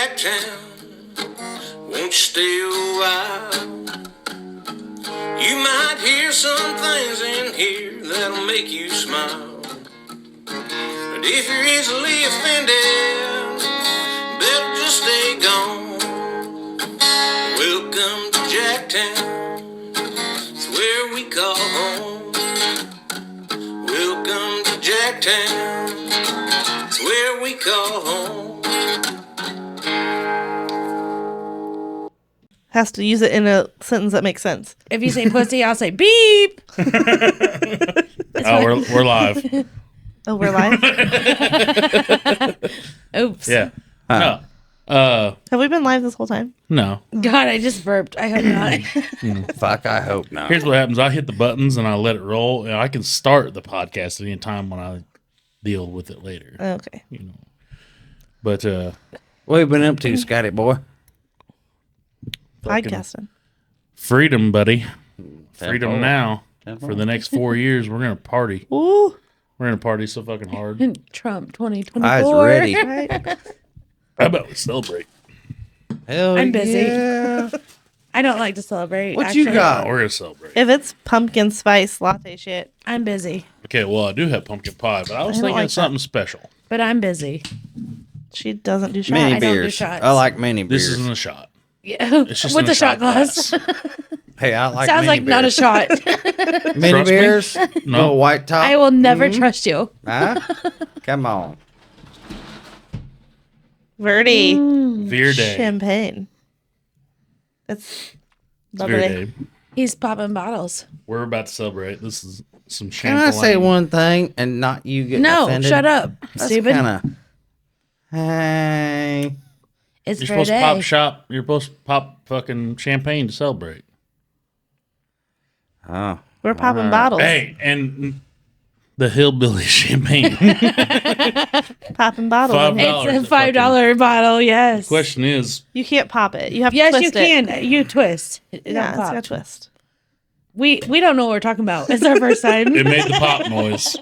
Jacktown. Won't you stay a while? You might hear some things in here that'll make you smile. But if you're easily offended, better just stay gone. Welcome to Jacktown. It's where we call home. Welcome to Jacktown. It's where we call home. Has to use it in a sentence that makes sense. If you say pussy, I'll say beep. We're live. Oh, we're live? Oops. Yeah. No. Have we been live this whole time? No. God, I just burped. I hope not. Fuck, I hope not. Here's what happens. I hit the buttons and I let it roll. And I can start the podcast at any time when I deal with it later. Okay. You know. But what have you been up to, Scotty boy? Podcasting. Freedom, buddy. Freedom forward. now. Step For the next 4 years, we're gonna party. Ooh. We're gonna party so fucking hard. Trump 2024. I was ready. Right. How about we celebrate? Hell I'm busy. yeah. I don't like to celebrate. What you got? Oh, we're gonna celebrate. If it's pumpkin spice latte shit, I'm busy, Okay, well, I do have pumpkin pie, but I was I don't thinking like of something special. but I'm busy. she doesn't do shots. Mini I don't do beers. shots. I like mini This beers. isn't a shot. Yeah, It's just with in the a shot glass. Hey, I like Sounds mini like not a beers. shot. Mini Trust me? beers. No. Little white top. I will never trust you. Huh? Come on. Verdi. Veer day. Champagne. It's Veer lovely. day. He's popping bottles. We're about to celebrate. This is some Can champagne. I say one thing and not you get No, offended? shut up, That's stupid. kind of. Hey. It's You're Friday. supposed to pop shop. You're supposed to pop fucking champagne to celebrate. Oh. We're popping bottles. Hey, and the hillbilly champagne. Popping bottles. $5. in here. It's a $5 bottle. Yes. Question is, You can't pop it. You have to Yes, twist you it. can. You twist. It Yeah, don't it's pop. got a twist. We don't know what we're talking about. It's our first time. it made the pop noise.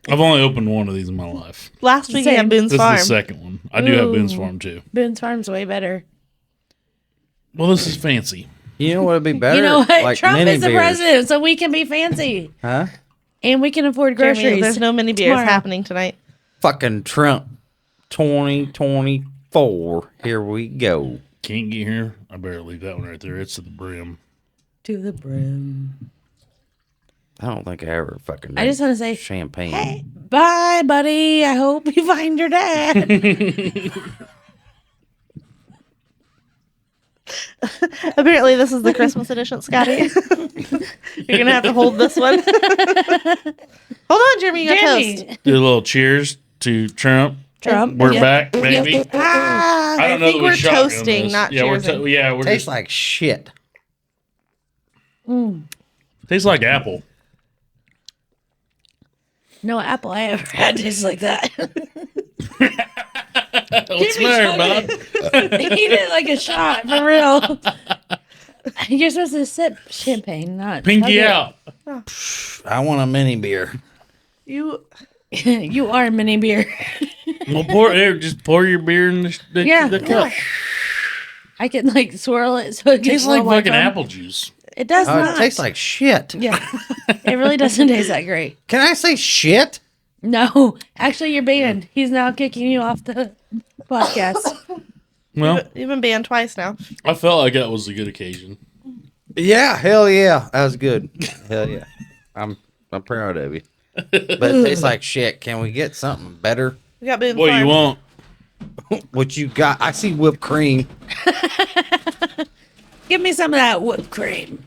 I've only opened one of these in my life. Last week we Same. had Boone's This Farm. is the second one. I do have Ooh. Boone's Farm too. Boone's Farm's way better. Well, this is fancy. You know what would be better? You know what? Like Trump mini is the beers. president, so we can be fancy. Huh? And we can afford Jeremy, groceries. there's no mini beers tomorrow. happening tonight. Fucking Trump 2024. Here we go. Can't get here. I better leave that one right there. It's to the brim. To the brim. I don't think I ever fucking. I just want to say, champagne. hey, bye, buddy. I hope you find your dad. Apparently, this is the Christmas edition, Scotty. You're gonna have to hold this one. Hold on, Jeremy. You got toast. Do a little cheers to Trump. Trump. We're Yep. back, baby. Yep. Ah, I don't know think that we we're shotgun toasting, this. not yeah, cheersing. we're Tastes just like shit. tastes like apple. no apple I ever had tastes like that. What's the matter, bud? Eat it like a shot, for real. You're supposed to sip champagne, not Pinky chug out. I want a mini beer. You it. You are mini beer. Well, just pour your beer in the Yeah. cup. I can like swirl it so it Tastes gets like all white fucking foam. apple juice. It does Oh, not. it tastes like shit. Yeah, it really doesn't taste that great. Can I say shit? No, actually, you're banned. He's now kicking you off the podcast. Well, you've been banned twice now. I felt like that was a good occasion. Yeah, hell yeah. That was good. Hell yeah. I'm proud of you. But it tastes like shit. Can we get something better? We got Boone's What Farm. you want? What you got? I see whipped cream. Give me some of that whipped cream.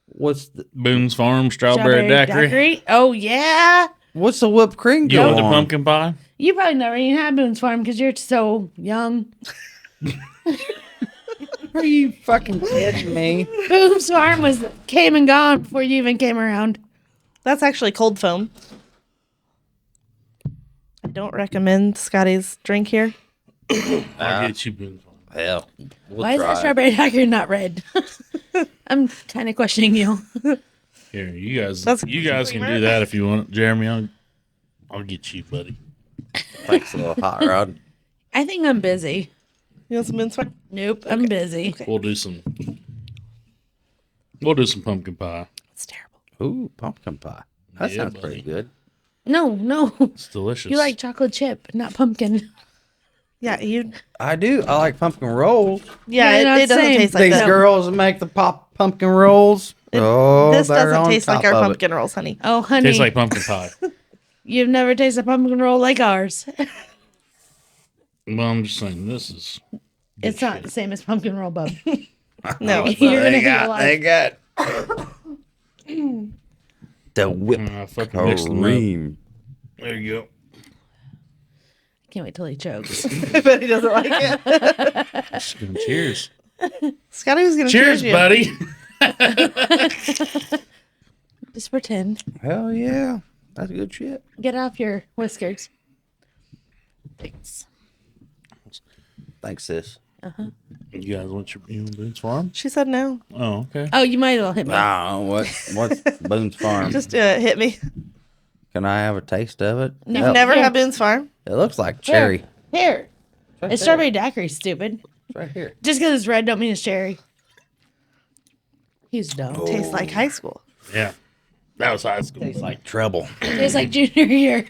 What's the Boone's Farm strawberry daiquiri. Oh yeah. what's the whipped cream You go want the on? pumpkin pie? You probably never even had Boone's Farm because you're so young. Are you fucking kidding me? Boone's Farm came and gone before you even came around. That's actually cold foam. I don't recommend Scotty's drink here. I'll get you Boone's Farm. Hell, we'll Why is try that it. strawberry daiquiri not red? I'm kind of questioning you. Here, you guys That's can creamer. do that if you want. Jeremy, I'll get you, buddy. Thanks, a little hot rod. I think I'm busy. You want some Boone's Farm? Nope, I'm busy. Okay. We'll do some pumpkin pie. It's terrible. Ooh, pumpkin pie. That Yeah, sounds buddy. pretty good. No. It's delicious. You like chocolate chip, not pumpkin. Yeah, you. I do. I like pumpkin rolls. Yeah, Yeah, it doesn't same. taste like These that. girls that make the pumpkin rolls. This they're doesn't on taste like top our of it. pumpkin rolls, honey. Oh, honey. Tastes like pumpkin pie. You've never tasted a pumpkin roll like ours. Well, I'm just saying this is. It's not the same as pumpkin roll, bub. No, it's You're not. gonna hate life. They got the whip I fucking mixed them up. cream. There you go. Can't wait till he chokes. I bet he doesn't like it. Cheers. Scotty was gonna Cheers, you. buddy. Just pretend. Hell yeah, that's good shit. Get off your whiskers. Thanks. Thanks, sis. You guys want your Boone's Farm? She said no. Oh, okay. Oh, you might as well hit me. Oh, what's Boone's Farm? Just hit me. Can I have a taste of it? No. You've Yep. never Here. had Boone's Farm? It looks like cherry. Here. Right It's there. strawberry daiquiri, stupid. It's right here. Just because it's red don't mean it's cherry. He's dumb. Tastes like high school. Yeah. That was high school. Tastes like trouble. Tastes like junior year.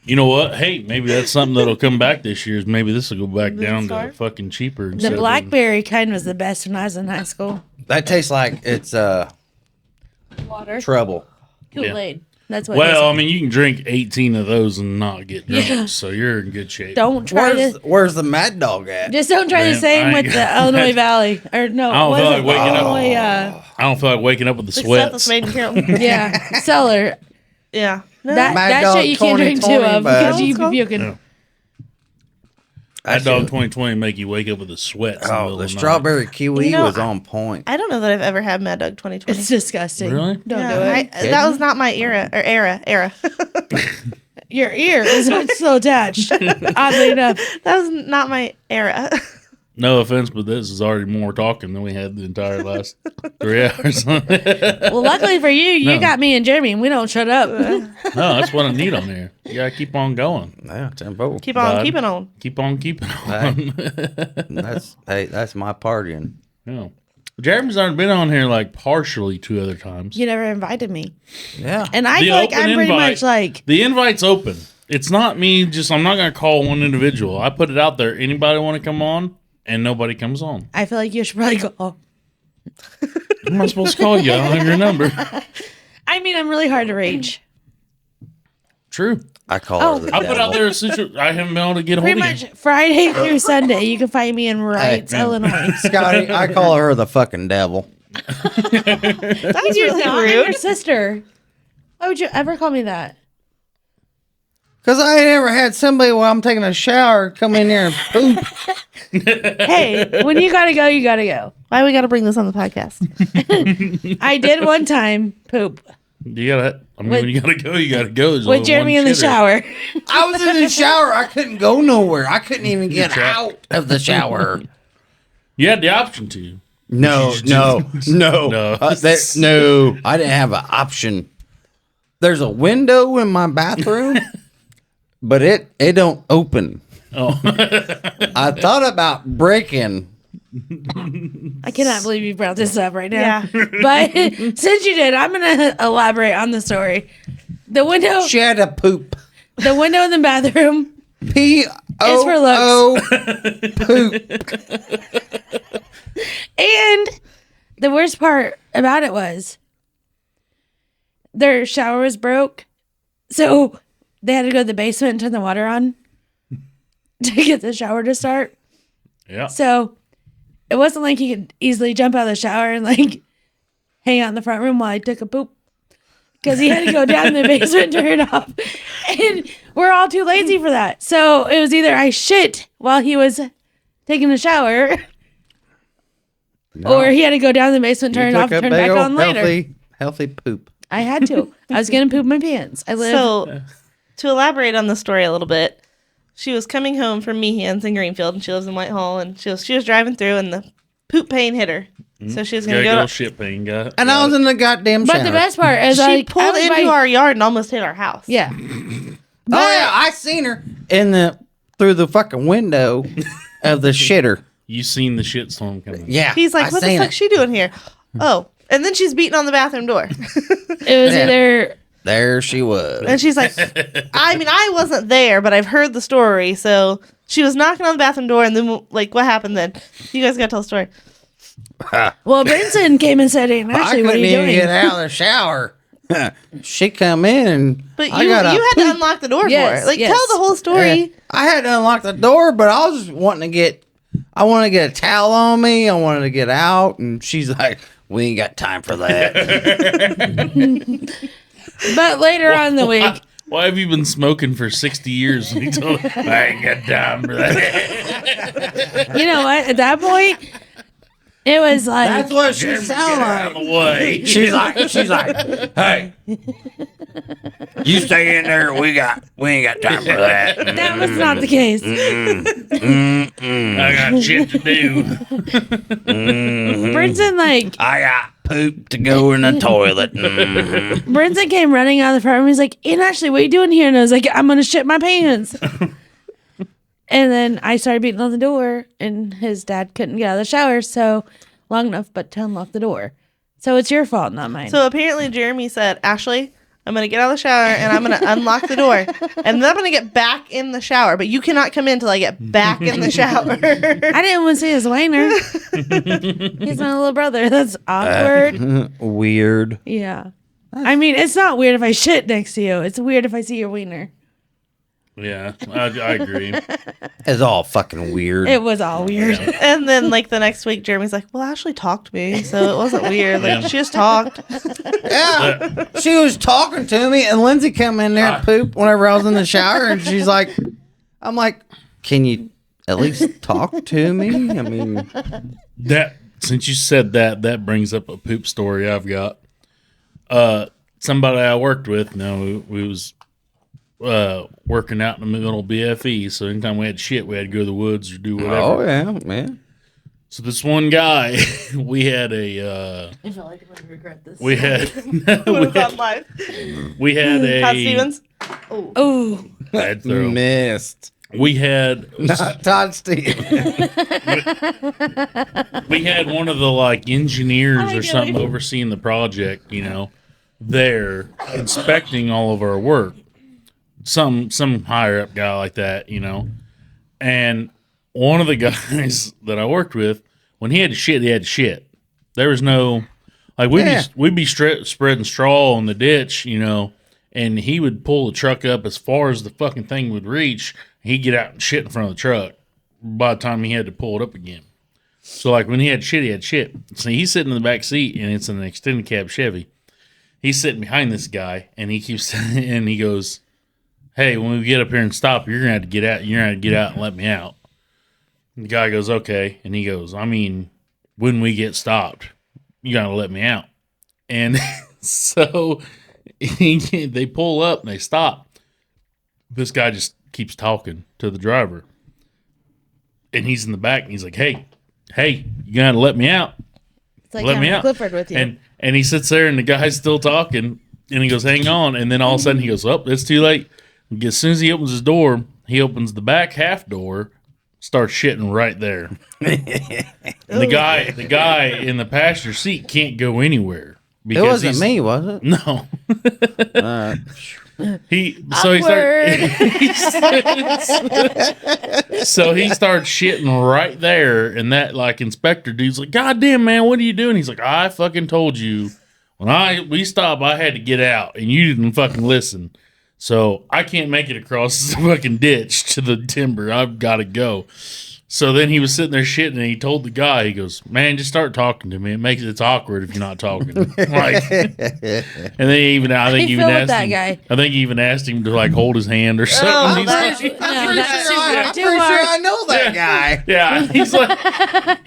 You know what? Hey, maybe that's something that'll come back this year. Is maybe this will go back down Farm? to fucking cheaper. The instead of blackberry kind was the best when I was in high school. That tastes like it's Water. trouble. Kool-Aid. That's what being- it Well, I is. mean, you can drink 18 of those and not get drunk, Yeah. so you're in good shape. Don't try Where's the Mad Dog at? Just don't try the Man, same I with ain't the got- Illinois Valley. Or no, I don't what feel is like it? waking up. Illinois, I don't feel like waking up with the The stuff that's sweats. made in Carrollton. yeah, cellar. Yeah. No. That Mad that Dog shit you can't drink two 2020, of bud. because you Let's go. be puking. Yeah. That dog 2020 make you wake up with the sweats. in the Oh, middle the of night. strawberry kiwi You know, was on point. I don't know that I've ever had Mad Dog 2020. It's disgusting. Really? Don't Yeah, do it. that was not my era. Your ear is what's still attached. Oddly enough. That was not my era. No offense, but this is already more talking than we had the entire last 3 hours. No, Well, luckily for you, you No. got me and Jeremy, and we don't shut up. that's what I need on here. You gotta keep on going. Yeah, tempo. Keep on Bud. keeping on. Keep on keeping on. That's my partying. Yeah. Jeremy's already been on here like partially 2 other times. You never invited me. Yeah. And I The feel like open I'm pretty invite- much like, The invite's open. It's not me. I'm not gonna call one individual. I put it out there. Anybody want to come on? And nobody comes on. I feel like you should probably go. Who am I supposed to call you? I don't have your number. I mean, I'm really hard to reach. True. I call Oh. her the I put out devil. there a situation. I haven't been able to get a hold Pretty of much you. Friday through Sunday, you can find me in Wrights, man. Illinois. Scotty, I call her the fucking devil. That's You're really not. I'm your rude. sister. Why would you ever call me that? Because I ain't ever had somebody while I'm taking a shower come in there and poop. Hey, when you gotta go, you gotta go. Why we got to bring this on the podcast? I did one time poop You gotta. I mean, With- when you gotta go, you gotta go. There's with only Jeremy one in the shitter. shower. I was in the shower. I couldn't go nowhere. I couldn't even get trapped. out of the shower. You had the option to. No. No. no. I didn't have an option. There's a window in my bathroom, but it don't open. Oh, I thought about breaking. I cannot believe you brought this up right now. Yeah. But since you did, I'm gonna elaborate on the story. The window She had to poop. in the bathroom. P-O-O poop. And the worst part about it was their shower was broke. So they had to go to the basement and turn the water on to get the shower to start. yeah. So it wasn't like he could easily jump out of the shower and like hang out in the front room while I took a poop. Because he had to go down to the basement and turn it off. And we're all too lazy for that. So it was either I shit while he was taking a shower, or he had to go down to the basement, turn it off, and turn it back on later. Healthy poop. I had to. I was going to poop my pants. I live. So, to elaborate on the story a little bit, she was coming home from Meehan's in Greenfield, and she lives in Whitehall, and she was driving through, and the poop pain hit her. So she was Got going a to good go. old shit pain, got it. And I was in the goddamn shower. but the best part is She I pulled into our yard and almost hit our house. Yeah. Oh yeah, I seen her through the fucking window, of the shitter. You seen the shitstorm coming. Yeah. He's like, I what the seen fuck's it. she doing here? Oh. And then she's beating on the bathroom door. It was Yeah. either There she was. And she's like, I mean, I wasn't there, but I've heard the story. So she was knocking on the bathroom door. And then, like, what happened then? You guys got to tell the story. well, Brinson came and said, "Hey, I Ashley, what are couldn't you even doing?" get out of the shower. She come in and But I you got had to unlock the door Yes, for her. Like, yes. tell the whole story. I had to unlock the door, but I was just wanting to get. I wanted to get a towel on me. I wanted to get out, and she's like, "We ain't got time for that." But later on in the week, Why have you been smoking for 60 years? And he told her, I ain't got time for that. you know what? At that point, it was like, That's what she Get sounded out like. of the way. She's like, hey, you stay in there. We ain't got time for that. that was not the case. I got shit to do. Brinson, like, I got poop to go in the toilet. Brinson came running out of the front room. He's like, "Aunt Ashley, what are you doing here?" And I was like, "I'm going to shit my pants." And then I started beating on the door, and his dad couldn't get out of the shower, so long enough but to unlock the door. So it's your fault, not mine. So apparently Jeremy said, Ashley, I'm going to get out of the shower and I'm going to unlock the door. And then I'm going to get back in the shower. But you cannot come in until I get back in the shower. I didn't want to see his wiener. He's my little brother. That's awkward. Weird. Yeah. I mean, it's not weird if I shit next to you. It's weird if I see your wiener. Yeah, I agree. It's all fucking weird. It was all weird. And then, like, the next week, Jeremy's like, well, Ashley talked to me, so it wasn't weird. Like, Yeah. she just talked. Yeah, she was talking to me, and Lindsay come in there and poop whenever I was in the shower, and she's like, "I'm like, can you at least talk to me?" I mean, That since you said that, that brings up a poop story I've got. Somebody I worked with, we was working out in the middle of BFE, so anytime we had shit, we had to go to the woods or do whatever. oh yeah, man. So this one guy, we had a I feel like I'm going to regret this. we had Put it on live. we had a Todd Stevens. Oh, bad throw. Missed. We had Not Todd Stevens. we had one of the like engineers I or know. something overseeing the project, there inspecting all of our work. Some higher up guy like that, And one of the guys that I worked with, when he had to shit, he had to shit. There was no like we'd be spreading straw in the ditch, and he would pull the truck up as far as the fucking thing would reach. He'd get out and shit in front of the truck by the time he had to pull it up again. So like when he had shit, he had shit. So he's sitting in the back seat, and it's an extended cab Chevy. He's sitting behind this guy, and he keeps and he goes, "Hey, when we get up here and stop, you're gonna have to get out. You're gonna have to get out and let me out." And the guy goes, "Okay," and he goes, "I mean, when we get stopped, you gotta let me out." And so they pull up and they stop. This guy just keeps talking to the driver, and he's in the back, and he's like, "Hey, you gotta let me out. it's like Let me having out." Clifford with you. And he sits there, and the guy's still talking, and he goes, "Hang on," and then all of a sudden he goes, "Oh, it's too late." As soon as he opens his door, he opens the back half door, starts shitting right there. The guy in the passenger seat can't go anywhere It because wasn't me, was it? No. He starts shitting right there, and that like inspector dude's like, "God damn, man, what are you doing?" He's like, "I fucking told you when we stopped, I had to get out, and you didn't fucking listen. So I can't make it across the fucking ditch to the timber. I've got to go." So then he was sitting there shitting, and he told the guy, he goes, "Man, just start talking to me. It's awkward if you're not talking." Like, and then I think he even asked that him. guy. I think he even asked him to like hold his hand or something. Oh, He's that's- like, I'm too pretty hard. sure I know that guy. yeah, he's like,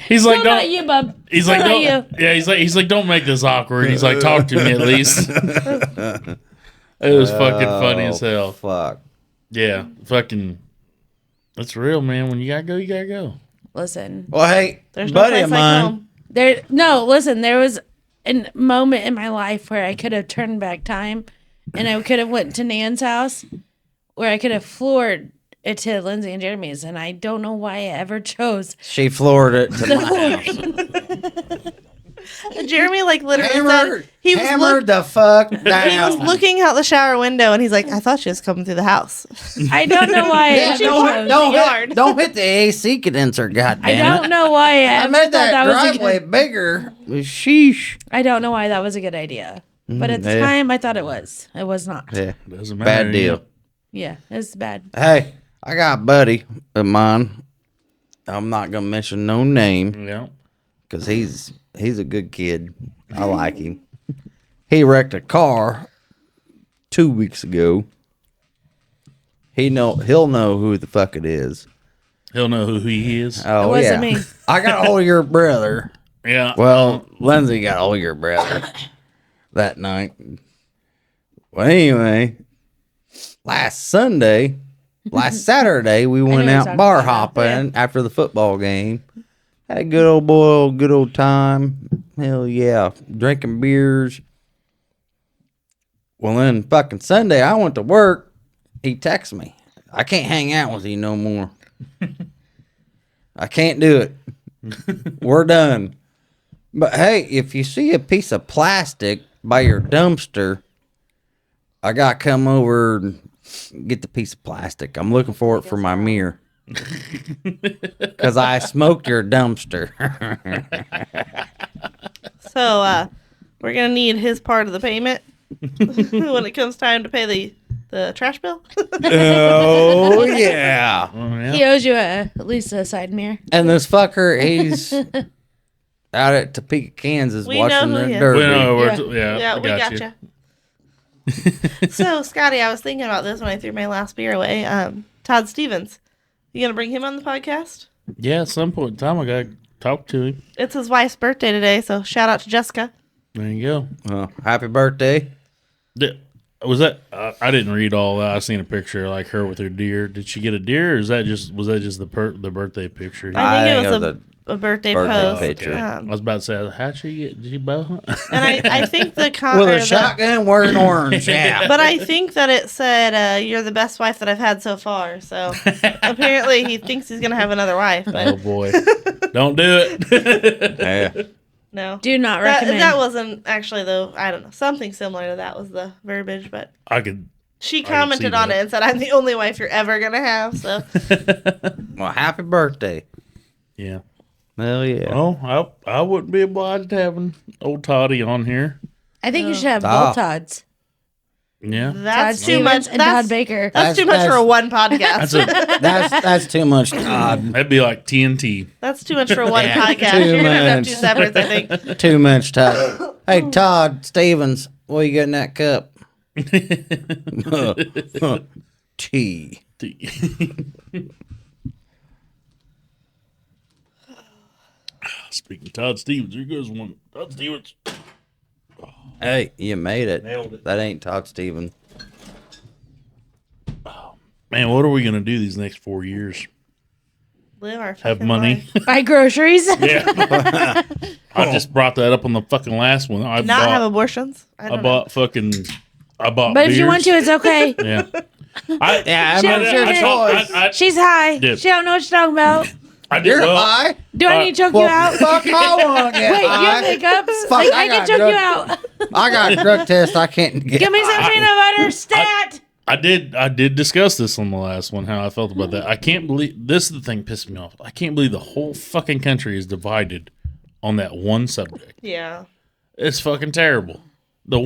Still not don't. you, bub. He's Still like, not don't. you. Yeah, he's like, don't make this awkward. He's like, talk to me at least. It was fucking funny as hell. Fuck. Yeah, fucking. That's real, man. When you gotta go, you gotta go. Listen, Well, hey, There's no buddy place of like mine. home. there was a moment in my life where I could have turned back time and I could have went to Nan's house where I could have floored it to Lindsay and Jeremy's, and I don't know why I ever chose. She floored it to my house. Jeremy like literally said he was Hammered the fuck he was down. looking out the shower window and he's like, I thought she was coming through the house. I don't know why. Yeah, I chose. don't hit the AC condenser, I goddamn don't it. know why I I ever made thought that that was a driveway good. bigger. Sheesh. I don't know why that was a good idea, but at the yeah. time I thought it was. It was not. Yeah, Doesn't matter. bad deal. Yeah, it's bad. Hey, I got a buddy of mine. I'm not gonna mention no name Yeah. because he's a good kid. I like him. He wrecked a car 2 weeks ago. He'll know who the fuck it is. He'll know who he is. Oh, It yeah. wasn't me. I got a hold of your brother. Yeah. Well, Lindsey got a hold of your brother that night. Well, anyway, last Saturday, we went we out talked bar about that, hopping after the football game. Had a good old time. Hell yeah. Drinking beers. Well, then fucking Sunday, I went to work. He texted me. I can't hang out with you no more. I can't do it. We're done. But hey, if you see a piece of plastic by your dumpster, I got to come over and get the piece of plastic. I'm looking for it for my mirror. Because I smoked your dumpster. So we're gonna need his part of the payment when it comes time to pay the trash bill. Oh, yeah. Oh, yeah. He owes you at least a side mirror. And this fucker, he's out at Topeka, Kansas, We watching know who the he is. derby. We know Yeah. yeah, Yeah, we gotcha. So, Scotty, I was thinking about this when I threw my last beer away. Todd Stevens, you gonna bring him on the podcast? Yeah, at some point in time, I got to talk to him. It's his wife's birthday today, so shout out to Jessica. There you go. Happy birthday. Was that? I didn't read all that. I seen a picture of, like her with her deer. Did she get a deer, or was that just the birthday picture? I think it think was a birthday birthday post. picture. I was about to say, how'd she get? Did she bow hunt? And I think the With comment, a shotgun wearing orange. Yeah. but I think that it said, "You're the best wife that I've had so far." So apparently, he thinks he's gonna have another wife, Oh but boy, don't do it. Yeah. no. Do not That, recommend. that wasn't actually though. I don't know. Something similar to that was the verbiage, but I could. she can commented see on that. it and said, "I'm the only wife you're ever gonna have." So Well, happy birthday. Yeah. Hell yeah. Oh, I wouldn't be obliged to having old Toddy on here. I think you should have Ah. both Todds. Yeah. that's Todd too much. Stevens and Todd That's, Baker. that's too much for a one podcast. That's too much, Todd. That'd be like TNT. That's too much for one Yeah, podcast. too You're gonna have to have much. two separates, I think. Too much, Todd. Hey, Todd Stevens, what you got in that cup? Tea. Speaking of Todd Stevens, here goes one. Todd Stevens. Hey, you made it. Nailed it. That ain't Todd Stevens. Man, what are we gonna do these next 4 years? Live our Have fucking money? life. Buy groceries. Yeah. I just brought that up on the fucking last one. I Not have bought. abortions. I bought But beers. if you want to, it's okay. Yeah. Yeah, I Shut mean, it's your up. choice. She's high. Yeah. She don't know what she's talking about. I did You're well. high. Do I need to choke you out? Fuck, I want to get Wait, you high. have hiccups? Fuck, Like, I I can got choke drug- you out. I got a drug test. I can't get. Give me some high. peanut butter. Stat. I did discuss this on the last one, how I felt about that. I can't believe this is the thing pissed me off. I can't believe the whole fucking country is divided on that one subject. Yeah. It's fucking terrible. The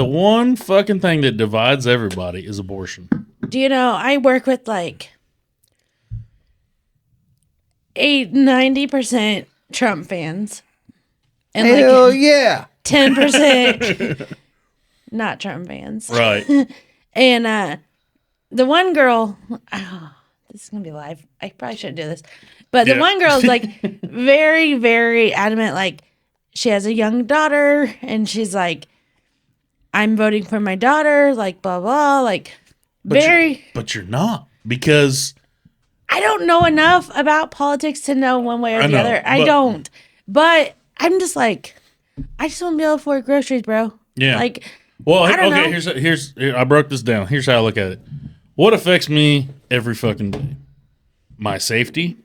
one fucking thing that divides everybody is abortion. Do you know, I work with like 90% Trump fans. And Hell like yeah. 10% not Trump fans. Right. And the one girl, this is gonna be live. I probably shouldn't do this, but the Yeah. one girl is like very, very adamant. Like she has a young daughter, and she's like, "I'm voting for my daughter." Like blah blah. Like But you're not, because I don't know enough about politics to know one way or I the know, other. I but- don't. But I'm just like, I just want to be able to afford groceries, bro. yeah. Like Well, I don't okay. know. Here, I broke this down. Here's how I look at it. What affects me every fucking day? My safety,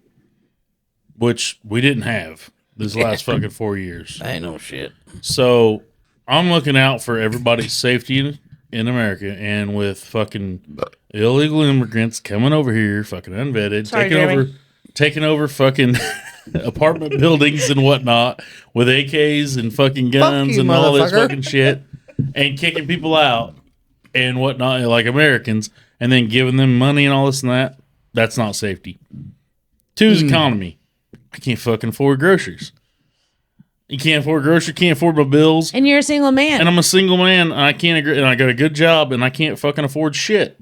which we didn't have this last fucking 4 years. Ain't no shit. So I'm looking out for everybody's safety in America, and with fucking illegal immigrants coming over here, fucking unvetted, Sorry, taking Jeremy. over fucking apartment buildings and whatnot with AKs and fucking guns you, and all this motherfucker. fucking shit, and kicking people out and whatnot like Americans, and then giving them money and all this and that. That's not safety. Two is economy. I can't fucking afford groceries. You can't afford groceries, can't afford my bills. And you're a single man. And I'm a single man, and I can't agree. And I got a good job, and I can't fucking afford shit.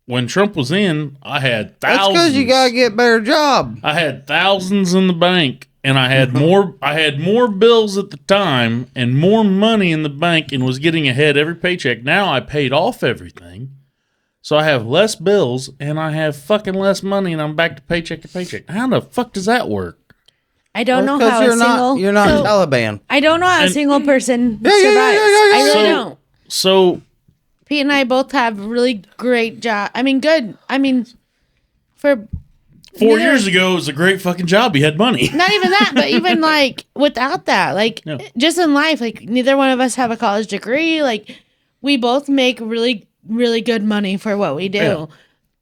When Trump was in, I had That's thousands. because you gotta get a better job. I had thousands in the bank, and I had more. I had more bills at the time, and more money in the bank, and was getting ahead every paycheck. Now I paid off everything, so I have less bills, and I have fucking less money, and I'm back to paycheck to paycheck. How the fuck does that work? I don't know Because how a single. you're not Taliban. I don't know how a And- single person yeah, survives. yeah. I really So- don't. So Pete and I both have really great job. I mean, good. I mean, for 4 neither- years ago, it was a great fucking job. You had money. not even that, but even like without that, like Yeah. just in life, like neither one of us have a college degree. Like we both make really, really good money for what we do. Yeah.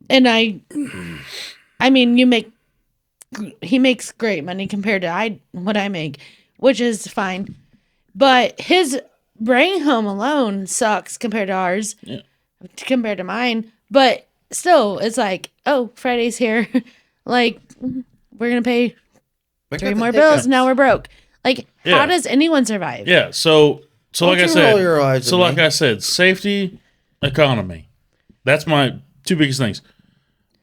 And I mean, he makes great money compared to what I make, which is fine. But his bring home alone sucks compared to ours, compared to mine. But still, it's like, oh, Friday's here. Like, we're going to pay 3 more bills. Now we're broke. Like, Yeah. how does anyone survive? Yeah. So like I Don't you roll said, your eyes so at like me. I said, safety, economy. That's my two biggest things.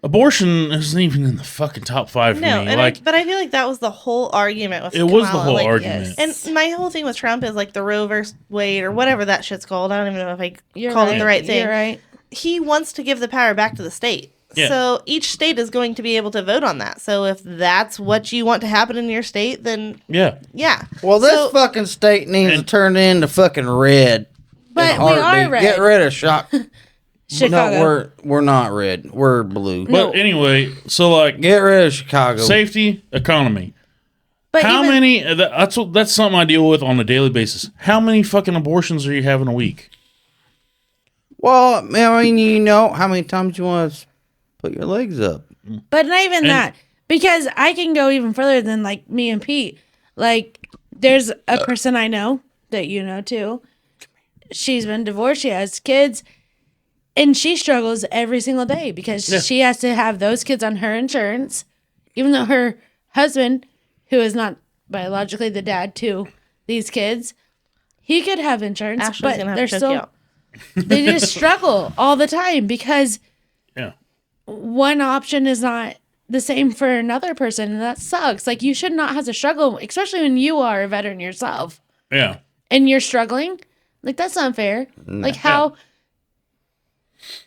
Abortion isn't even in the fucking top 5 for No, me. and Like but I feel like that was the whole argument with it was the Kamala, whole like, argument. And my whole thing with Trump is like the Roe versus Wade or whatever that shit's called. I don't even know if I You're called right. it the right thing. You're right. He wants to give the power back to the state. Yeah. So each state is going to be able to vote on that. So if that's what you want to happen in your state, then Yeah. yeah. Well, this So- fucking state needs to turn into fucking red. But in we are heartbeat. red. Get rid of shock. Chicago. No, we're not red. We're blue. But anyway, so like Get rid of Chicago. safety, economy. But How even- many? That's something I deal with on a daily basis. How many fucking abortions are you having a week? Well, I mean, you know how many times you want to put your legs up. But not even that. Because I can go even further than like me and Pete. Like, there's a person I know that you know too. She's been divorced. She has kids. And she struggles every single day because she has to have those kids on her insurance. Even though her husband, who is not biologically the dad to these kids, he could have insurance. Ashley's but gonna have they're to choke still you out. they just struggle all the time because Yeah. one option is not the same for another person, and that sucks. Like, you should not have to struggle, especially when you are a veteran yourself Yeah. and you're struggling. Like, that's not fair. Like, how,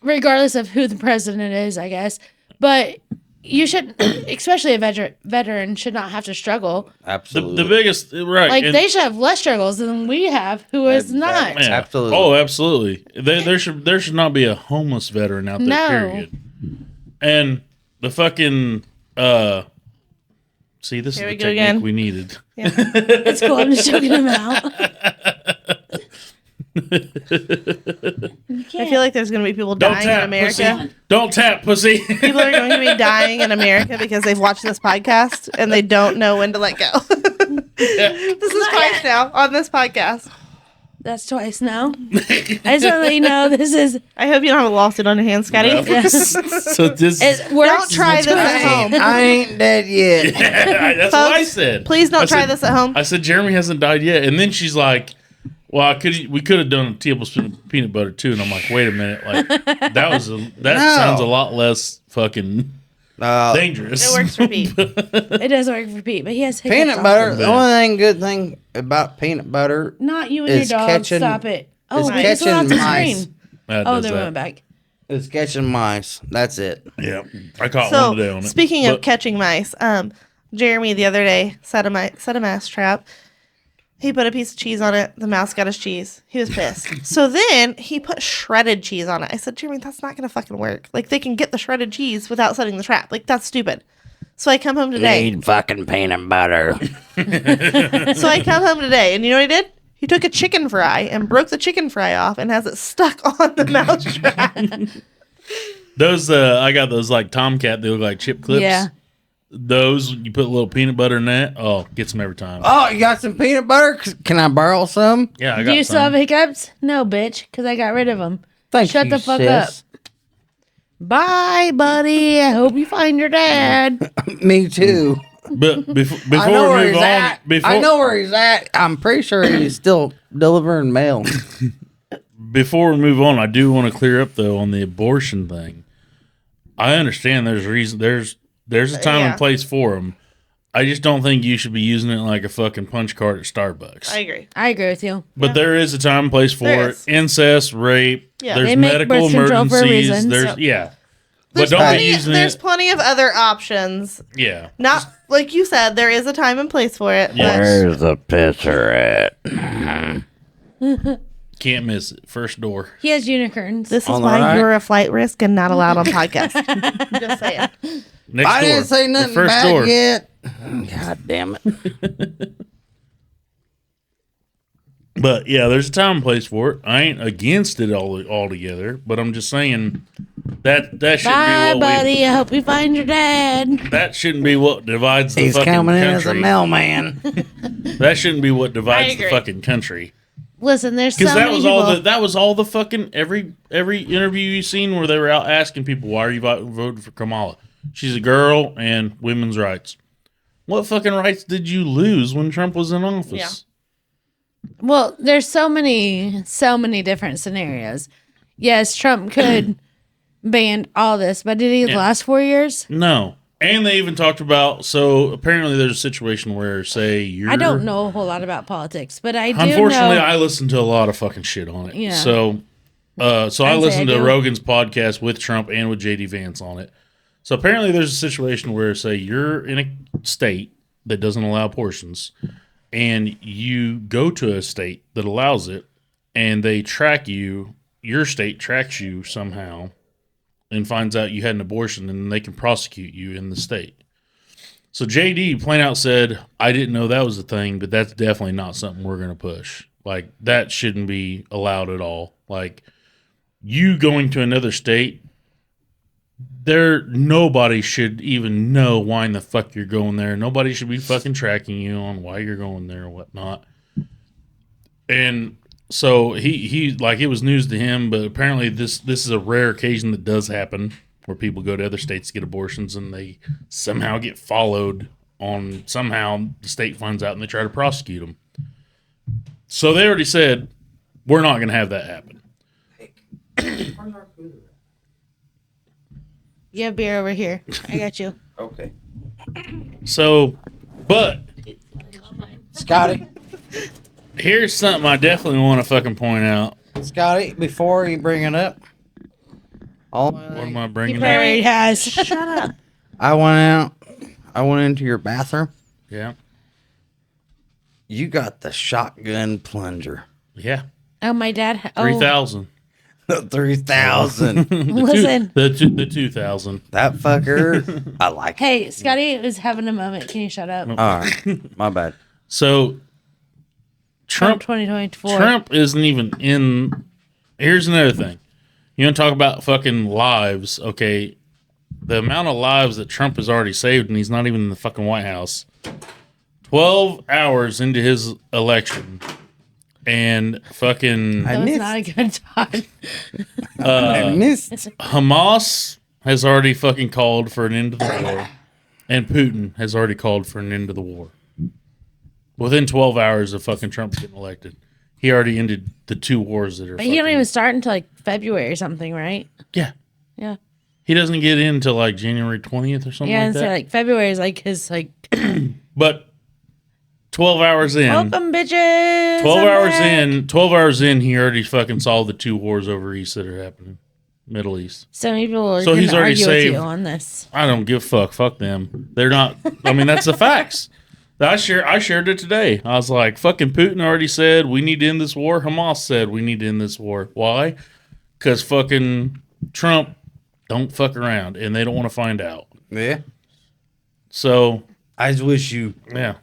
regardless of who the president is, I guess, but you should, especially a veteran, should not have to struggle. Absolutely. The biggest right. Like, and- they should have less struggles than we have, who is not. Yeah. Absolutely. Oh, absolutely. There should not be a homeless veteran out there. No. Period. And the fucking see, this Here is we the go technique again. we needed. It's cool. I'm just choking him out. I feel like there's going to be people Don't dying in tap, America. pussy. Don't tap, pussy. People are going to be dying in America because they've watched this podcast and they don't know when to let go. This is twice now on this podcast. That's twice now. I just want to let you know this is. I hope you don't have a lawsuit on your hands, Scotty. So this. Don't try this at home. I ain't dead yet. That's what I Folks, said. Please don't I try said- this at home. I said Jeremy hasn't died yet, and then she's like, "Well, we could have done a tablespoon of peanut butter too." And I'm like, "Wait a minute, like that No. sounds a lot less fucking dangerous." It works for Pete. It does work for Pete, but he has hiccups Peanut often. butter. The only good thing about peanut butter Not you and your is dog. catching- Stop it. Oh, is wait, this one catching off the mice. screen. That Oh, does they that. went back. is catching mice. That's it. Yeah, I caught one today So, on it. speaking of But- catching mice, Jeremy the other day set a mouse trap, He put a piece of cheese on it. The mouse got his cheese. He was pissed. So then he put shredded cheese on it. I said, Jeremy, that's not going to fucking work. Like, they can get the shredded cheese without setting the trap. Like, that's stupid. So I come home today. Need fucking peanut butter. So I come home today, and you know what he did? He took a chicken fry and broke the chicken fry off and has it stuck on the mouse trap. Those I got those like Tomcat. They look like chip clips. Yeah. Those you put a little peanut butter in that. Oh, gets them every time. Oh, you got some peanut butter? Can I borrow some? Yeah, I Do got you some. still have hiccups? No, bitch, because I got rid of them. Thank Shut you, the fuck sis. up. Bye, buddy. I hope you find your dad. Me too. But before I know we where move he's on, at. before I know where he's at. I'm pretty sure he's still delivering mail. before we move on, I do want to clear up though on the abortion thing. I understand there's reason there's a time Yeah. and place for them. I just don't think you should be using it like a fucking punch card at Starbucks. I agree. I agree with you. But there is a time and place for There it. is. Incest, rape. Yeah. There's They make medical birth control for a emergencies. reason. There's Yep. yeah. There's But don't be plenty, using there's it. plenty of other options. Yeah. Not like you said, there is a time and place for it. Yeah. Where's the pisser at? Can't miss it. First door. He has unicorns. This is On the why right. you're a flight risk and not allowed on podcast. Just saying. Next I door. didn't say The nothing first back door. yet. God damn it. But yeah, there's a time and place for it. I ain't against it altogether, but I'm just saying that shouldn't Bye, be what buddy. I hope you find your dad. that shouldn't be what divides the He's fucking coming in as a country. mailman. That shouldn't be what divides the agree. fucking country. Listen, there's so Because that many was people. all that was all the fucking every interview you seen where they were out asking people why are you voting for Kamala? She's a girl and women's rights. What fucking rights did you lose when Trump was in office? Yeah. Well, there's so many different scenarios. Yes, Trump could ban all this, but did he last 4 years? No. And they even talked about so apparently there's a situation where say you're I don't know a whole lot about politics, but I do Unfortunately, know. I listen to a lot of fucking shit on it. Yeah. So I I'd say listened I to do. Rogan's podcast with Trump and with JD Vance on it. So apparently there's a situation where say you're in a state that doesn't allow abortions and you go to a state that allows it and they track you, your state tracks you somehow and finds out you had an abortion and they can prosecute you in the state. So JD plain out said, I didn't know that was a thing, but that's definitely not something we're going to push. Like, that shouldn't be allowed at all. Like, you going to another state, nobody should even know why in the fuck you're going there. Nobody should be fucking tracking you on why you're going there or whatnot. And so he like it was news to him, but apparently this is a rare occasion that does happen where people go to other states to get abortions and they somehow get followed on somehow the state finds out and they try to prosecute them. So they already said we're not going to have that happen. You have beer over here. I got you. Okay. So, but Scotty, here's something I definitely want to fucking point out. Scotty, before you bring it up, What am I He bringing up? probably has. Shut up. I went into your bathroom. Yeah. You got the shotgun plunger. Yeah. Oh, my dad. 3,000. The 3,000. Listen. The 2,000. That fucker. I like it. Hey, Scotty is having a moment. Can you shut up? All right. My bad. So Trump Trump 2024. isn't even in. Here's another thing. You want to talk about fucking lives? Okay, the amount of lives that Trump has already saved, and he's not even in the fucking White House. 12 hours into his election, and fucking I That was missed. not a good time. I missed. Hamas has already fucking called for an end to the war, and Putin has already called for an end to the war. Within 12 hours of fucking Trump getting elected, he already ended the two wars that are. But he don't fucking- even start until like February or something, right? Yeah, Yeah. he doesn't get in until like January 20th or something Yeah, like and that. so like February is like his like But 12 hours in, welcome bitches. 12 I'm hours back. 12 hours in, he already fucking solved the two wars over East that are happening, Middle East. So many people are So going he's to already argue with saved- you on this. I don't give a fuck. Fuck them. They're not. I mean, that's the facts. I shared it today. I was like, fucking Putin already said we need to end this war. Hamas said we need to end this war. Why? Because fucking Trump don't fuck around and they don't want to find out. Yeah. So I just wish you. yeah.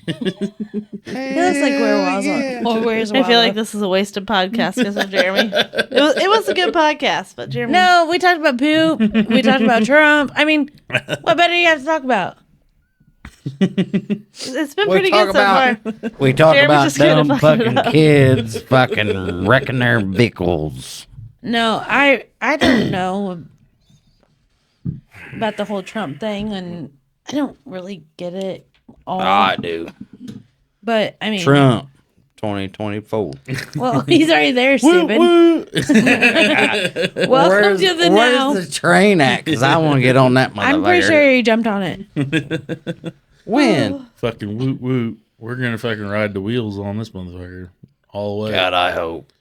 It looks like where Walls or where's I feel like this is a wasted podcast because of Jeremy. It was a good podcast, but Jeremy. No, we talked about poop. We talked about Trump. I mean, what better do you have to talk about? It's been pretty good so far. We talk Jeremy's about just gonna dumb fuck it fucking up. kids fucking wrecking their vehicles. No, I don't know about the whole Trump thing, and I don't really get it all. I do. But I mean, Trump 2024. well, he's already there, stupid. Welcome to the now. Where's the train at? Because I want to get on that motherfucker. I'm pretty sure he jumped on it. When? Fucking woot woot. We're gonna fucking ride the wheels on this motherfucker all the way. God, I hope.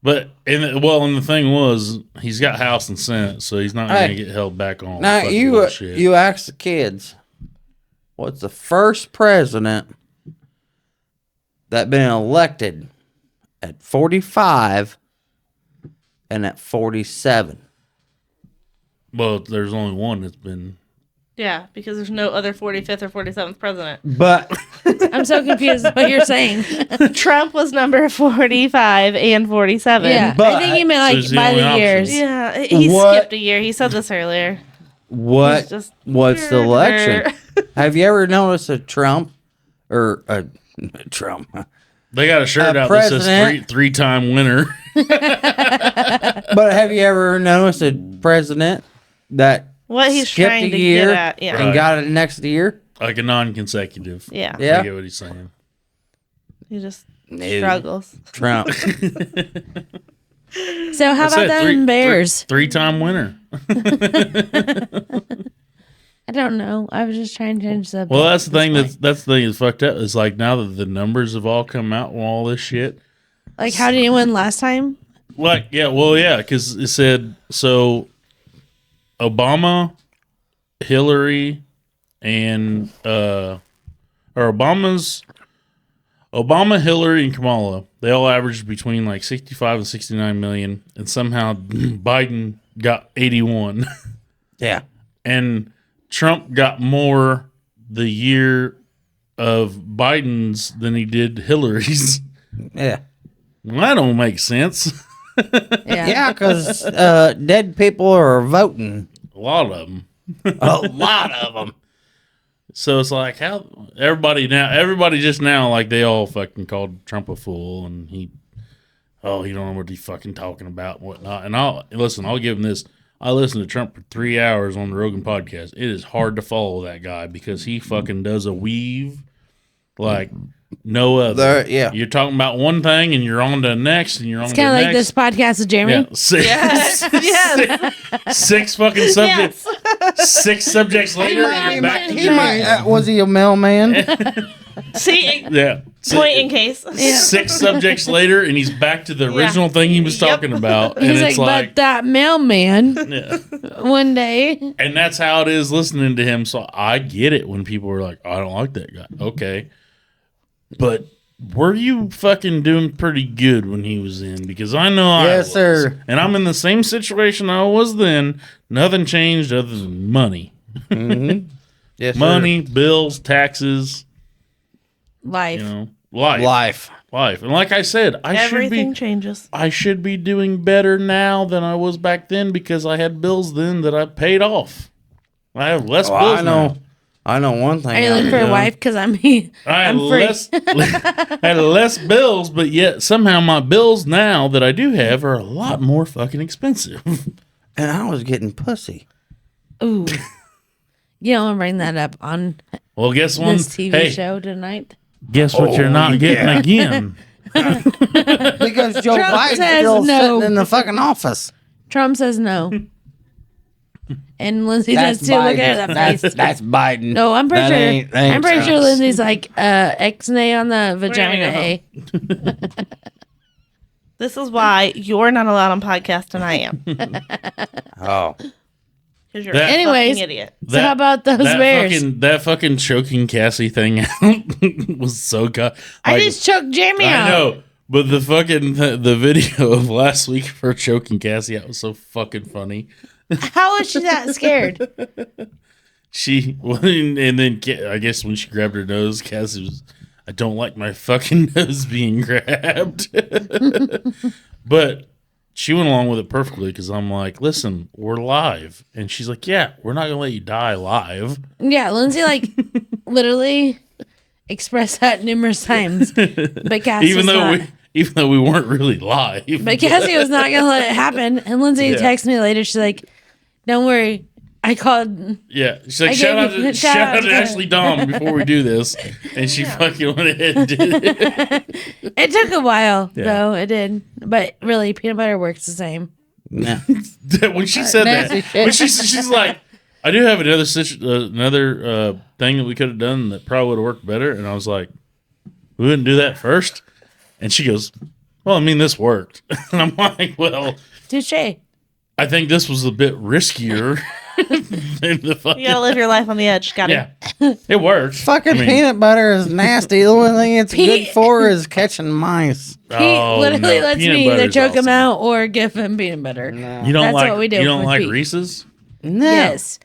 But and the thing was, he's got House and Senate, so he's not gonna get held back on. Now fucking bullshit. you ask the kids, what's the first president that been elected at 45 and at 47? Well, there's only one that's been. Yeah, because there's no other 45th or 47th president. But I'm so confused with what you're saying. Trump was number 45 and 47. Yeah, But- I think you meant So like he's the by only the option. years. Yeah, he What? skipped a year. He said this earlier. what? It's just- What's the election? Have you ever noticed a Trump or a Trump? They got a shirt A out that says president. three-time winner. But have you ever noticed a president that What he's skipped trying a to year get at. Yeah. and got it next year? Like a non-consecutive. Yeah. Yeah. I get what he's saying. He just No. struggles. Trump. So how That's about it. them Bears? Three-time winner. I don't know. I was just trying to change the subject. Well, that's the at thing. this point. That's the thing that's fucked up. Is like now that the numbers have all come out and all this shit. Like, how did he win last time? Like, yeah, well, yeah, because it said so. Obama, Hillary, and Obama, Hillary, and Kamala. They all averaged between like 65 and 69 million, and somehow Biden got 81, Yeah. and Trump got more the year of Biden's than he did Hillary's. Yeah. Well, that don't make sense. Yeah, because dead people are voting. A lot of them. A lot of them. So it's like how everybody just now, like they all fucking called Trump a fool, and he don't know what he's fucking talking about and whatnot. And I'll give him this. I listened to Trump for 3 hours on the Rogan podcast. It is hard to follow that guy because he fucking does a weave like no other. Yeah. You're talking about one thing and you're on to the next and you're on It's to kind the of like next. this podcast with Jeremy. Yeah, six fucking subjects. 6 subjects later, and you're back to the Was he a mailman? See, yeah. point in case. 6 subjects later, and he's back to the original thing he was Yep. talking about, and He's it's like, like, but that mailman yeah. one day. And that's how it is listening to him. So I get it when people are like, I don't like that guy. Okay, but were you fucking doing pretty good when he was in? Because I know I Yes, was. sir. And I'm in the same situation I was then. Nothing changed other than money, Yes, sir. money, bills, taxes. Life. You know, life. And like I said, Everything changes. I should be doing better now than I was back then because I had bills then that I paid off. I have less Oh, bills I know. now. I know one thing. Are you looking for a wife? Because I'm I had I'm free. I had less bills, but yet somehow my bills now that I do have are a lot more fucking expensive. And I was getting pussy. Ooh. You don't want to bring that up on Well, guess one. this TV Hey, show tonight. guess what you're not getting again? Because Joe Trump Biden's says still no. sitting in the fucking office. Trump says no. And Lindsay does too. Look at that face. That's Biden. No, I'm pretty That sure. ain't- that ain't I'm pretty sure Trump's. Lindsay's like X-nay on the vagina gonna A. This is why you're not allowed on podcast and I am. Oh. Because you're Anyways, a fucking idiot. So how about those bears? That fucking choking Cassie thing out was so good. I just choked Jamie out. I know, but the fucking the video of last week of her choking Cassie out was so fucking funny. How was she that scared? And then I guess when she grabbed her nose, Cassie was, I don't like my fucking nose being grabbed. But she went along with it perfectly because I'm like, listen, we're live. And she's like, yeah, we're not going to let you die live. Yeah, Lindsay, literally expressed that numerous times. But Cassie Even though we weren't really live. But Cassie was not going to let it happen. And Lindsay texted me later. She's like, don't worry. I called. Yeah. She's like, shout out to Ashley Daum before we do this. And she fucking went ahead and did it. It took a while, though. It did. But really, peanut butter works the same. No. When she said that, when she's like, I do have another thing that we could have done that probably would have worked better. And I was like, we wouldn't do that first? And she goes, well, I mean, this worked. And I'm like, well, Touche. I think this was a bit riskier than the fucking. You gotta live your life on the edge. Got it. Yeah, it worked. Fucking I mean, peanut butter is nasty. The only thing it's good for is catching mice. He literally lets peanut me either butter's choke him awesome. out or give him peanut butter. No. You don't That's like what we do you don't with like Pete. Reese's? No. Yes.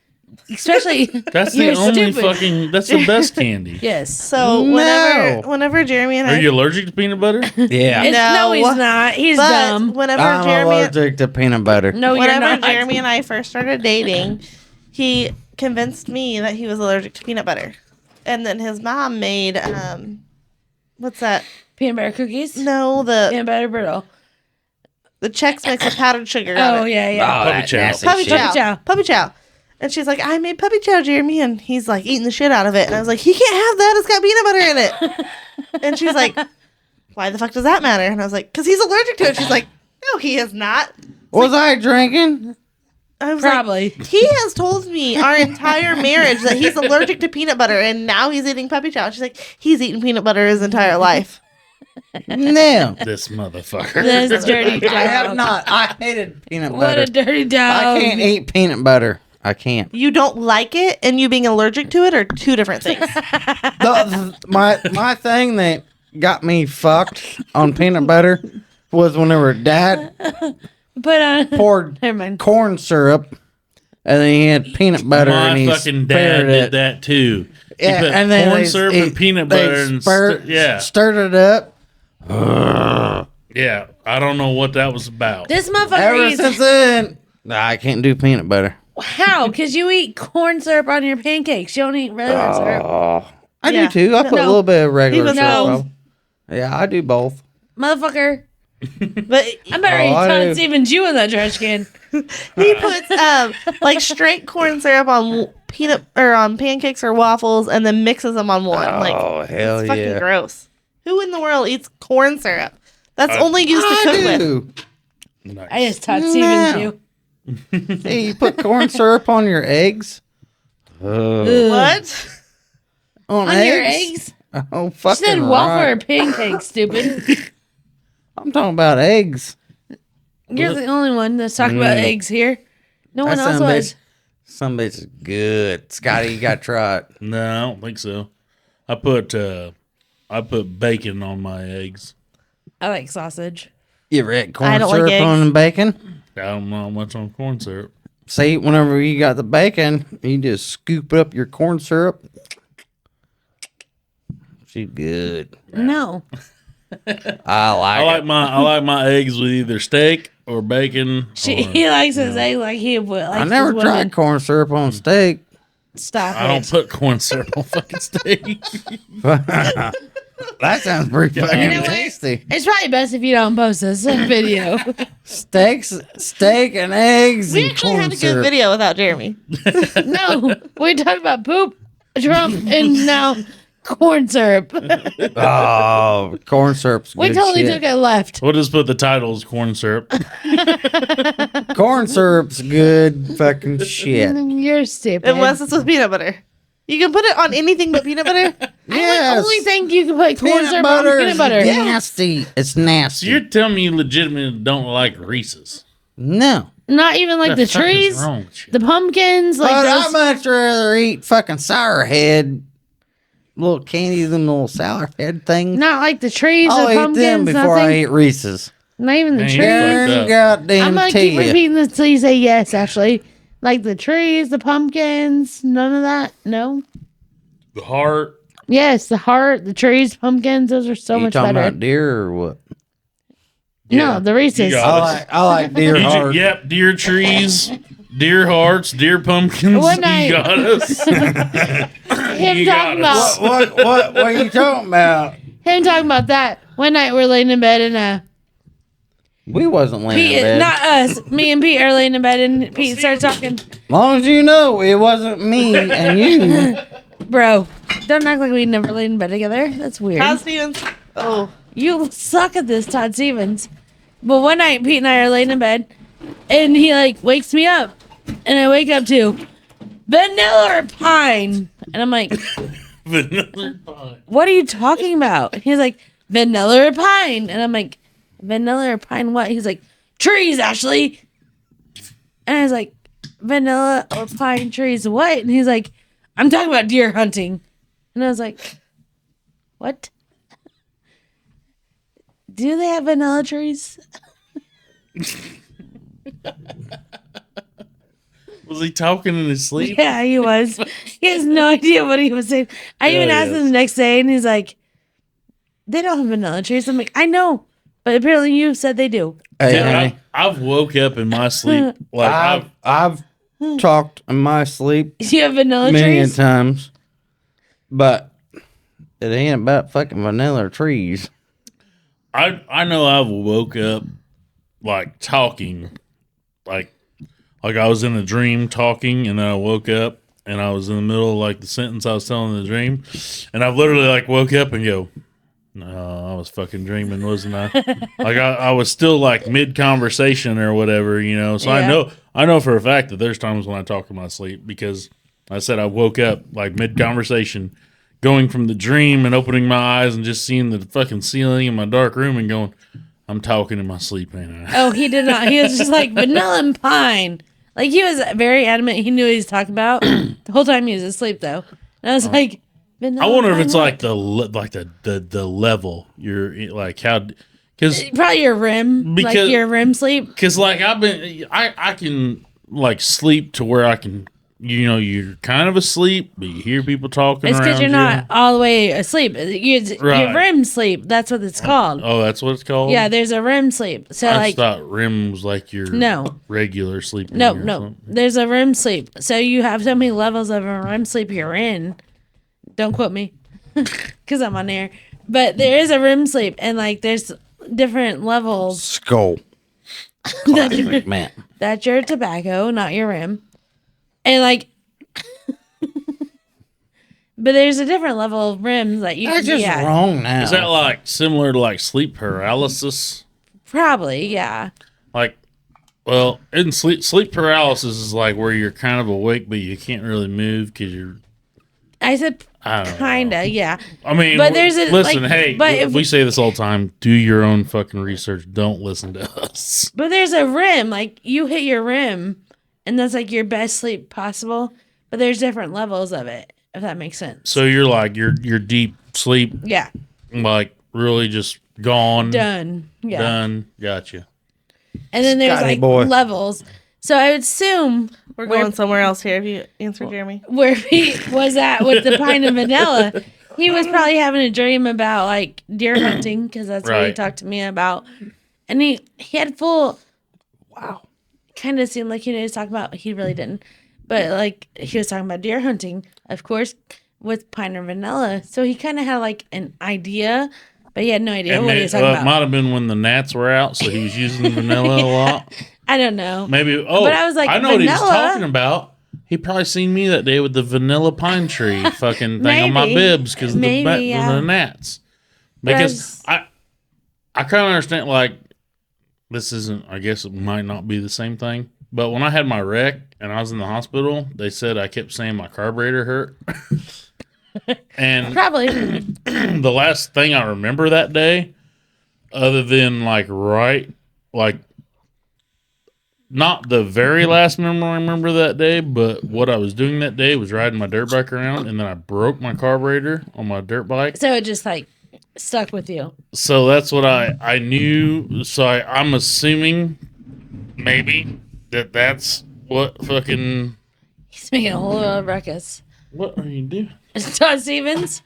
Especially. That's the You're only stupid. fucking. That's the best candy. Yes. So No. whenever Jeremy and I, Are you allergic to peanut butter? Yeah. No, he's not. He's but dumb. whenever I'm Jeremy, allergic to peanut butter. No, you're whenever not. Jeremy and I first started dating, he convinced me that he was allergic to peanut butter, and then his mom made what's that? Peanut butter cookies? No, the Peanut butter brittle. Chex Mix with powdered sugar. Oh, on it. yeah, yeah. Oh, Puppy that chow. nasty Puppy shit. chow. Puppy chow. And she's like, I made puppy chow, Jeremy. And he's like eating the shit out of it. And I was like, he can't have that. It's got peanut butter in it. And she's like, why the fuck does that matter? And I was like, because he's allergic to it. She's like, no, he is not. Was I drinking? I was Probably. like, he has told me our entire marriage that he's allergic to peanut butter. And now he's eating puppy chow. She's like, he's eaten peanut butter his entire life. No. This motherfucker. This dirty dog. I have not. I hated peanut What butter. a dirty dog. I can't eat peanut butter. I can't. You don't like it and you being allergic to it are two different things. My thing that got me fucked on peanut butter was whenever Dad Put on. poured Never mind. corn syrup and then he had peanut butter My and he fucking dad spared did it. that too. He Yeah, put and then corn they- syrup he- and peanut they butter and stirred it up. yeah. I don't know what that was about. This motherfucker Ever eats. since then, I can't do peanut butter. How? Because you eat corn syrup on your pancakes. You don't eat regular syrup. Oh, I Yeah. do too. I put No. a little bit of regular was- syrup No. on. Yeah, I do both. Motherfucker. But I'm already Oh, I telling do. Steven Jew in that trash can. he puts like straight corn syrup on peanut or on pancakes or waffles and then mixes them on one. Like, Oh, hell it's fucking yeah. gross. Who in the world eats corn syrup? That's only used to I cook with. do. Nice. I just taught No. Steven Jew. Hey, you put corn syrup on your eggs? What? On On your eggs? Oh, She fucking said waffle or right. pancakes, stupid. I'm talking about eggs. You're the only one that's talking about eggs here. No one That else son of a was. bitch- Some bitch is good. Scotty, you got to try it. No, I don't think so. I put bacon on my eggs. I like sausage. You ever had I corn don't like syrup eggs. on bacon? I don't know much on corn syrup. See, whenever you got the bacon, you just scoop up your corn syrup. She's good. No. I like I like my eggs with either steak or bacon. He likes his egg like he would. it. Like I never tried corn syrup on steak. Stop I don't it. put corn syrup on fucking steak. That sounds pretty fucking You know what? tasty. It's probably best if you don't post this video. Steak and eggs We and actually corn had a good syrup. video without Jeremy. No, we talked about poop, Trump, and now corn syrup. Oh, corn syrup's We good totally shit. took it left. We'll just put the title as corn syrup. Corn syrup's good fucking shit. You're stupid. Unless it's with peanut butter. You can put it on anything but peanut butter. I Yes. only think you can put corn Peanut syrup on butter peanut is butter. nasty. It's So nasty. you're telling me you legitimately don't like Reese's? No. Not even like the fuck is trees, wrong with you? the pumpkins, like But those. I'd much rather eat fucking sour head, little candy, them little sour head things. Not like the trees, I'll the eat them pumpkins, before nothing. I eat Reese's. Not even the Man, trees. you're fucked Darn up. goddamn I'm gonna keep tea. repeating this until you say yes, Ashley. Like the trees, the pumpkins, none of that. No. The heart. Yes, the heart, the trees, pumpkins, those are so You much talking better. about deer or what? No, the Reese's. You got I like deer heart. Yep, deer trees, deer hearts, deer pumpkins. One night- You got us. Him You got talking us. about What are you talking about? him talking about that. One night we're laying in bed and We wasn't laying Pete, in bed. not us. Me and Pete are laying in bed and Pete starts talking. As long as you know it wasn't me and you. Bro, don't act like we never laid in bed together. That's weird. Todd Stevens. Oh, You suck at this, Todd Stevens. But one night, Pete and I are laying in bed, and he like wakes me up, and I wake up to vanilla or pine, and I'm like, Vanilla pie. "What are you talking about?" He's like, "Vanilla or pine," and I'm like, "Vanilla or pine what?" He's like, "Trees, Ashley," and I was like, "Vanilla or pine trees what?" And he's like, "I'm talking about deer hunting," and I was like, "What?" Do they have vanilla trees? Was he talking in his sleep? Yeah, he was. He has no idea what he was saying. I even Yeah, he asked him is. the next day, and he's like, "They don't have vanilla trees." I'm like, "I know, but apparently you said they do." Hey, Dude, honey, I've woke up in my sleep like I've talked in my sleep Do you have vanilla many trees? times, but it ain't about fucking vanilla trees. I know I've woke up like talking, like I was in a dream talking, and then I woke up and I was in the middle of like the sentence I was telling in the dream, and I've literally like woke up and go, "No, I was fucking dreaming, wasn't I?" Like I was still like mid conversation or whatever, you know. So Yeah. I know for a fact that there's times when I talk in my sleep because I said I woke up like mid conversation, going from the dream and opening my eyes and just seeing the fucking ceiling in my dark room and going, "I'm talking in my sleep, ain't I?" Oh, he did not. He was just like vanilla and pine. Like he was very adamant. He knew what he was talking about the whole time he was asleep, though. And I was like, vanilla I wonder if pine it's what? like the level you're like how because Probably your REM, like Because- your REM sleep. Because like I can like sleep to where I can, you know, you're kind of asleep, but you hear people talking. It's because around you're you. not all the way asleep. Your Right. REM sleep. That's what it's called. Oh, that's what it's called. Yeah, there's a REM sleep. So I like, just thought REM was like your No. regular sleep. no, there's a REM sleep. So you have so many levels of a REM sleep you're in. Don't quote me, because I'm on air. But there is a REM sleep, and like there's different levels. Skull. That's your, Classic, man. that's your tobacco, not your REM. And like, but there's a different level of REMs that you That's can be just at. wrong now. Is that like similar to like sleep paralysis? Probably, yeah. Like, well, in sleep paralysis is like where you're kind of awake but you can't really move because you're. I said I don't know. kinda, yeah. I mean, But there's a- listen. like, Hey, but if- we say this all the time. Do your own fucking research. Don't listen to us. But there's a REM, like you hit your REM, and that's like your best sleep possible. But there's different levels of it, if that makes sense. So you're like your deep sleep, Yeah, like really just gone, done. Yeah, done. Gotcha. and then there's Scotty like boy. levels. So I would assume we're Where- going somewhere else here. If you answer Jeremy, where he was at with the pine and vanilla, he was probably having a dream about like deer hunting because that's what he Right. talked to me about, and he had full. Wow. Kind of seemed like he knew what he was talking about. He really didn't. But like he was talking about deer hunting, of course, with pine or vanilla. So he kind of had like an idea, but he had no idea And what he was talking it about. might have been when the gnats were out, so he was using vanilla a lot. I don't know. Maybe. Oh, But I was like, I know what he was vanilla? talking about. He probably seen me that day with the vanilla pine tree fucking thing on my Maybe. bibs because of Maybe, yeah. the gnats. But Because I kind of understand. Like, this isn't. I guess it might not be the same thing. But when I had my wreck and I was in the hospital, they said I kept saying my carburetor hurt. And Probably. the last thing I remember that day, other than like not the very last memory I remember that day, but what I was doing that day was riding my dirt bike around, and then I broke my carburetor on my dirt bike. So it just like stuck with you. So that's what I knew. So I'm assuming maybe that's what fucking. He's making a whole lot of ruckus. What are you doing? It's Todd Stevens?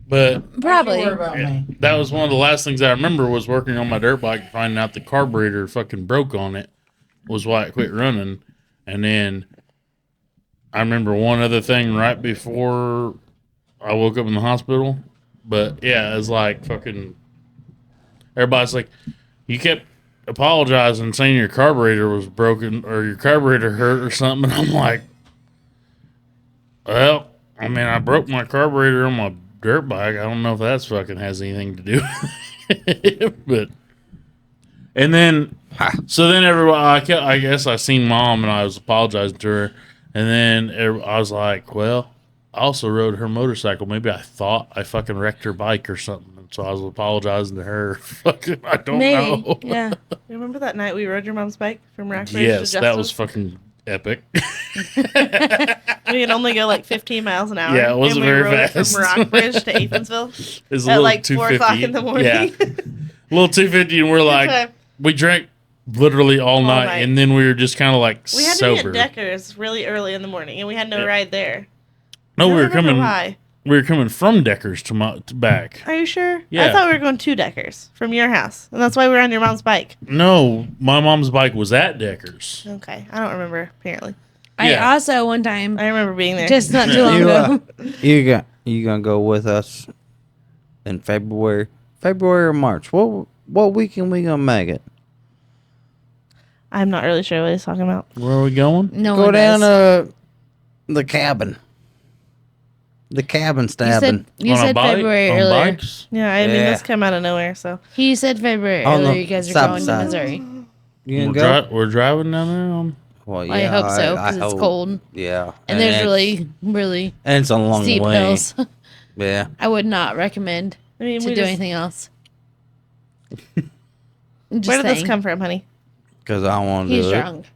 But Probably. yeah, that was one of the last things I remember was working on my dirt bike and finding out the carburetor fucking broke on it was why it quit running. And then I remember one other thing right before I woke up in the hospital. But yeah, it was like fucking everybody's like, you kept apologizing saying your carburetor was broken or your carburetor hurt or something. And I'm like, well, I mean, I broke my carburetor on my dirt bike. I don't know if that's fucking has anything to do with it. But and then so then everybody I guess I seen Mom and I was apologizing to her, and then I was like, well, I also rode her motorcycle. Maybe I thought I fucking wrecked her bike or something, and so I was apologizing to her. Fucking I don't know. Yeah. You remember that night we rode your mom's bike from Rockbridge to Yes, Justin's? that was fucking epic. We could only go like 15 miles an hour. Yeah, it wasn't and we very rode it fast. from Rockbridge to Athensville It's at like 4 o'clock in the morning. Yeah, little 250, and we're like, Okay. we drank literally all night, night. and then we were just kind of like We had sober. to be at Decker's really early in the morning, and we had no ride there. No, I we don't were remember coming. Why. We were coming from Deckers to back. Are you sure? Yeah. I thought we were going to Decker's from your house, and that's why we were on your mom's bike. No, my mom's bike was at Deckers. Okay, I don't remember. Apparently, Yeah. I also one time, I remember being there. just not too long You ago. you gonna go with us in February or March? What weekend we gonna make it? I'm not really sure what he's talking about. Where are we going? No Go one down does. the cabin. The cabin You stabbing. you On a said bike? February On earlier. bikes? Yeah, I mean Yeah. this came out of nowhere. So He said February On the earlier. You guys are south going to side. Missouri. You gonna go? We're driving down there. Well, I hope so because it's hope. cold Yeah, and there's it's- really, really and it's a long steep way. hills. Yeah, I would not recommend I mean, to we do just, anything else. where did this come from, honey? because I want to He's do drunk.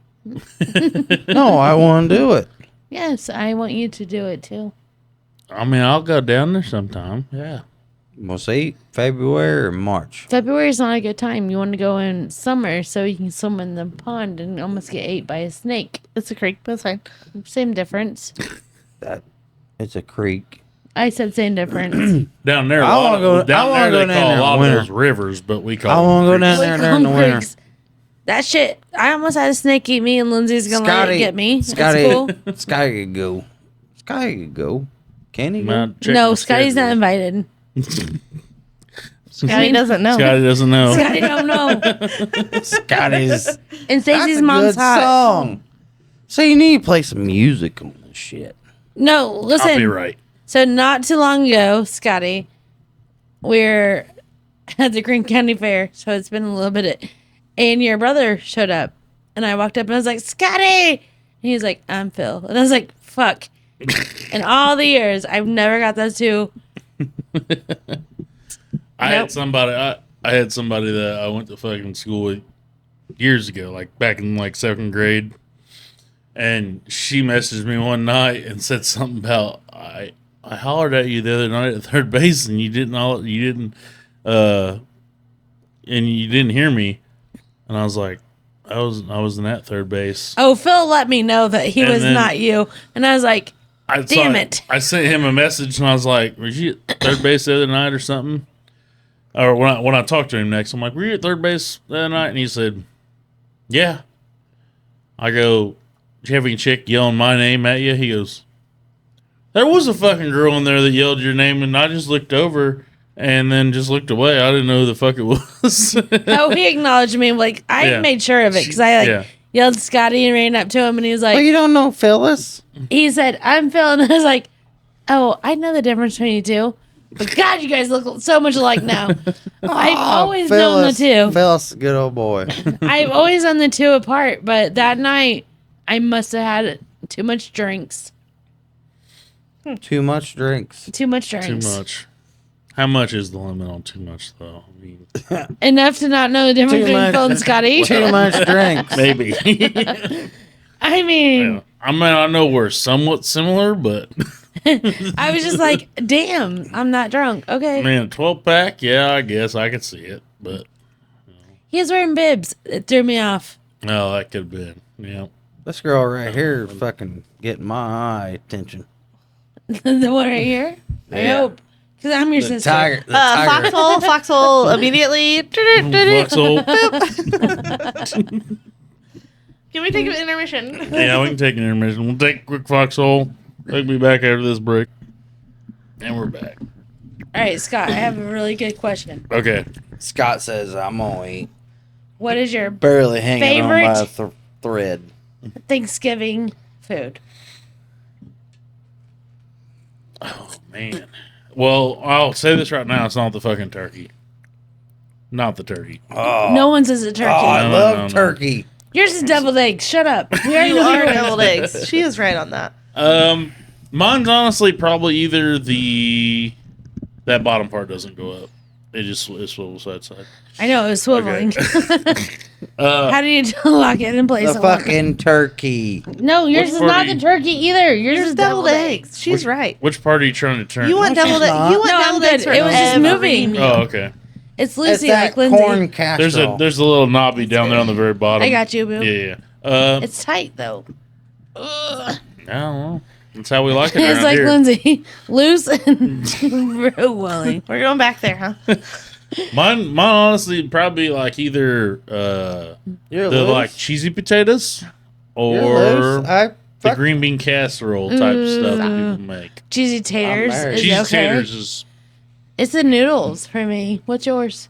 it. No, I want to do it. Yes, I want you to do it too. I mean, I'll go down there sometime. Yeah. We'll see February or March. February is not a good time. You want to go in summer so you can swim in the pond and almost get ate by a snake. It's a creek, but it's fine. Same difference. That it's a creek. I said same difference. Down there, I wanna go- I down wanna there go they down call there a in lot of winter. those rivers, but we call I them wanna go creeks. down We there call during the them winter. creeks. That shit. I almost had a snake eat me, and Lindsay's gonna let it get me. Scotty, It's cool. Scotty could go. Scotty could go. Can he go? Man, check No, my Scotty's not schedule. invited. Scotty doesn't know. Scotty doesn't know. Scotty don't know. Scotty's. And That's Stacey's a mom's good hot. song. So you need to play some music on this shit. No, I'll be listen. right. So not too long ago, Scotty, we're at the Green County Fair. So it's been a little bit. And your brother showed up. And I walked up and I was like, Scotty! And he was like, I'm Phil. And I was like, fuck. In all the years, I've never got those two. I had Nope. somebody. I had somebody that I went to fucking school with years ago, like back in like second grade, and she messaged me one night and said something about I hollered at you the other night at third base and you didn't hear me, and I was like, I wasn't at third base. Oh, Phil let me know that he And was then- not you. And I was like, Damn it. I sent him a message and I was like, was you at third base the other night or something? Or when I talked to him next, I'm like, were you at third base the other night? And he said, yeah. I go, did you have any chick yelling my name at you? He goes, there was a fucking girl in there that yelled your name, and I just looked over and then just looked away. I didn't know who the fuck it was. oh, he acknowledged me. Like, I Yeah. made sure of it because I Yeah. yelled Scotty and ran up to him and he was Well, like, you don't know Phyllis? he said, I'm Phil. And I was like, oh, I know the difference between you two. But God, you guys look so much alike now. I've always known the two. Phyllis, good old boy. I've always known the two apart. But that night, I must have had too much drinks. Too much drinks. Too much drinks. Too much. How much is the limit on too much, though? I mean, Enough to not know the difference Too between much. Phil and Scotty. Too much drinks. maybe. I mean, Yeah. I mean, I know we're somewhat similar, but I was just like, damn, I'm not drunk. Okay. man, a 12-pack, yeah, I guess I could see it. But, He was wearing bibs. It threw me off. no, that could have been. Yeah. This girl right here is fucking getting my eye attention. The one right here? I Yeah. hope. Because I'm your The sister. tiger. The tiger. Foxhole immediately. Foxhole. Can we take an intermission? Yeah, we can take an intermission. We'll take a quick foxhole. We'll be back after this break. And we're back. All right, Scott, I have a really good question. Okay. Scott says I'm only What is your barely hanging on by a Favorite? thread. Thanksgiving food? Oh, man. Well, I'll say this right now. It's not the fucking turkey. Not the turkey. Oh, No one says a turkey. oh I No, love no, no. turkey. Yours is deviled eggs. Shut up. We already You know are yours. deviled eggs. She is right on that. Mine's honestly probably either that bottom part doesn't go up. It swivels side to side. I know, it was swiveling. How do you lock it in place? The fucking turkey. No, yours Which is part not are the you- turkey either. Yours Yours is deviled eggs. She's right. Which part are you trying to turn? You want No, she's deviled eggs? not. You want No, I'm deviled good. eggs for It was just every moving. meal. Oh, okay. It's It's Lucy, that like Lindsey. corn casserole. There's a little knobby down there on the very bottom. I got you, boo. Yeah, yeah. It's tight, though. I don't know. That's how we like it It's around like here. Lindsay. Loose and real willing. We're going back there, huh? Mine honestly probably like either You're the loose. like cheesy potatoes You're or loose. I the fuck. green bean casserole type stuff that people make. Cheesy taters. married. Is Cheesy it okay? taters is It's the noodles for me. What's yours?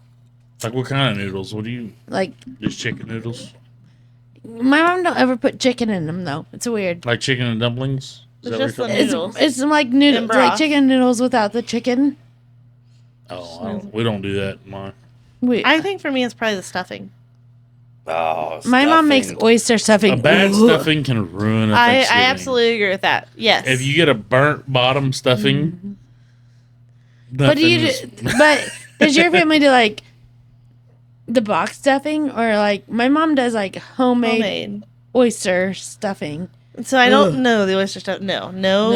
like what kind of noodles? What do you Like, just chicken noodles? my mom don't ever put chicken in them, though. It's weird. Like chicken and dumplings? Is It's that just what the you're talking noodles. It's like noodles, And like broth. chicken noodles without the chicken. about? Oh, we don't do that in mine. Wait, I think for me, it's probably the stuffing. Oh, my mom makes stuffing. oyster stuffing. A bad Ugh. stuffing can ruin a I Thanksgiving. absolutely agree with that. Yes. If you get a burnt bottom stuffing, But do you? But does your family do like the box stuffing, or like my mom does like homemade oyster stuffing? So I don't know the oyster stuff. No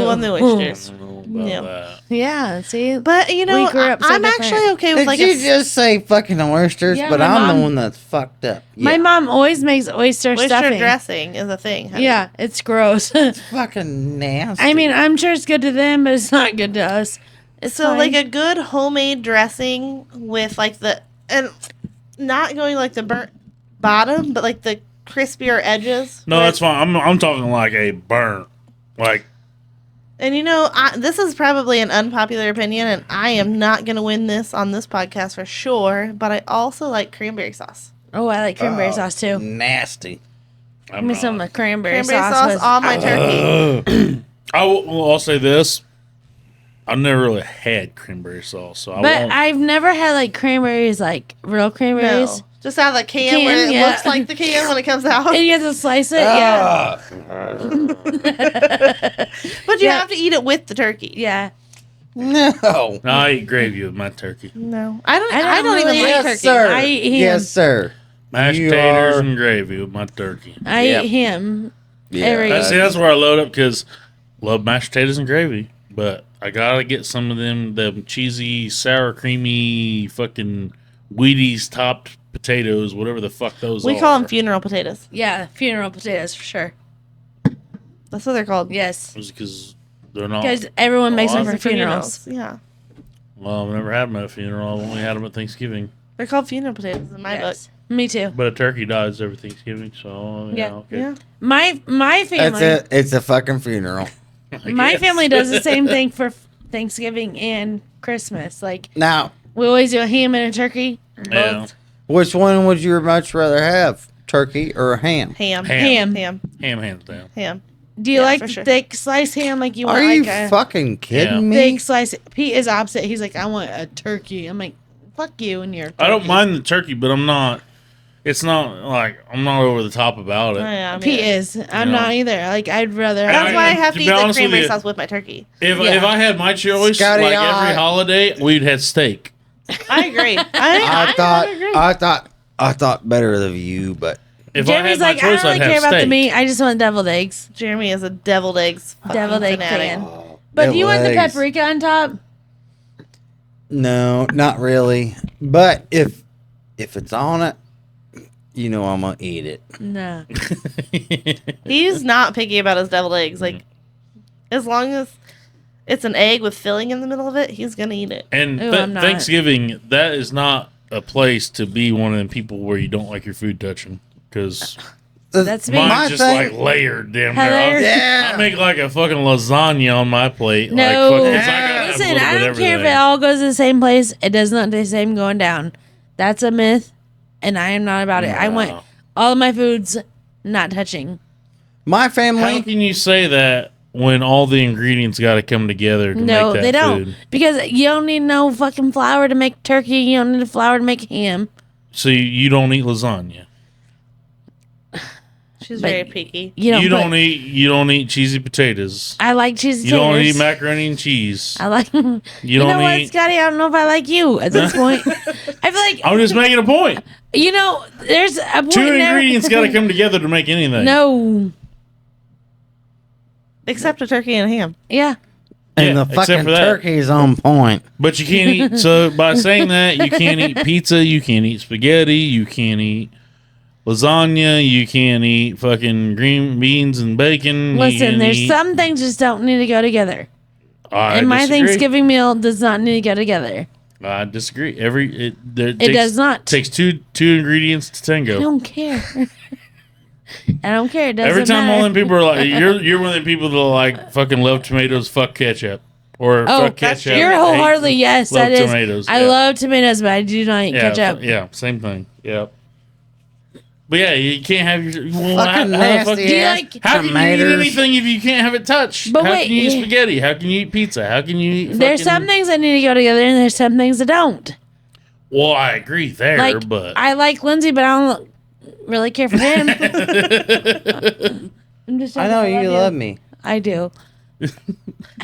on the oysters. Yeah. Yeah, see, But you know, We grew up so I'm different. actually okay with Did like you a just say fucking oysters? Yeah, but my I'm mom- the one that's fucked up. Yeah. my mom always makes oyster oyster stuffing. dressing is a thing. honey. Yeah, it's gross. fucking nasty. I mean, I'm sure it's good to them, but it's not good to us. It's So fine. like a good homemade dressing with like and not going like the burnt bottom, but like the crispier edges. No, where that's fine. I'm talking like a burnt, like And you know, this is probably an unpopular opinion, and I am not going to win this on this podcast for sure. But I also like cranberry sauce. Oh, I like cranberry sauce too. nasty. Give me some cranberry, Cranberry sauce sauce. with- on my turkey. I'll say this: I've never really had cranberry sauce, so I But won't. I've never had like cranberries, like real No, cranberries. just out of the can, Can, where it yeah. looks like the can when it comes out. And you have to slice it. Yeah. But you Yeah. have to eat it with the turkey. Yeah. No. No, I eat gravy with my turkey, No, I don't. I I don't don't even really- like Yes, turkey. sir. I eat ham. Yes, sir. mashed You taters are- and gravy with my turkey. I Yep. eat him. Yeah. Every- See, that's where I load up because love mashed potatoes and gravy, but I gotta get some of them cheesy, sour, creamy, fucking Wheaties topped potatoes, whatever the fuck those are. We call them funeral potatoes. Yeah, funeral potatoes for sure. That's what they're called. Yes. because they're not. Because everyone makes them Oh, for funerals. Yeah, Well, I've never had them at a funeral. I've only had them at Thanksgiving. they're called funeral potatoes in my Yes. Me too. But a turkey dies every Thanksgiving, so Yeah. book. okay. Yeah. My That's family it. It's a fucking funeral. I my guess. family does the same thing for Thanksgiving and Christmas. Like Now, we always do a ham and a turkey. Yeah. Both. which one would you much rather have, turkey or ham? Ham. Ham. Ham. Ham hands down. Ham. Do you Yeah, like for sure. thick sliced ham? Like you want Are like you a fucking kidding Yeah. me? thick slice? Pete is opposite. He's like, I want a turkey. I'm like, fuck you and your turkey. I don't mind the turkey, but I'm not It's not like I'm not over the top about it. Oh, yeah, I mean, Pete is. I'm No. not either. Like, I'd rather. That's have why I have to to be eat the honest with cranberry you- sauce with my turkey. If Yeah. I had my choice, Scotty, like I- every holiday, we'd have steak. I agree. I I thought better of you, but If Jeremy's I like, had my choice, I don't I'd really care have about the steak. meat. I just want deviled eggs. Jeremy is a deviled eggs fucking Deviled egg fanatic. fan. But do you want the deviled eggs. paprika on top? no, not really. But if it's on it, you know I'm gonna eat it. No. He's not picky about his deviled eggs. Like, as long as it's an egg with filling in the middle of it, he's gonna eat it. And Ooh, I'm not. Thanksgiving, that is not a place to be one of them people where you don't like your food touching. Because That's me. mine's just thing- like layered damn Heather? near. Yeah. I make like a fucking lasagna on my plate. No. Like, fucking, 'cause I gotta have a Listen, little I bit don't of care if it everything. all goes to the same place. It does not taste the same going down. That's a myth, and I am not about it. I want No. all of my foods not touching. My How family, can you say that when all the ingredients got to come together to No, make that they don't. food? Because you don't need no fucking flour to make turkey. You don't need flour to make ham. So you don't eat lasagna. She's But- very picky. You don't. You don't eat cheesy potatoes. I like cheesy You don't eat taters. macaroni and cheese. I like. You You don't know what, eat. Scotty? I don't know if I like you at this point. I feel like I'm just making a point. you know. There's a point Two there- ingredients got to come together to make anything. No. Except a turkey and a ham. Yeah. and Yeah, the except fucking for that. turkey's on point. But you can't eat. So by saying that, you can't eat pizza. You can't eat spaghetti. You can't eat lasagna. You can't eat fucking green beans and bacon. Listen, there's eat, some things just don't need to go together. I And my disagree. Thanksgiving meal does not need to go together. I disagree. It does not. Takes two ingredients to I tango. don't care. I don't care. It doesn't Every time matter. all them people are like, you're one of the people that like fucking love tomatoes, fuck ketchup, or Oh, fuck ketchup. you're hate- wholeheartedly yes. love That is. tomatoes, I yeah. love tomatoes, but I do not eat Yeah, ketchup. yeah, same thing. Yeah. But yeah, you can't have your well, Fucking how the nasty fuck- Do you ass like- How can you eat tomatoes. anything if you can't have it touched? But how wait, can you eat yeah. spaghetti? How can you eat pizza? How can you eat There's fucking- some things that need to go together, and there's some things that don't. Well, I agree there, Like but I like Lindsey, but I don't really care for him. I'm just I know you love me. I do.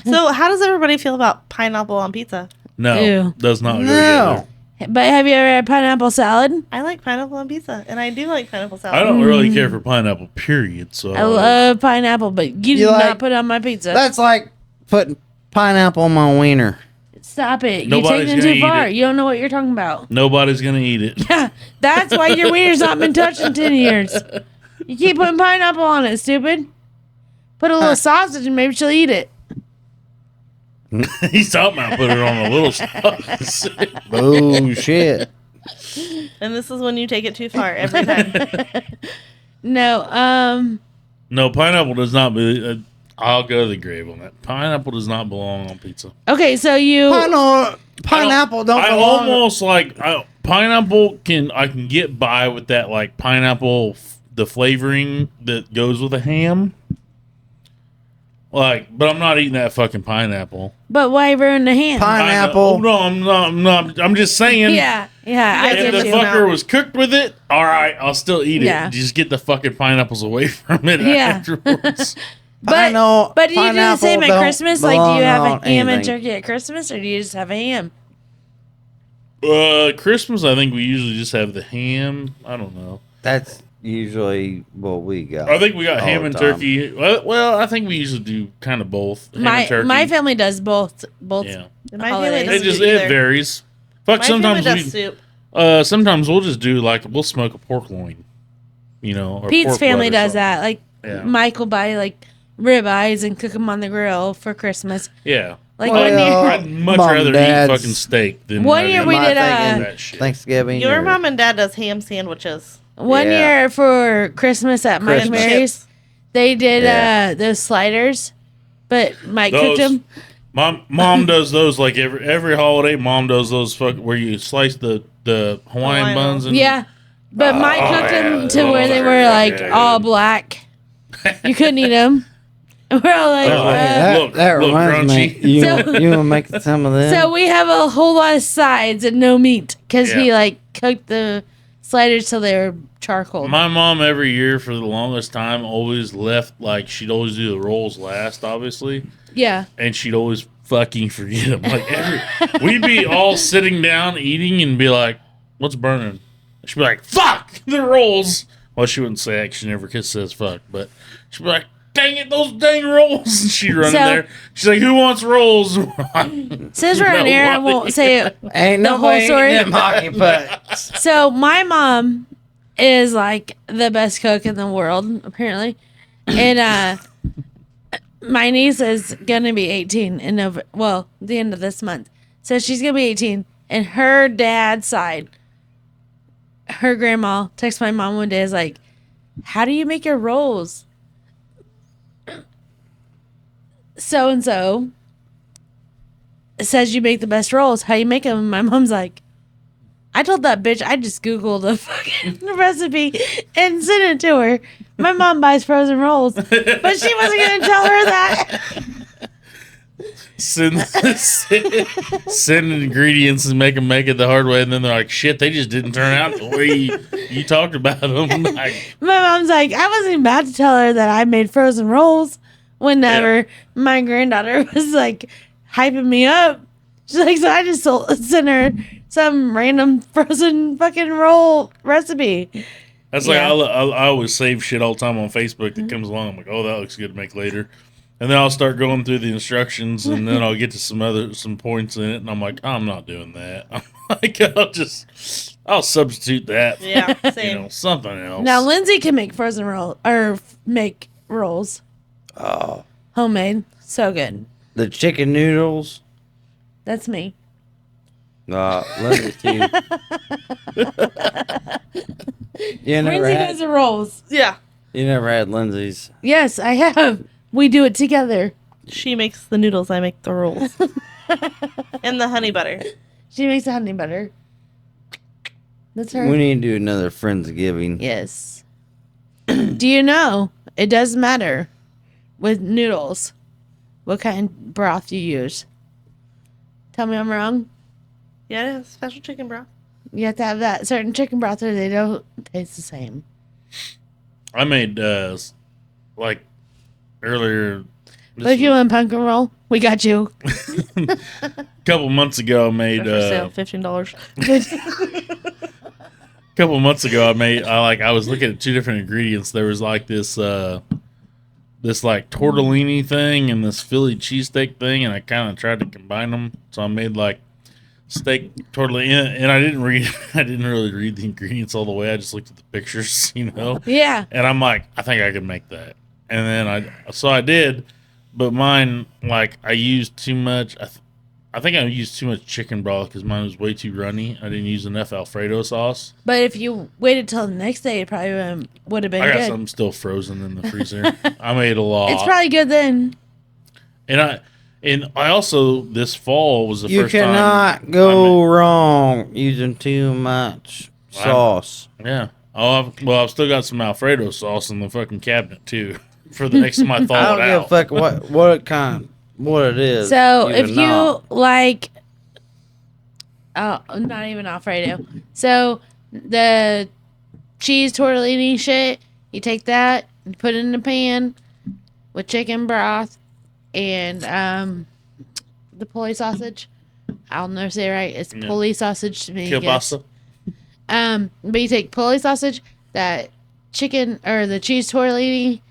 So, how does everybody feel about pineapple on pizza? no, Ew. does not go No. together. But have you ever had pineapple salad? I like pineapple on pizza, and I do like pineapple salad. I don't really care for pineapple, period. So I love pineapple, but you do You like- not put it on my pizza. That's like putting pineapple on my wiener. Stop it. Nobody's You're taking it gonna too eat far. it. You don't know what you're talking about. Nobody's gonna eat it. That's why your wiener's not been touched in 10 years. You keep putting pineapple on it, stupid. Put a little sausage and maybe she'll eat it. He's talking about putting it on a little sauce. Oh shit. And this is when you take it too far every time. No, No, pineapple does not. I'll go to the grave on that. Pineapple does not belong on pizza. okay, so you Pineapple don't I belong. almost like pineapple. I can get by with that, like pineapple, the flavoring that goes with a ham. Like, but I'm not eating that fucking pineapple. but why ruin the ham? Pineapple. No, I'm not. I'm not. I'm just saying. yeah, I You get If the guys you. fuck- fucker was cooked with it, all right, I'll still eat it. Yeah. Just get the fucking pineapples away from it Yeah. afterwards. But do you do the Pineapple same at don't Christmas? Like, do belong you have on a ham and anything. turkey at Christmas, or do you just have a ham? Christmas, I think we usually just have the ham. I don't know. That's usually what we got. I think we got all ham the and time. turkey. Well, I think we usually do kind of both. Ham and turkey. My family does both. Yeah. My Holidays. family It doesn't just do either. it varies. Fuck, My family sometimes does we soup. sometimes we'll just do like we'll smoke a pork loin, or Pete's pork family butt or does something. that. Like Yeah. Mike will buy like ribeyes and cook them on the grill for Christmas. Yeah. Like Well, one year, I'd much Mom, rather Dad's- eat fucking steak than One I'd year eat we Am I did, thinking that shit. Thanksgiving. Your or- mom and dad does ham sandwiches. one Yeah. year for Christmas at Mike Christmas. Mary's, they did Yeah. those sliders, but Mike cooked Those- them. Mom does those like every holiday. Mom does those where you slice the Hawaiian Hawaiian buns and Yeah, but Mike cooked them to yeah. where they were like all black. You couldn't eat them. We're all like, Oh, That, Look- that look reminds me. crunchy. You, So- you want to make some of them? so we have a whole lot of sides and no meat because he Yeah. like cooked the sliders till they were charcoal. My mom every year for the longest time always left, like, she'd always do the rolls last, obviously. Yeah. And she'd always fucking forget them. Like, we'd be all sitting down eating and be like, what's burning? She'd be like, fuck, the rolls. Well, she wouldn't say it. She never says fuck, but she'd be like, dang it, those dang rolls. And she'd run in there. She's like, who wants rolls? Since we're on air, I won't say it. Ain't The no whole way story? them hockey pucks. So my mom is like the best cook in the world, apparently. And my niece is gonna be 18 in the end of this month. So she's gonna be 18. And her dad's side, her grandma texted my mom one day, is like, how do you make your rolls? So and so says you make the best rolls. How you make them? And my mom's like, I told that bitch I just Googled the fucking recipe and sent it to her. My mom buys frozen rolls, but she wasn't going to tell her that. Send ingredients and make it the hard way, and then they're like, shit, they just didn't turn out the way you talked about them. Like, My mom's like, I wasn't even about to tell her that I made frozen rolls whenever my granddaughter was like hyping me up. She's like, so I just sent her some random frozen fucking roll recipe. that's like, I always save shit all the time on Facebook that comes along. I'm like, oh, that looks good to make later. And then I'll start going through the instructions, and then I'll get to some points in it, and I'm like, I'm not doing that. I'm like, I'll substitute that. Yeah, For, same. something else. Now Lindsay can make frozen roll or make rolls. Oh, Homemade. So good. the chicken noodles. That's me. Lindsay too. You never Lindsay does had. the rolls. Yeah. You never had Lindsay's. Yes, I have. We do it together. She makes the noodles, I make the rolls. And the honey butter. She makes the honey butter. That's her. We need to do another Friendsgiving. Yes. Do you know it does matter with noodles what kind of broth you use? Tell me I'm wrong. Yeah, it is. Special chicken broth. You have to have that certain chicken broth or they don't taste the same. I made, like, earlier. But if you want pumpkin roll, we got you. A couple months ago, I made. For sale, $15. Couple of months ago, I was looking at two different ingredients. There was like this like tortellini thing and this Philly cheesesteak thing, and I kind of tried to combine them. So I made like steak tortellini, and I didn't really read the ingredients all the way. I just looked at the pictures, Yeah. And I'm like, I think I could make that. And then I did, but mine, like, I used too much. I think I used too much chicken broth because mine was way too runny. I didn't use enough Alfredo sauce. But if you waited till the next day, it probably would have been I got good. some still frozen in the freezer. I made a lot. It's probably good then. And I also, this fall was the You first time. cannot go wrong using too much sauce. Yeah. I've still got some Alfredo sauce in the fucking cabinet too. For the next time I I thaw don't it give a out. fuck what it is. So even if not. you like, oh, not even Alfredo. So the cheese tortellini shit, you take that, you put it in a pan with chicken broth and the pulley sausage. I'll never say it right. It's pulley sausage to me. I guess. Kielbasa. But you take pulley sausage, that chicken or the cheese tortellini,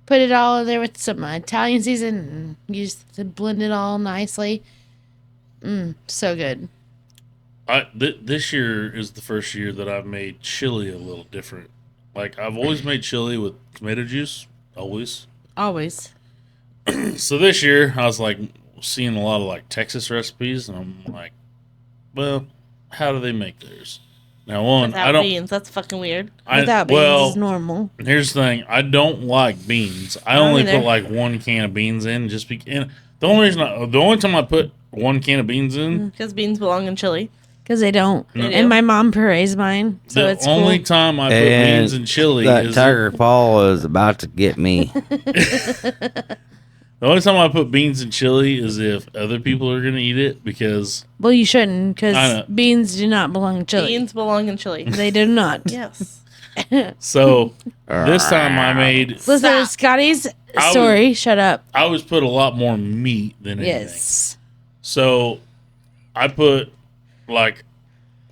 put it all in there with some Italian season, and use to blend it all nicely. So good. This year is the first year that I've made chili a little different. Like, I've always made chili with tomato juice. Always. Always. So this year, I was like seeing a lot of like Texas recipes, and I'm like, well, how do they make theirs? Now, Without I don't. beans. That's fucking weird. Without beans is normal. Here's the thing: I don't like beans. I don't only either. put like one can of beans in, and the only time I put one can of beans in, Because beans belong in chili. Because they don't. They do. And my mom purees mine. So the it's only cool. time I put And beans in chili that is tiger paw is about to get me. the The only time I put beans in chili is if other people are gonna eat it because Well, you shouldn't, I know. because beans do not belong in chili. Beans belong in chili. They do not. Yes. so this time I made Listen to Scotty's I story. Shut up. I always put a lot more meat than anything. Yes. So I put like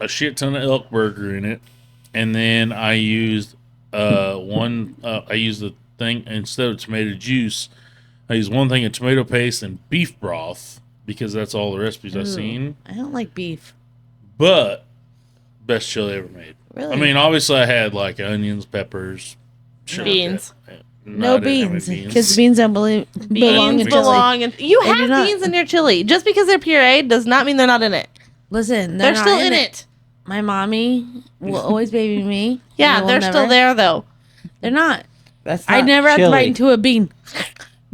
a shit ton of elk burger in it, and then I used I used the thing instead of tomato juice. I used one thing of tomato paste and beef broth because that's all the recipes I've seen. I don't like beef. But best chili ever made. Really? I mean, obviously I had like onions, peppers, shit like Beans. that. no I didn't have any beans. Because beans don't belong in Beans chili. belong in. You They do have not. beans in your chili. Just because they're pureed does not mean they're not in it. Listen, They're not still in it. My mommy will always baby me. Yeah, They will they're never- still there though. They're not. That's I not never have to chili. bite into a bean.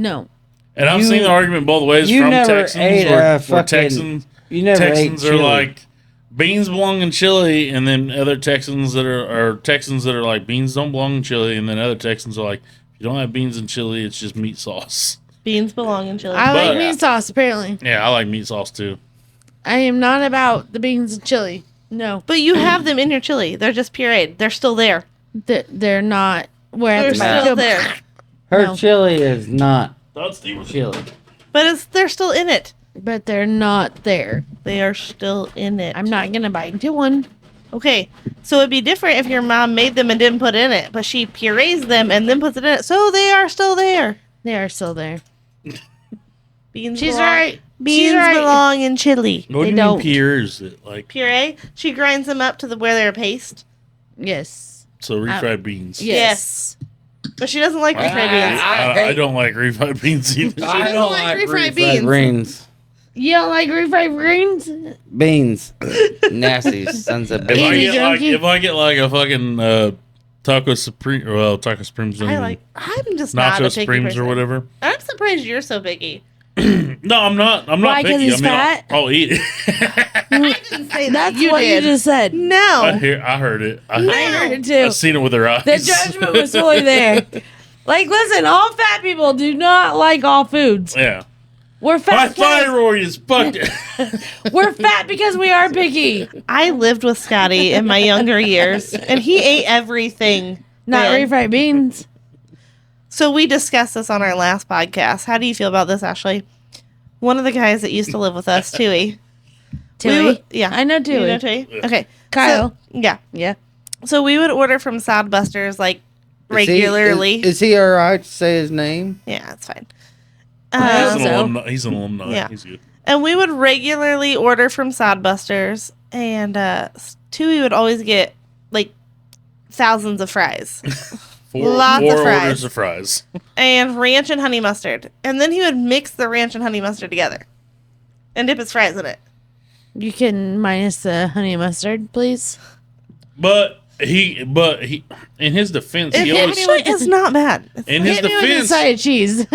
No. And I've You- seen the argument both ways you from never Texans ate where, a fucking- Texans You never Texans ate are chili. like beans belong in chili, and then other Texans that are Texans that are like beans don't belong in chili, and then other Texans are like if you don't have beans in chili, it's just meat sauce. Beans belong in chili. I like But- meat sauce, apparently. Yeah, I like meat sauce too. I am not about the beans and chili. No. But you have them in your chili. They're just pureed. They're still there. They're not. Where They're at the still there. Her No. chili is not That's the chili. But they're still in it. But they're not there. They are still in it. I'm not going to bite into one. Okay, so it'd be different if your mom made them and didn't put it in it, but she purees them and then puts it in it, so they are still there. They are still there. Beans She's belong, right. Beans She's right. belong in chili. What do you don't. mean pure? Is it like Puree. She grinds them up to where they're a paste. Yes. so refried beans? Yes. But she doesn't like refried beans. I don't like refried beans either. I don't like refried beans. Greens. You don't like refried greens? Beans. Nasty sons of If I Easy, bitches. get like junkie. if I get like a fucking taco supreme, well, taco supremes, I'm just not a nacho picky supremes person. or whatever. I'm surprised you're so picky. No, I'm not. I'm Why, not 'cause picky. he's I mean, fat? I'll eat it. I didn't say that. That's You what did. you just said. I No. heard it. I I heard it I've too. seen it with her eyes. The judgment was fully there. Like, listen, all fat people do not like all foods. Yeah. We're My fat. because- thyroid is fucked. We're fat because we are picky. I lived with Scotty in my younger years, and he ate everything. Not then. refried beans. So we discussed this on our last podcast. How do you feel about this, Ashley? One of the guys that used to live with us, Tui. Tui? Yeah. I know You Tui. know Tui? Okay. Kyle. So, yeah. Yeah. So we would order from Sodbusters like regularly. Is he all right to say his name? Yeah, it's fine. He's an So- alumni. He's an alumni. Yeah. He's good. And we would regularly order from Sodbusters, and Tui would always get like thousands of fries Lots of four fries. orders of fries. and ranch and honey mustard, and then he would mix the ranch and honey mustard together and dip his fries in it. You can minus the honey mustard, please. But he, in his defense, It he always, actually is not bad. It's in his Hit me with a defense, side of cheese.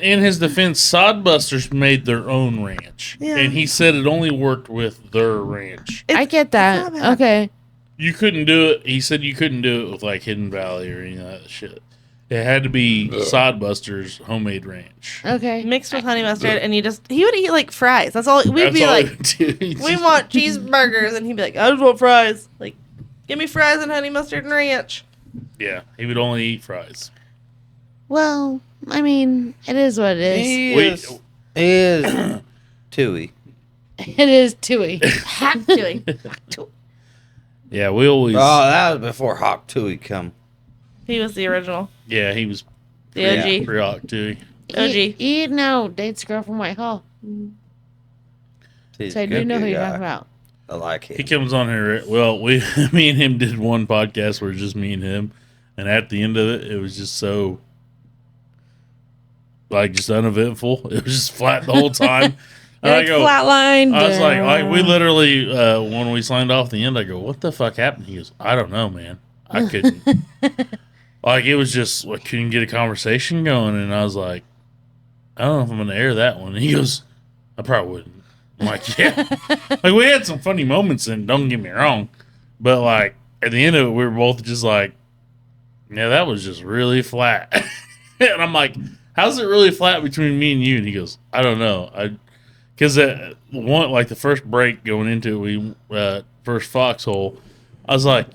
in his defense, Sodbusters made their own ranch, Yeah. and he said it only worked with their ranch. I get that. not bad. Okay. You couldn't do it. He said you couldn't do it with like Hidden Valley or any of that shit. It had to be Sodbusters homemade ranch. Okay. mixed with honey mustard, and he would eat like fries. That's all. We'd That's be all like, it did. He we just- want cheeseburgers, and he'd be like, I just want fries. Like, give me fries and honey mustard and ranch. Yeah, he would only eat fries. Well, I mean, it is what it is. He Wait. is Tui. It is Tui. Hot Tui. Yeah, we always. Oh, that was before Hawk Tui come. He was the original, Yeah, he was the OG. pre-oc too. OG. You know, dates a girl from Whitehall. He's So I a do good know who you're guy. talking about. I like He him. comes on here. Well, me and him did one podcast where it's just me and him, and at the end of it, it was just so like just uneventful. It was just flat the whole time. And Like flatline. I was like, we literally when we signed off at the end, I go, "What the fuck happened?" He goes, "I don't know, man. I couldn't." Like it was just like couldn't get a conversation going, and I was like, "I don't know if I'm gonna air that one." And he goes, "I probably wouldn't." I'm like, "Yeah." Like we had some funny moments, and don't get me wrong, but like at the end of it, we were both just like, "Yeah, that was just really flat." And I'm like, how's it really flat between me and you? And he goes, I don't know. Because the first break going into it, first foxhole, I was like,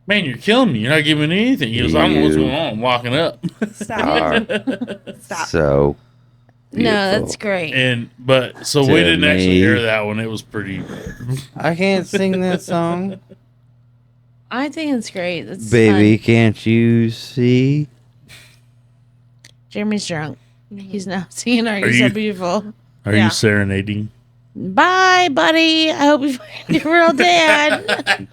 man, you're killing me. You're not giving me anything. He goes, I don't know what's going on. I'm walking up. Stop. Stop. So No, beautiful. that's great. So we To didn't actually me. hear that one. It was pretty. I can't sing that song. I think it's great. That's Baby, fun. can't you see? Jeremy's drunk. He's now singing Are You Are So you- Beautiful? Are Yeah. you serenading? Bye, buddy. I hope you find your real dad.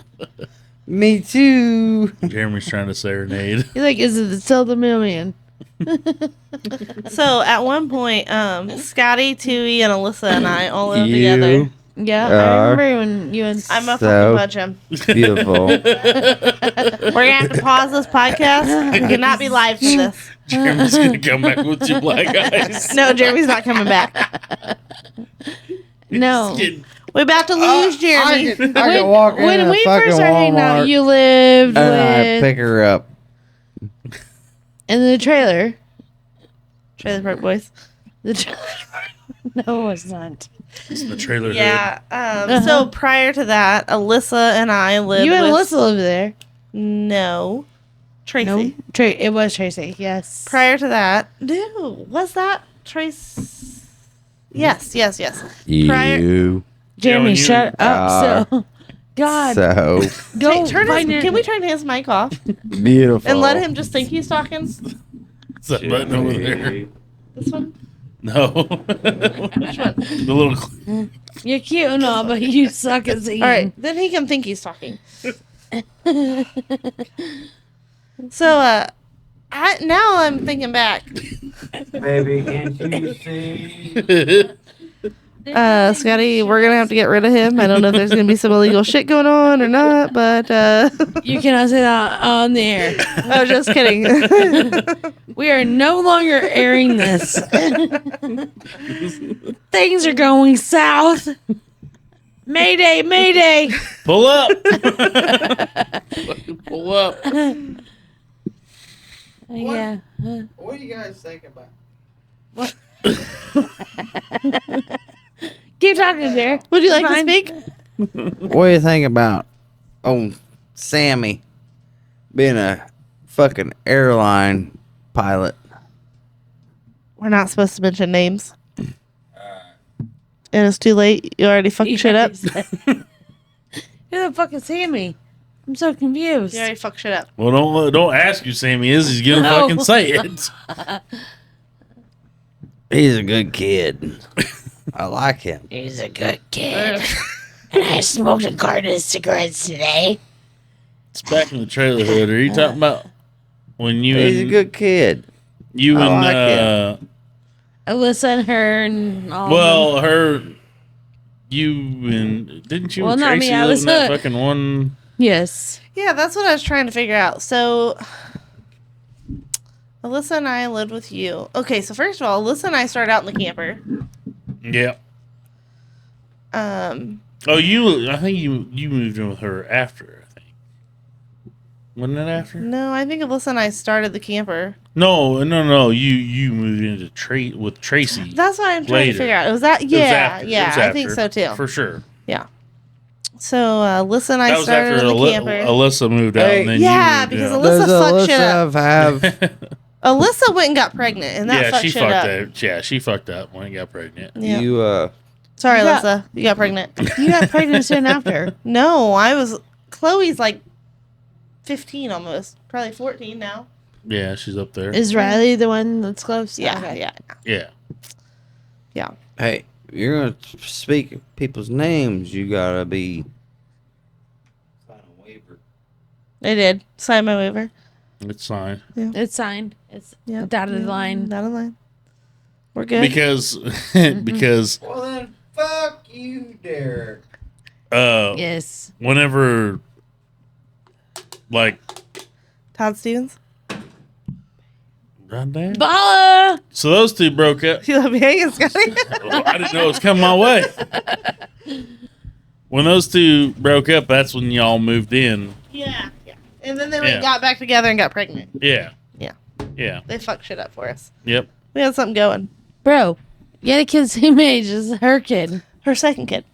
Me too. Jeremy's trying to serenade. He's like, is it still the mailman? So at one point, Scotty, Tui, and Alyssa and I all lived together. You Yeah, I are remember when you and I'm a So- fucking punch him. beautiful. We're gonna have to pause this podcast. We cannot be live for this. Jeremy's gonna come back with two black eyes. No, Jeremy's not coming back. no. We're about to lose Jeremy. I can walk in When a we fucking first started hanging out, Walmart you lived and I with pick her up. in the trailer. Trailer Park Boys. The trailer. No, it was not. It's in the trailer. hood. Yeah. So prior to that, Alyssa and I lived. You and with, Alyssa lived there. No, Tracy. No, it was Tracy. Yes. Prior to that, no, was that Trace? Yes. Prior- You. Jeremy, you- shut up. So, God, So go Hey, find your. can we turn his mic off beautiful. and let him just think he's talking? It's that button over there. This one. No. Which one? The little. You're cute and all, but you suck at singing. All right, then he can think he's talking. So, now I'm thinking back. Baby, can't you see? Scotty, we're gonna have to get rid of him. I don't know if there's gonna be some illegal shit going on or not, but You cannot say that on the air. I was just kidding. We are no longer airing this. Things are going south. Mayday, mayday. Pull up. Pull up. Yeah. What do you guys think about? Keep talking, Derek. Would you like Fine. to speak? What do you think about Sammy being a fucking airline pilot? We're not supposed to mention names. And it's too late. You already fucked shit up. Who the fuck is Sammy? I'm so confused. You already fucked shit up. Well, don't ask who Sammy is. He's gonna No. fucking say it. He's a good kid. I like him. He's a good kid. And I smoked a carton of cigarettes today. It's back in the trailer hood. Are you talking about when you He's a and good kid. you I and like him. Alyssa and her and all. well, her, you and didn't you Well, and not Tracy me, I live was in that hooked. fucking one? Yes. Yeah, that's what I was trying to figure out. So, Alyssa and I lived with you. Okay, so first of all, Alyssa and I started out in the camper. Yeah. Um, Oh, you. I think you moved in with her after. I think. Wasn't it after? no, I think Alyssa and I started the camper. No. You moved into with Tracy. That's what I'm trying Later. to figure out. Was that? It was Yeah, after. It yeah, was I think after, so too. For sure. So Alyssa and I That was started after in the camper. Alyssa moved out. Hey. And then Yeah, you moved because out. Alyssa fucked shit up. have Alyssa went and got pregnant, and that Yeah, fucked she shit fucked up. that. Yeah, she fucked up when he got pregnant. Yeah. you Sorry, You got- Alyssa, you got pregnant. You got pregnant soon after. No, I was. Chloe's like 15 almost, probably 14 now. Yeah, she's up there. Is Riley the one that's close? Yeah, Okay. yeah. hey, you're gonna speak people's names. You gotta be. I did sign my waiver. It's fine It's signed. It's Yeah, dotted line. Dotted line. We're good. because Well then, fuck you, Derek. Yes. whenever like Todd Stevens. right there. Balla! So those two broke up. You let me hanging, Scotty. I didn't know it was coming my way. When those two broke up, that's when y'all moved in. Yeah. And then they Yeah. got back together and got pregnant. Yeah. Yeah. Yeah. They fucked shit up for us. Yep. We had something going. Bro, you had a kid the same age as her kid. Her second kid.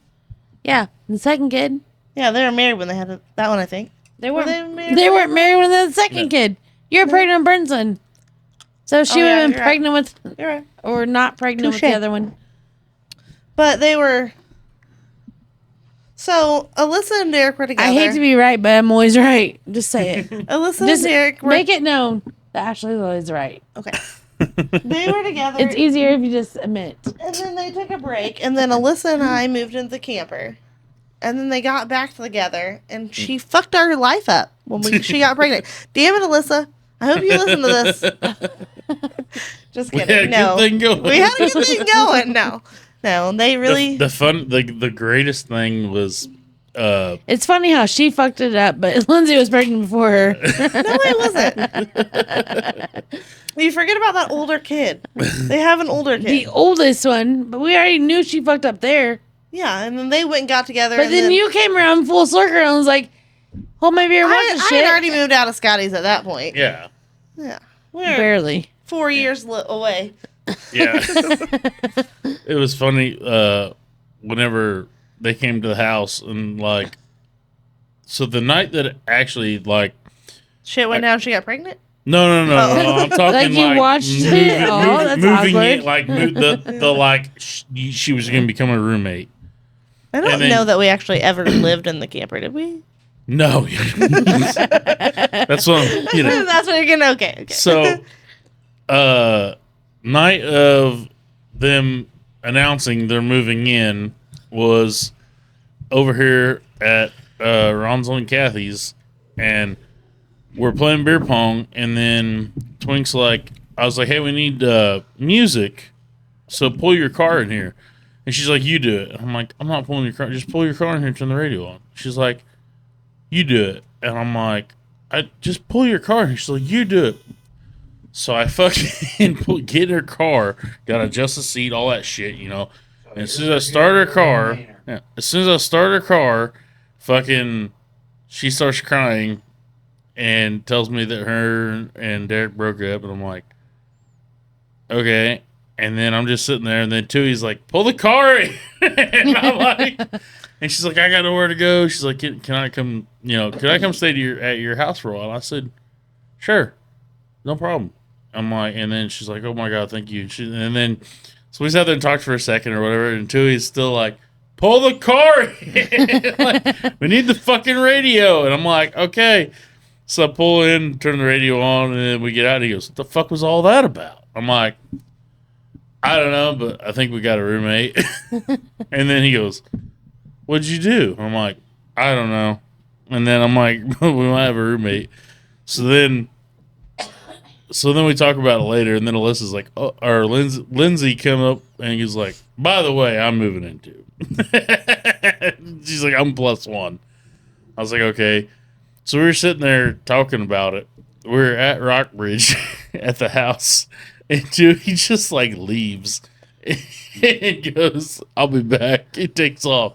Yeah, the second kid. Yeah, they were married when they had that one, I think. They Were weren't. they married? They weren't married when they had the second kid. You're pregnant with Brinson. So she Oh, would yeah, have been you're right. pregnant with, You're right. or not pregnant with Touche. the other one. But they were. So Alyssa and Derek were together. I hate to be right, but I'm always right. Just say it. Alyssa Just and Derek were make it known that Ashley's always right. okay. They were together. It's easier if you just admit. And then they took a break, and then Alyssa and I moved into the camper. And then they got back together, and she fucked our life up when she got pregnant. Damn it, Alyssa. I hope you listen to this. Just kidding. We had a no. good thing going. We had a good thing going. No. No, they really... The greatest thing was It's funny how she fucked it up, but Lindsay was pregnant before her. No, it wasn't. You forget about that older kid. They have an older kid. The oldest one, but we already knew she fucked up there. Yeah, and then they went and got together. But and then you came around full circle and was like, hold my beer, watch I the had shit. already moved out of Scotty's at that point. yeah. Yeah. We were Barely. 4 years away. Yeah. It was funny whenever they came to the house and like so the night that actually like Shit went down, she got pregnant? no I'm talking Like you watched it? Oh, that's moving awkward. it like the like she was gonna become a roommate. I don't And then- know that we actually ever lived in the camper, did we? No. That's what I'm, That's what you're gonna. Okay. So, night of them announcing they're moving in was over here at Ronzo and Kathy's, and we're playing beer pong, and then Twink's like, I was like, hey, we need music, so pull your car in here. And she's like, you do it. And I'm like, I'm not pulling your car. Just pull your car in here and turn the radio on. She's like, you do it. And I'm like, I just pull your car. And she's like, you do it. So I fucking get in her car, got to adjust the seat, all that shit, And as soon as I start her car, fucking, she starts crying and tells me that her and Derek broke up. And I'm like, okay. And then I'm just sitting there, and then Tui's like, pull the car in. And I'm like, and she's like, I got nowhere to go. She's like, can I come, can I come stay at your house for a while? I said, sure, no problem. I'm like, and then she's like, oh my God, thank you. And then, so we sat there and talked for a second or whatever, and Tui's still like, pull the car in. Like, we need the fucking radio. And I'm like, okay. So I pull in, turn the radio on, and then we get out, and he goes, what the fuck was all that about? I'm like, I don't know, but I think we got a roommate. And then he goes, what'd you do? I'm like, I don't know. And then I'm like, we might have a roommate. So then we talk about it later, and then Alyssa's like, oh, or Lindsey come up, and he's like, by the way, I'm moving in too. She's like, I'm +1. I was like, okay. So we were sitting there talking about it. We were at Rockbridge at the house. And dude, he just like leaves and goes, I'll be back. He takes off.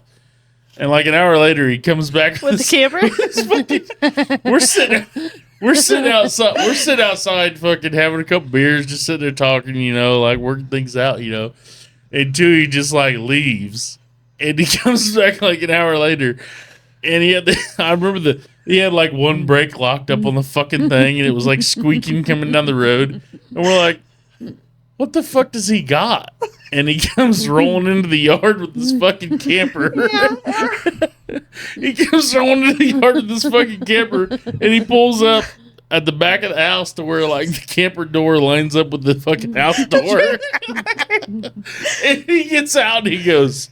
And like an hour later, he comes back With the camper? We're sitting outside. We're sitting outside, fucking having a couple beers, just sitting there talking, like working things out, And Tui just like leaves, and he comes back like an hour later, and he had I remember he had like one brake locked up on the fucking thing, and it was like squeaking coming down the road, and we're like, what the fuck does he got? And he comes rolling into the yard with this fucking camper. He comes rolling into the yard with this fucking camper, and he pulls up at the back of the house to where like the camper door lines up with the fucking house door. And he gets out and he goes,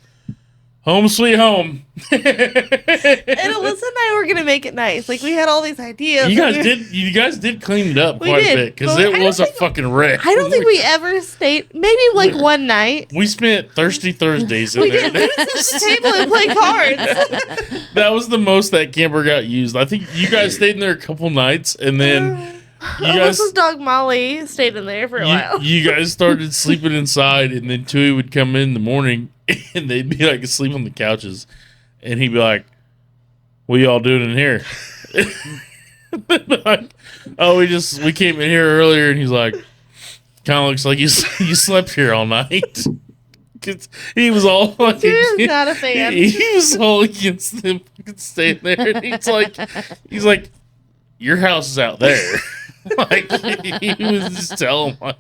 home sweet home. And Alyssa and I were gonna make it nice. Like we had all these ideas. You guys did clean it up We quite a did, bit because but it was a fucking wreck. I don't think we ever stayed. Maybe like one night. We spent Thirsty Thursdays in We there. did. We would sit at the table and play cards. That was the most that camper got used. I think you guys stayed in there a couple nights, and then Alyssa's dog Molly stayed in there for a while. you guys started sleeping inside, and then Tui would come in the morning, and they'd be like asleep on the couches, and he'd be like, "What y'all doing in here?" Like, oh, we came in here earlier, and he's like, kind of looks like you slept here all night. 'Cause he was all fucking. Jared's not a fan. He was all against them fucking staying there. And he's like, your house is out there. Like, he was just telling him, like,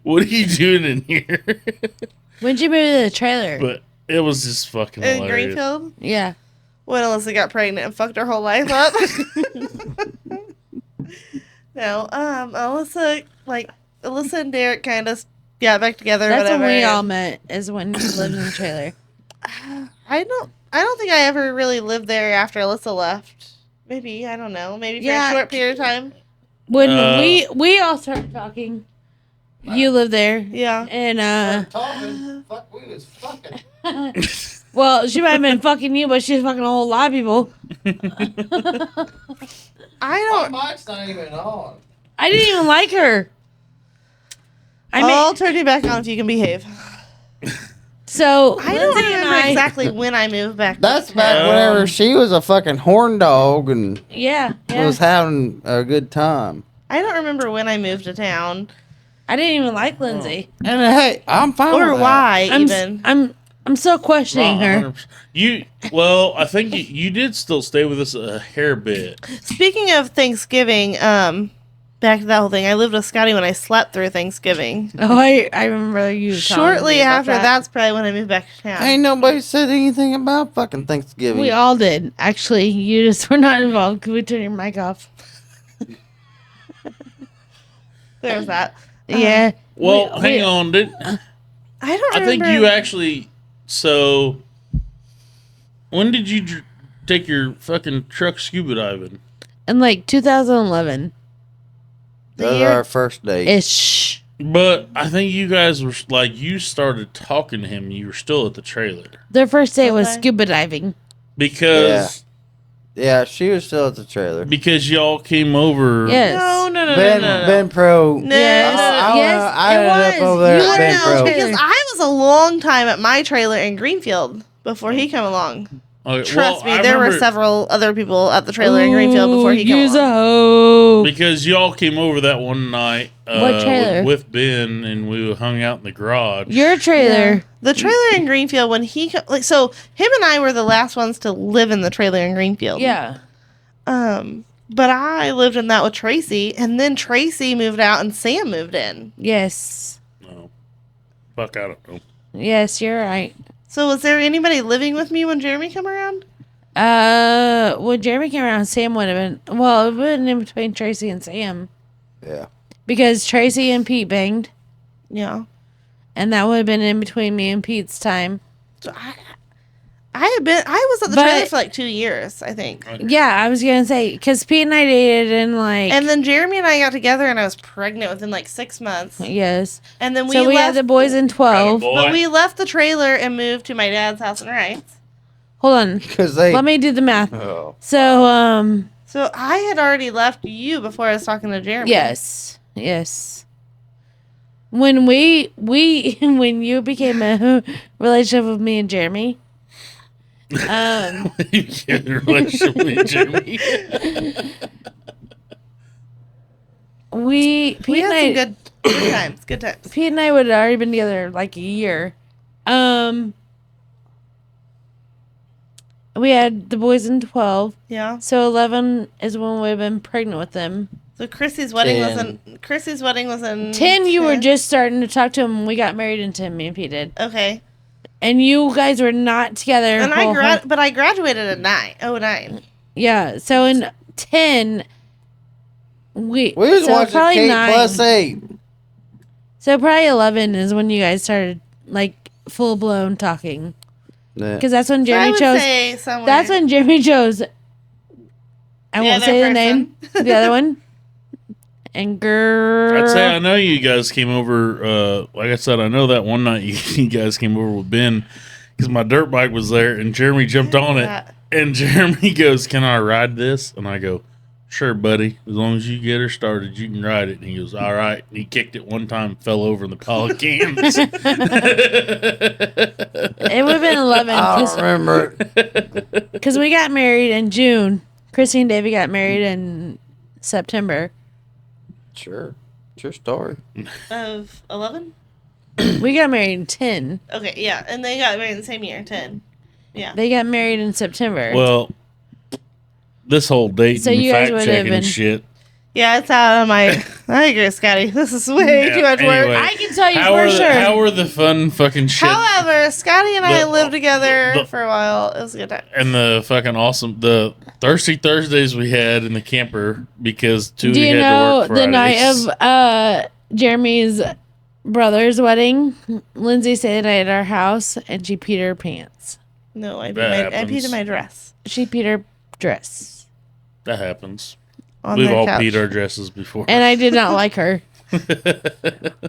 what are you doing in here? When'd you move to the trailer? But it was just fucking In hilarious. Greenfield, Yeah. when Alyssa got pregnant and fucked her whole life up. No, Alyssa and Derek kind of got back together. That's whatever. when we all met, is when you lived in the trailer. I don't think I ever really lived there after Alyssa left. Maybe, I don't know. Maybe for Yeah. a short period of time. When we all started talking, you lived there. Yeah. And, Talking. Fuck, we was fucking. well, she might have been fucking you, but she's fucking a whole lot of people. I don't. My mic's not even on. I didn't even like her. I'll turn you back on if you can behave. So I don't Lindsay remember and exactly when I moved back. That's back whenever she was a fucking horn dog and Yeah. was having a good time. I don't remember when I moved to town I didn't even like Lindsay. And hey, I'm fine or with that. why I'm even. I'm still questioning her. I think you did still stay with us a hair bit. Speaking of Thanksgiving, back to that whole thing. I lived with Scotty when I slept through Thanksgiving. Oh, I remember you. telling Shortly me about after that. that's probably when I moved back to town. Ain't nobody said anything about fucking Thanksgiving. We all did. Actually, you just were not involved because we turned your mic off. There's that. Yeah. Well, We- hang on. I don't I remember. think you actually. So, when did you take your fucking truck scuba diving? In like 2011 That was year- our first date. ish. But I think you guys were like, you started talking to him. You were still at the trailer Their first day was Okay. scuba diving. because Yeah, she was still at the trailer. y'all came over. Yes. No. Ben Pro. No. Yes. I it ended up was. over there You at were Ben at Pro. the Because I was a long time at my trailer in Greenfield before he came along. Okay, Trust well, me, I there were remember- several other people at the trailer in Greenfield before he came Use along. a hoe. Because y'all came over that one night What trailer? with Ben, and we hung out in the garage. Your trailer. Yeah. The trailer in Greenfield when so him and I were the last ones to live in the trailer in Greenfield. Yeah. But I lived in that with Tracy, and then Tracy moved out and Sam moved in. Yes. No. Fuck, I don't know. Yes, you're right. So was there anybody living with me when Jeremy came around? When Jeremy came around, Sam would have been. Well, it would have been in between Tracy and Sam Yeah. because Tracy and Pete banged, Yeah. and that would have been in between me and Pete's time. So I was at the But- trailer for like 2 years, I think. Yeah, I was gonna say because Pete and I dated in like. And then Jeremy and I got together, and I was pregnant within like 6 months. Yes. And then we So we left. had the boys in 12. Boy. But we left the trailer and moved to my dad's house in Rice. Hold on. Because they. Let me do the math. Oh. So, So I had already left you before I was talking to Jeremy. yes. When when you became a relationship with me and Jeremy, You get a relationship with Jimmy. Pete We and had I, some good times. Good times. Pete and I would have already been together like a year. We had the boys in 12, Yeah. so 11 is when we've been pregnant with them. So Chrissy's wedding 10. was in 10, you were just starting to talk to him when we got married in 10, me and Pete did. okay. And you guys were not together. And whole- I graduated at 9. Yeah, so in 10, we We was so watching probably Kate 9. plus 8. So probably 11 is when you guys started like full blown talking. Yeah. Because that's when I Jeremy would chose. say somewhere. That's when Jeremy chose. I The won't other say the person. name. The other one. And girl. I'd say I know you guys came over. Like I said, I know that one night you guys came over with Ben because my dirt bike was there, and Jeremy jumped on it. that. And Jeremy goes, "Can I ride this?" And I go, "Sure, buddy. As long as you get her started, you can ride it." And he goes, "All right." And he kicked it one time, fell over in the pile of cans. It would have been 11 I don't remember it. because we got married in June. Chrissy and David got married in September. Sure. True story. Of 11? We got married in 10. Okay, yeah. And they got married the same year, 10. Yeah. They got married in September. Well, this whole date So and you guys fact would checking have been- shit. Yeah, it's out of my. I agree, Scotty. This is way Yeah, too much anyway. work. I can tell you How for are sure. how are the fun fucking shit However, Scotty and I The- lived together the- for a while. It was a good time. and the fucking awesome the Thirsty Thursdays we had in the camper because Do Tui you had to know work the Fridays. night of Jeremy's brother's wedding? Lindsay stayed the night at our house and she peed her pants. No, I That peed happens. in my dress She peed her dress. That happens. on We've the all couch. peed our dresses before. And I did not like her.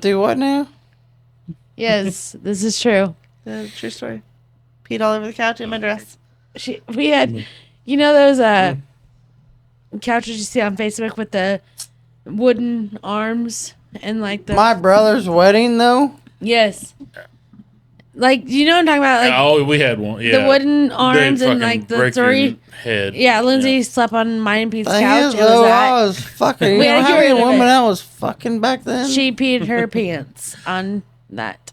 Do what now? Yes, this is true. True story. Peed all over the couch in my dress. We had, you know, those couches you see on Facebook with the wooden arms and like the My brother's wedding, though? yes, like you know what I'm talking about, like oh, we had one. Yeah, the wooden They'd arms and fucking like the break your three. head. Yeah, Lindsay slept on mine and Pete's Thing couch. is, It was though, I that was fucking. You We know had to how get many rid of women it. I was fucking back then? she peed her pants on that.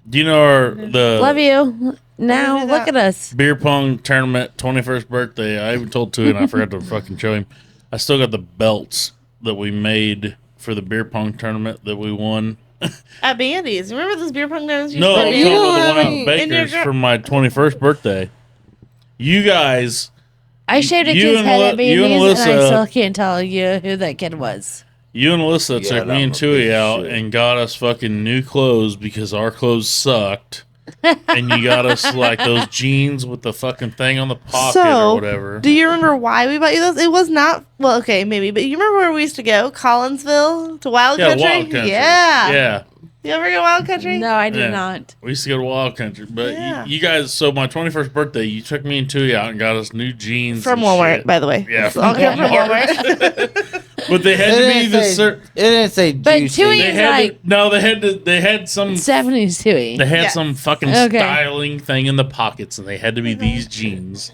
Do you know the Love you. Now do look that. at us. beer pong tournament 21st birthday? I even told Tui and I forgot to fucking show him. I still got the belts that we made for the beer pong tournament that we won. At Bandy's. Remember those beer pong games? No, I'm you talking don't about the have one out any- in in your Baker's dr- for my 21st birthday. You guys, I shaved a You kid's and head Li- at you and Bandy's, and I Alyssa- still can't tell you who that kid was. you and Alyssa Yeah, took that me and was a Tui piece of out shit. and got us fucking new clothes because our clothes sucked. And you got us like those jeans with the fucking thing on the pocket or whatever. do you remember why we bought you those? It was not, well, okay, maybe, but you remember where we used to go? Collinsville? To Wild Yeah, Country? Wild Country. Yeah. Yeah. You ever go Wild Country? No, I did Yeah. not. We used to go to Wild Country, but Yeah. you guys. So my 21st birthday, you took me and Tui out and got us new jeans From and Walmart, shit. by the way. Yeah, It's all come from Walmart. But they had It to be didn't the say- certain. It didn't say But juicy. Tui- They It's had like- to, no, they had to. They had some. Stephanie's Tui. They had Yes. some fucking Okay. styling thing in the pockets, and they had to be these jeans.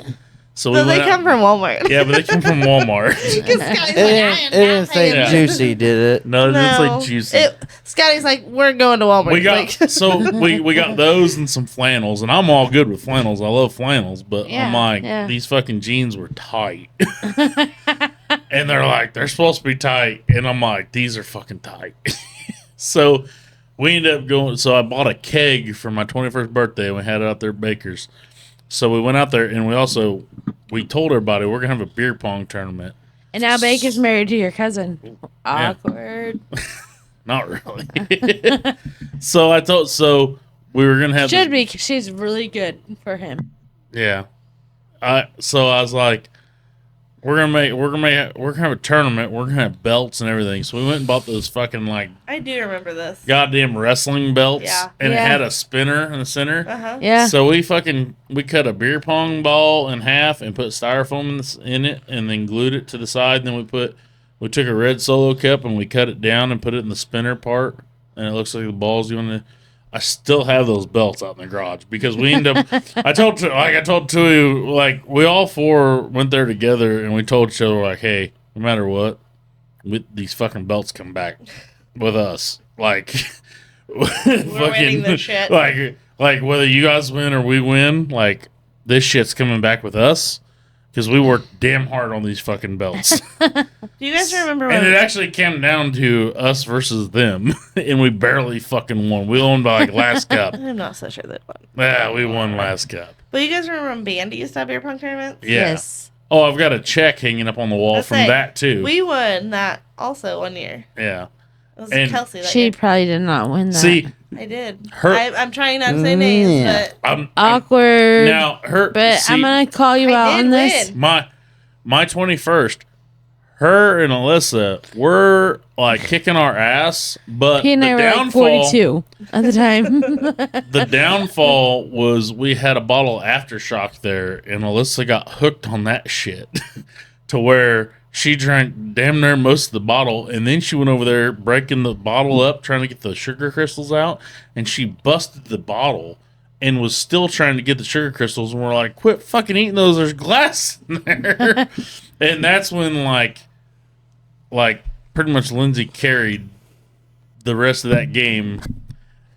So we So they went come out- from Walmart. Yeah, but they come from Walmart. Scotty's It didn't say Yeah. juicy, did it? No, it's No. like juicy. Scotty's like, we're going to Walmart. We got Like, so we got those and some flannels, and I'm all good with flannels. I love flannels, but Yeah, I'm like, yeah. these fucking jeans were tight, and they're like, they're supposed to be tight, and I'm like, these are fucking tight. So we ended up going. So I bought a keg for my 21st birthday, and we had it out there at Baker's. So we went out there, and we told everybody we're gonna have a beer pong tournament. And now Baker's married to your cousin. Awkward. Not really. So we were gonna have Should be. 'Cause she's really good for him. Yeah. So I was like, we're gonna have a tournament. We're gonna have belts and everything. So we went and bought those fucking like I do remember this. goddamn wrestling belts. Yeah. And it Yeah. had a spinner in the center. Uh-huh. Yeah. So we cut a beer pong ball in half and put styrofoam in it and then glued it to the side. And then we took a red Solo cup and we cut it down and put it in the spinner part. And it looks like the ball's going to. I still have those belts out in the garage because we end up. I told Tui, like, we all four went there together and we told each other, like, hey, no matter what, these fucking belts come back with us. Like, winning this shit. Like whether you guys win or we win, like, this shit's coming back with us because we worked damn hard on these fucking belts. Do you guys remember And when it actually came down to us versus them, and we barely fucking won. We won by like last cup. I'm not so sure that one. Yeah, we won last cup. But you guys remember when Bandy used to have beer pong tournaments? Yeah. Yes. Oh, I've got a check hanging up on the wall Let's from say, that too. We won that also one year. Yeah. It was And Kelsey that She year. probably did not win that. See, I did. her- I'm trying not to say names, Yeah. but I'm Awkward. now her. but see, I'm gonna call you I out did on this. win. my 21st. Her and Alyssa were like kicking our ass, but He and the I were like downfall, 42 at the time. the downfall was we had a bottle of Aftershock there, and Alyssa got hooked on that shit to where she drank damn near most of the bottle, and then she went over there breaking the bottle up, trying to get the sugar crystals out, and she busted the bottle and was still trying to get the sugar crystals, and we're like, quit fucking eating those, there's glass in there. And that's when like pretty much Lindsey carried the rest of that game.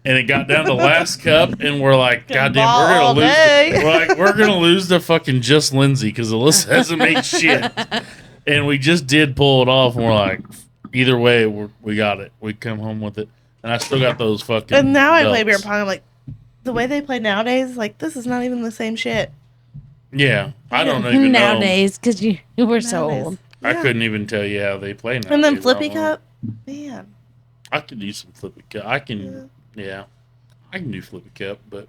And it got down to last cup, and we're like, God damn, we're all gonna lose. day. We're gonna lose to fucking just Lindsey because Alyssa hasn't made shit. And we just did pull it off, and we're like, either way, we got it. We come home with it, and I still got those fucking. And now I play belts. beer pong. I'm like, the way they play nowadays, like this is not even the same shit. Yeah, I don't even know. Nowadays, because you were so Nowadays. old. I Yeah. couldn't even tell you how they play now. And then flippy cup, man. I could do some flippy cup. I can, yeah, I can do flippy cup, but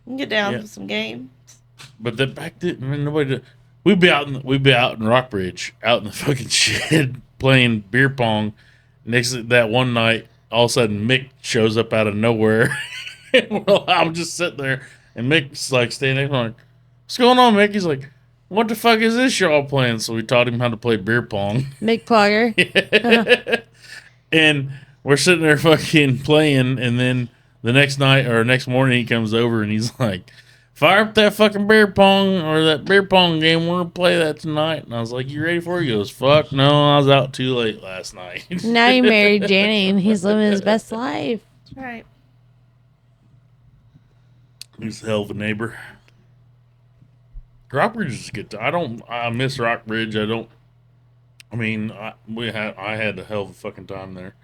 You can get down Yeah. to some games. then back then, I mean, nobody. We'd be out in Rockbridge, out in the fucking shed playing beer pong. Next that one night, all of a sudden Mick shows up out of nowhere, and I'm just sitting there, and Mick's like standing there, like, "What's going on, Mick?" He's like, "What the fuck is this y'all playing?" So we taught him how to play beer pong. Mick Plugger. And we're sitting there fucking playing, and then the next night or next morning he comes over and he's like, "Fire up that fucking beer pong or that beer pong game. We're gonna play that tonight." And I was like, "You ready for it?" He goes, "Fuck no, I was out too late last night." Now you married Danny, and he's living his best life. That's right. He's a hell of a neighbor. Rockbridge is good. I miss Rockbridge. I had a hell of a fucking time there.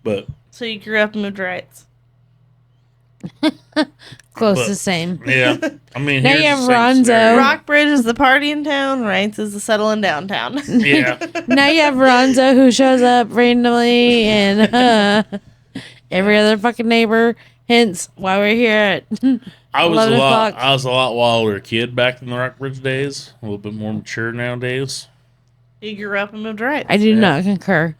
But So you grew up and moved to Wrights. Close But- the same. yeah, I mean, Now here's you have the same Ronzo. scenario. Rockbridge is the party in town. Wrights is the settling downtown. Yeah, Now you have Ronzo who shows up randomly, and every other fucking neighbor. Hence why we're here at. I was 11 a lot. o'clock. I was a lot wilder kid back in the Rockbridge days. A little bit more mature nowadays. You grew up and moved to Wrights. I do not concur.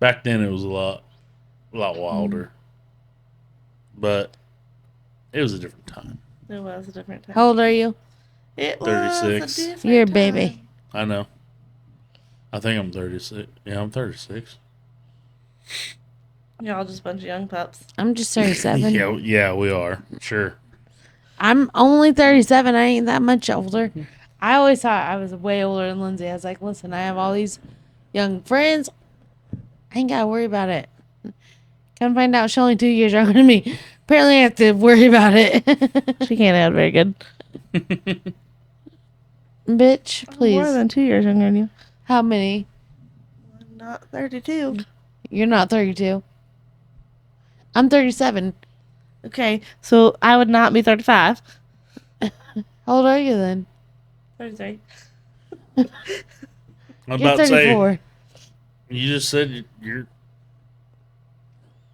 Back then, it was a lot wilder. But it was a different time. It was a different time. How old are you? It 36. was a different You're a time. baby. I know. I think I'm 36. Yeah, I'm 36. Y'all just a bunch of young pups. I'm just 37. Yeah, we are. Sure. I'm only 37. I ain't that much older. I always thought I was way older than Lindsay. I was like, listen, I have all these young friends. I ain't got to worry about it. Come find out she's only 2 years younger than me. Apparently I have to worry about it. She can't add very good. Bitch, please. More than 2 years younger than you. How many? I'm not 32. You're not 32. I'm 37. Okay, so I would not be 35. How old are you then? 33. I'm You're about to say, 34. you just said you're.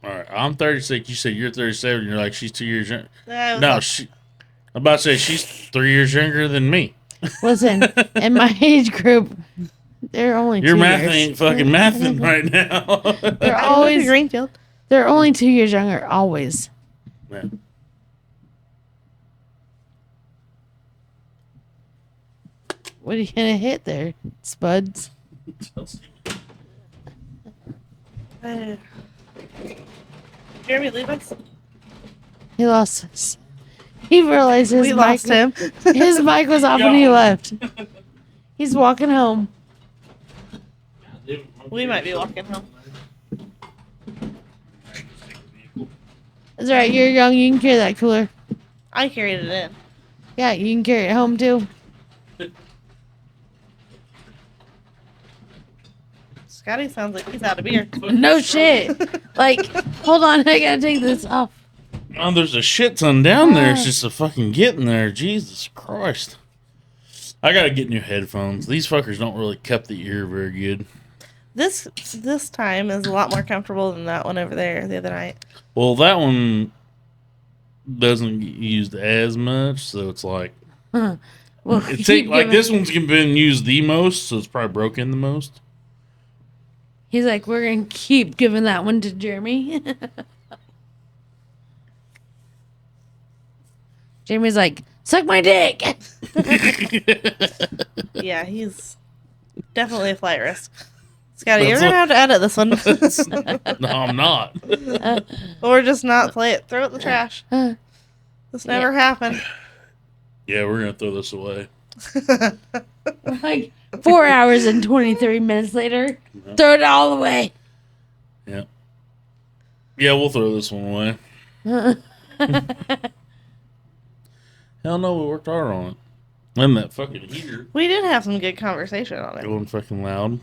All right, I'm 36. You said you're 37. You're like, she's 2 years younger. No, I'm about to say she's 3 years younger than me. Listen, in my age group, they're only Your 2 math years. ain't fucking mathing right now. They're I went to always Greenfield. they're only 2 years younger, always. Yeah. What are you gonna hit there, Spuds? Jeremy, leave us. He lost us. He realized his We mic, lost him. his mic was off when he left. He's walking home. We might be walking home. That's all right. You're young. You can carry that cooler. I carried it in. Yeah, you can carry it home too. Scotty sounds like he's out of beer. No shit. Like, hold on. I gotta take this off. Oh, there's a shit ton down there. It's just a fucking getting there. Jesus Christ. I gotta get new headphones. These fuckers don't really cup the ear very good. This time is a lot more comfortable than that one over there the other night. Well, that one doesn't get used as much, so it's like Well, it's keep like giving- this one's been used the most, so it's probably broken the most. He's like, we're gonna keep giving that one to Jeremy. Jeremy's like, suck my dick. Yeah, he's definitely a flight risk. Scotty, you're That's gonna have to edit this one. No, I'm not. Or just not play it. Throw it in the trash. This never happened. Yeah, we're gonna throw this away. Like, 4 hours and 23 minutes later, throw it all away. Yeah. Yeah, we'll throw this one away. Hell no, we worked hard on it. And that fucking heater We did have some good conversation on it. going fucking loud.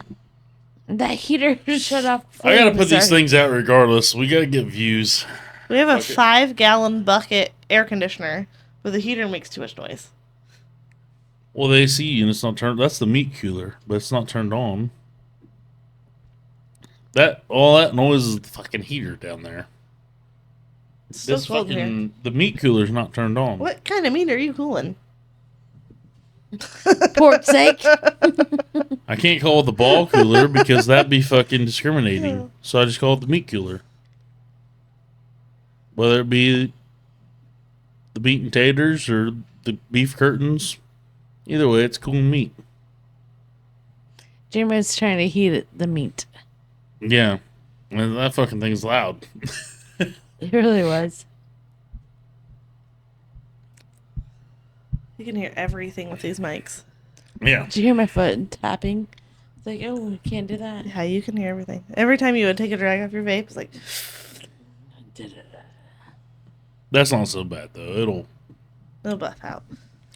That heater shut off. I gotta put these Sorry. things out regardless. We gotta get views. We have a Fuck it. 5-gallon bucket air conditioner, but the heater makes too much noise. Well, the AC unit's not turned. That's the meat cooler, but it's not turned on. All that noise is the fucking heater down there. It's so cold in here. The meat cooler's not turned on. What kind of meat are you cooling? Pork steak. I can't call it the ball cooler because that'd be fucking discriminating. So I just call it the meat cooler. Whether it be the meat and taters or the beef curtains, either way, it's cooling meat. Jeremy's trying to heat the meat. Yeah, and that fucking thing's loud. It really was. You can hear everything with these mics. Yeah. Did you hear my foot tapping? It's like, oh, we can't do that. Yeah, you can hear everything. Every time you would take a drag off your vape, it's like, I did it. That's not so bad though. it'll buff out.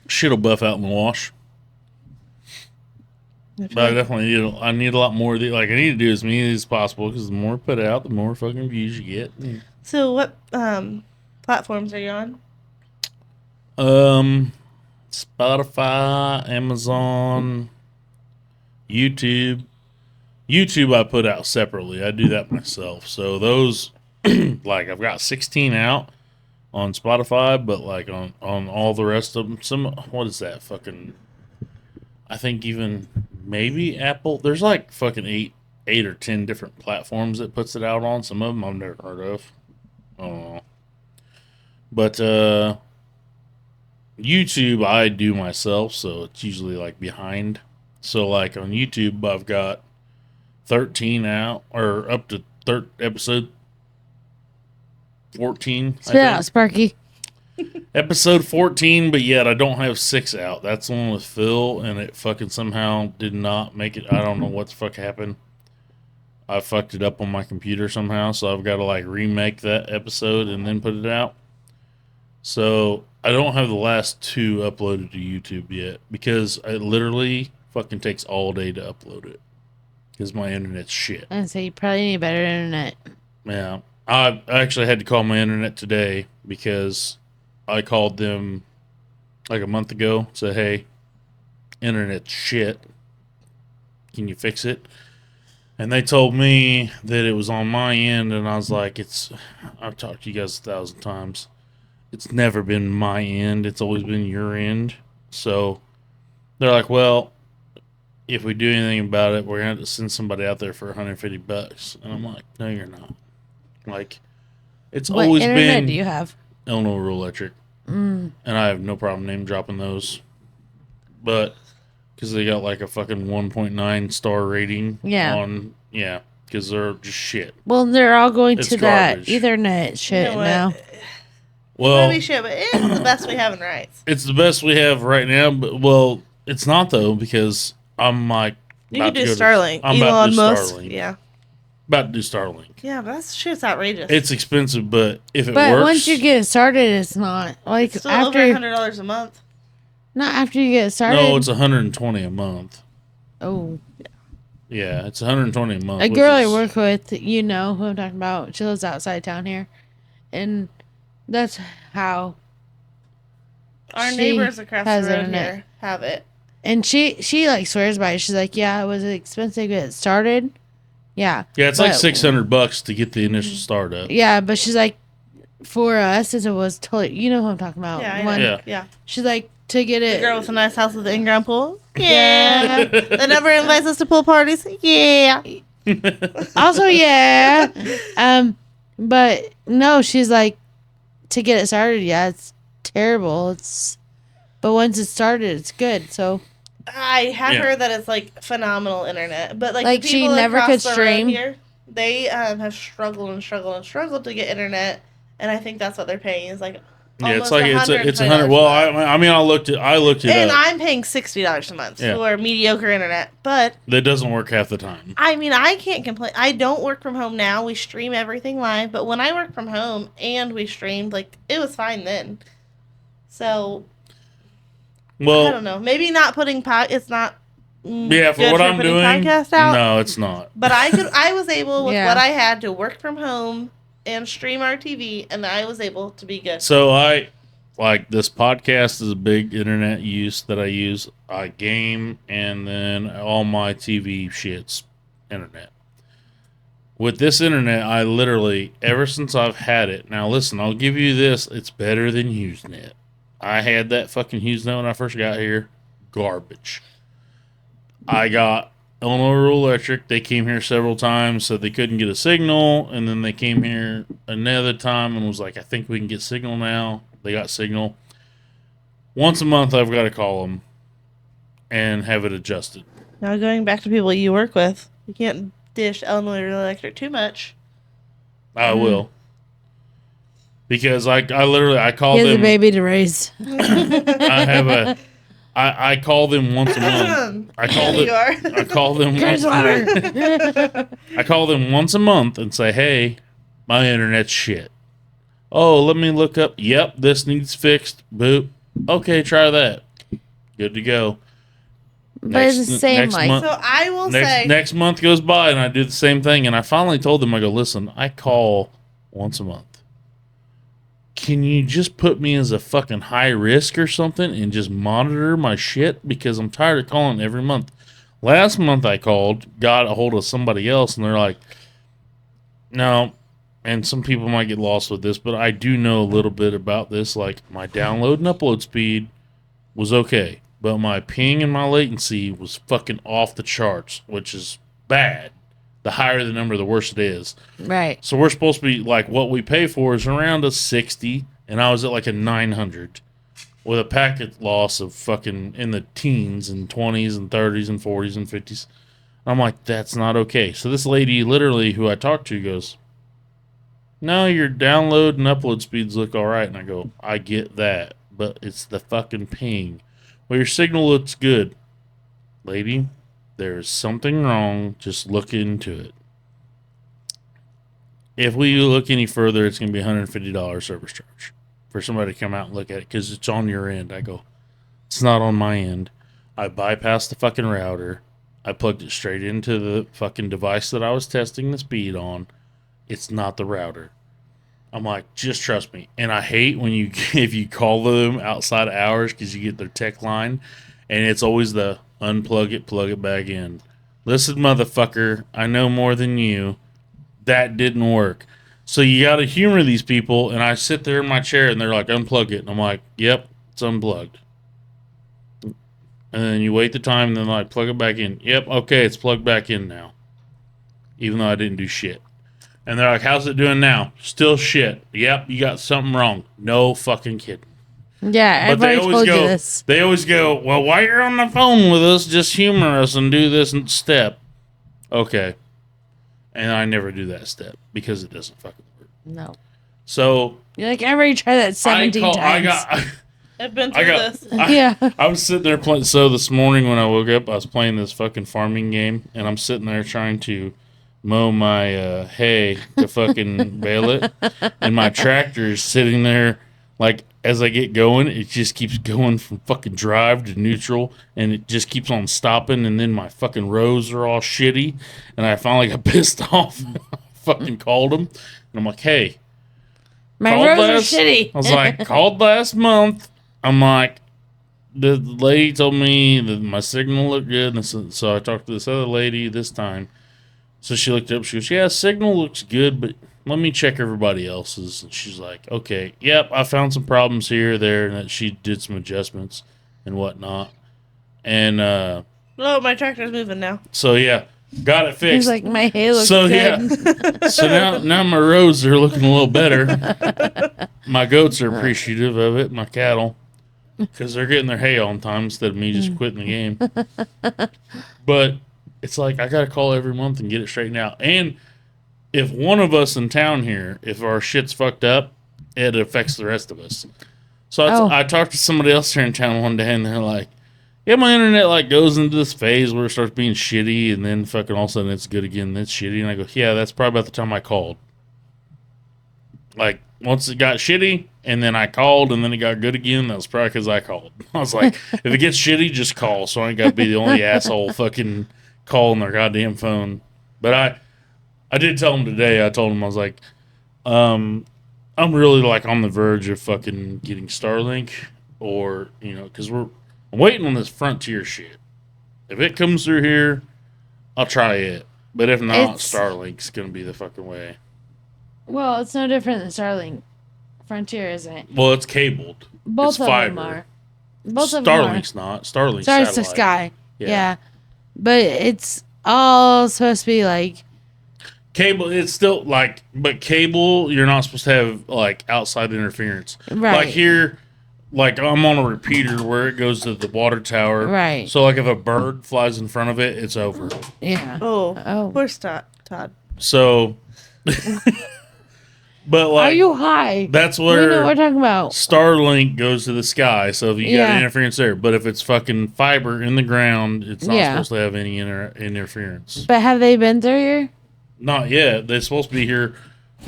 Shit'll buff out in the wash. But I definitely need a lot more. Like I need to do as many as possible because the more I put out, the more fucking views you get. So what platforms are you on? Spotify, Amazon, YouTube. YouTube I put out separately. I do that myself. So those, like I've got 16 out on Spotify, but like on all the rest of them, what is that fucking? I think even maybe Apple. There's like fucking eight or 10 different platforms that puts it out on. Some of them I've never heard of. I don't know. But YouTube I do myself, so it's usually like behind. So like on YouTube I've got 13 out or up to episode 14. Spit out, Sparky. Episode 14, but yet I don't have 6 out. That's the one with Phil, and it fucking somehow did not make it. I don't know what the fuck happened. I fucked it up on my computer somehow, so I've got to like remake that episode and then put it out. So I don't have the last 2 uploaded to YouTube yet because it literally fucking takes all day to upload it because my internet's shit. And so you probably need better internet. Yeah, I actually had to call my internet today because I called them like a month ago, said, hey, internet's shit. Can you fix it? And they told me that it was on my end, and I was like, I've talked to you guys 1,000 times. It's never been my end. It's always been your end. So they're like, well, if we do anything about it, we're going to have to send somebody out there for $150. And I'm like, no, you're not. Like, it's What always internet been do you have? Illinois Rural Electric. And I have no problem name dropping those. But because they got like a fucking 1.9 star rating. Yeah. Because they're just shit. Well, they're all going It's to garbage. that Ethernet shit You know what? now. Well, Maybe shit, but it's the best we have in rights. it's the best we have right now. But well, it's not though because I'm like You about could do to go to- Starlink. I'm about to Elon do Musk. Starlink. Yeah. About to do Starlink. Yeah, but that shit's outrageous. It's expensive, but if it But works, once you get it started, it's not like still over after. $100 a month. Not after you get it started. no, it's $120 a month. Oh, Yeah, it's $120 a month. a which girl I is- work with, you know who I'm talking about. She lives outside town here, and that's how. Our She neighbors across has the road internet. here have it. And she like swears by it. She's like, yeah, it was expensive to get it started. Yeah. Yeah, it's like But- $600 to get the initial startup. Yeah, but she's like, for us, it was totally. You know who I'm talking about. Yeah, I One- know. Yeah. Yeah. She's like to get The it. girl with a nice house with the in-ground pool. Yeah. That never invites us to pool parties. Yeah. Also, yeah. But no, she's like, to get it started. Yeah, it's terrible. But once it's started, it's good. So I have Yeah. heard that it's like phenomenal internet, but like, Like, the she people never across could the road stream? here, they have struggled to get internet, and I think that's what they're paying is like Yeah, it's almost like it's a $100. $120 Well, a month. I mean, I looked it and up. I'm paying $60 a month Yeah. for mediocre internet. But That doesn't work half the time. I mean, I can't complain. I don't work from home now. We stream everything live. But when I work from home and we streamed, like, it was fine then. So, Well, I don't know. Maybe not putting it's not. Yeah, for good what I'm putting doing, podcast out. no, it's not. But I was able with Yeah. what I had to work from home and stream our TV, and I was able to be good. So I like this podcast is a big internet use that I use. I game and then all my TV shit's internet. With this internet, I literally ever since I've had it. Now listen, I'll give you this. It's better than HughesNet. I had that fucking HughesNet when I first got here. Garbage. I got Illinois Rural Electric. They came here several times, said they couldn't get a signal, and then they came here another time and was like, I think we can get signal now. They got signal. Once a month, I've got to call them and have it adjusted. Now going back to people you work with, you can't dish Illinois Electric too much. I will. Because I literally, I call He has a them. baby to raise. I call them once a month. I call You are. them. I call them. Here's Once, water. I call them once a month and say, "Hey, my internet's shit." Oh, let me look up. Yep, this needs fixed. Boop. Okay, try that. Good to go. But it's the same, next like, month- So I will say, Next month goes by and I do the same thing. And I finally told them, I go, listen, I call once a month. Can you just put me as a fucking high risk or something and just monitor my shit? Because I'm tired of calling every month. Last month I called, got a hold of somebody else, and they're like, no. And some people might get lost with this, but I do know a little bit about this. Like, my download and upload speed was okay, but my ping and my latency was fucking off the charts, which is bad. The higher the number, the worse it is. right. So we're supposed to be, like, what we pay for is around a 60, and I was at like a 900 with a packet loss of fucking in the teens and 20s and 30s and 40s and 50s. I'm like, that's not okay. So this lady literally who I talked to goes, no, your download and upload speeds look all right. And I go, I get that, but it's the fucking ping. Well, your signal looks good. Lady, there is something wrong. Just look into it. If we look any further, it's going to be $150 service charge for somebody to come out and look at it because it's on your end. I go, it's not on my end. I bypassed the fucking router. I plugged it straight into the fucking device that I was testing the speed on. It's not the router. I'm like, just trust me. And I hate when you, if you call them outside of hours because you get their tech line and it's always the unplug it, plug it back in. Listen, motherfucker, I know more than you. That didn't work. So you got to humor these people. And I sit there in my chair and they're like, unplug it. And I'm like, yep, it's unplugged. And then you wait the time and then like plug it back in. Yep, okay, it's plugged back in now. Even though I didn't do shit. And they're like, how's it doing now? Still shit. Yep, you got something wrong. No fucking kidding. Yeah, But they everybody always told you go, this. they always go, well, while you're on the phone with us, just humor us and do this step. Okay. And I never do that step because it doesn't fucking work. No. So You're like, I already tried that 17 times. I've been through this. Yeah. I was sitting there playing. So this morning when I woke up, I was playing this fucking farming game, and I'm sitting there trying to mow my hay to fucking bale it, and my tractor is sitting there. Like as I get going, it just keeps going from fucking drive to neutral, and it just keeps on stopping. And then my fucking rows are all shitty, and I finally got pissed off. Fucking called them, and I'm like, hey. My Called roads are shitty. I was like, called last month. I'm like, the lady told me that my signal looked good. And so I talked to this other lady this time. So she looked up. She goes, yeah, signal looks good, but let me check everybody else's. And she's like, okay, yep, I found some problems here or there. And that she did some adjustments and whatnot. And Oh, my tractor's moving now. so, yeah, got it fixed. He's like, my hay looks So good. yeah, so now my roads are looking a little better. My goats are appreciative of it. My cattle, because they're getting their hay on time instead of me just quitting the game. But it's like I gotta call every month and get it straightened out. And if one of us in town here, if our shit's fucked up, it affects the rest of us. So Oh. I talked to somebody else here in town one day, and they're like, "Yeah, my internet like goes into this phase where it starts being shitty, and then fucking all of a sudden it's good again, and it's shitty." And I go, "Yeah, that's probably about the time I called. Like once it got shitty, and then I called, and then it got good again. That was probably because I called." I was like, "If it gets shitty, just call, so I ain't got to be the only asshole fucking calling their goddamn phone." But I did tell them today. I told them I was like, I'm really like on the verge of fucking getting Starlink, or because I'm waiting on this Frontier shit. If it comes through here, I'll try it. But if not, It's- Starlink's gonna be the fucking way. Well, it's no different than Starlink. Frontier isn't. Well, it's cabled. Both it's of fiber. them are. Both of them are. Starlink's not. Starlink's Starlink's the satellite. sky. Yeah. Yeah. But it's all supposed to be like, Cable. It's still like, but cable. You're not supposed to have like outside interference. right. Like here, like I'm on a repeater where it goes to the water tower. Right. So like if a bird flies in front of it, it's over. Yeah. Oh, Oh. poor Todd. So, but Are like you high? that's We know what where we're talking about. Starlink goes to the sky. So if you got Yeah. interference there, but if it's fucking fiber in the ground, it's not Yeah. supposed to have any interference. But have they been through here? Not yet. They're supposed to be here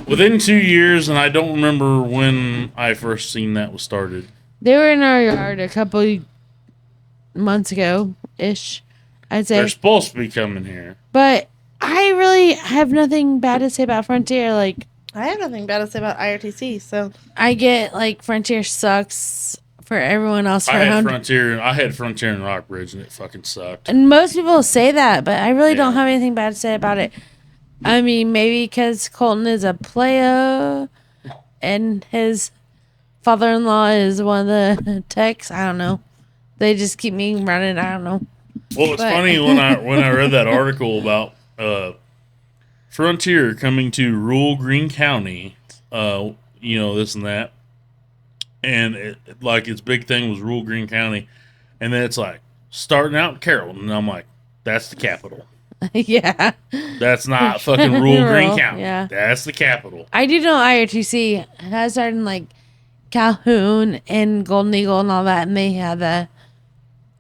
within 2 years, and I don't remember when I first seen that was started. They were in our yard a couple months ago ish, I'd say. They're supposed to be coming here. But I really have nothing bad to say about Frontier. Like, I have nothing bad to say about IRTC. So I get like Frontier sucks for everyone else. I had around. Frontier and Rockbridge, and it fucking sucked. And most people say that, but I really don't Yeah. have anything bad to say about it. I mean, maybe because Colton is a player and his father-in-law is one of the techs. I don't know. They just keep me running. I don't know. Well, it's But- funny when I read that article about Frontier coming to rural Greene County, this and that, and its big thing was rural Greene County, and then it's like starting out in Carrollton, and I'm like, that's the capital. Yeah. That's not fucking rural Greene Rural, County. yeah. That's the capital. I do know IRTC has started in like Calhoun and Golden Eagle and all that, and they have the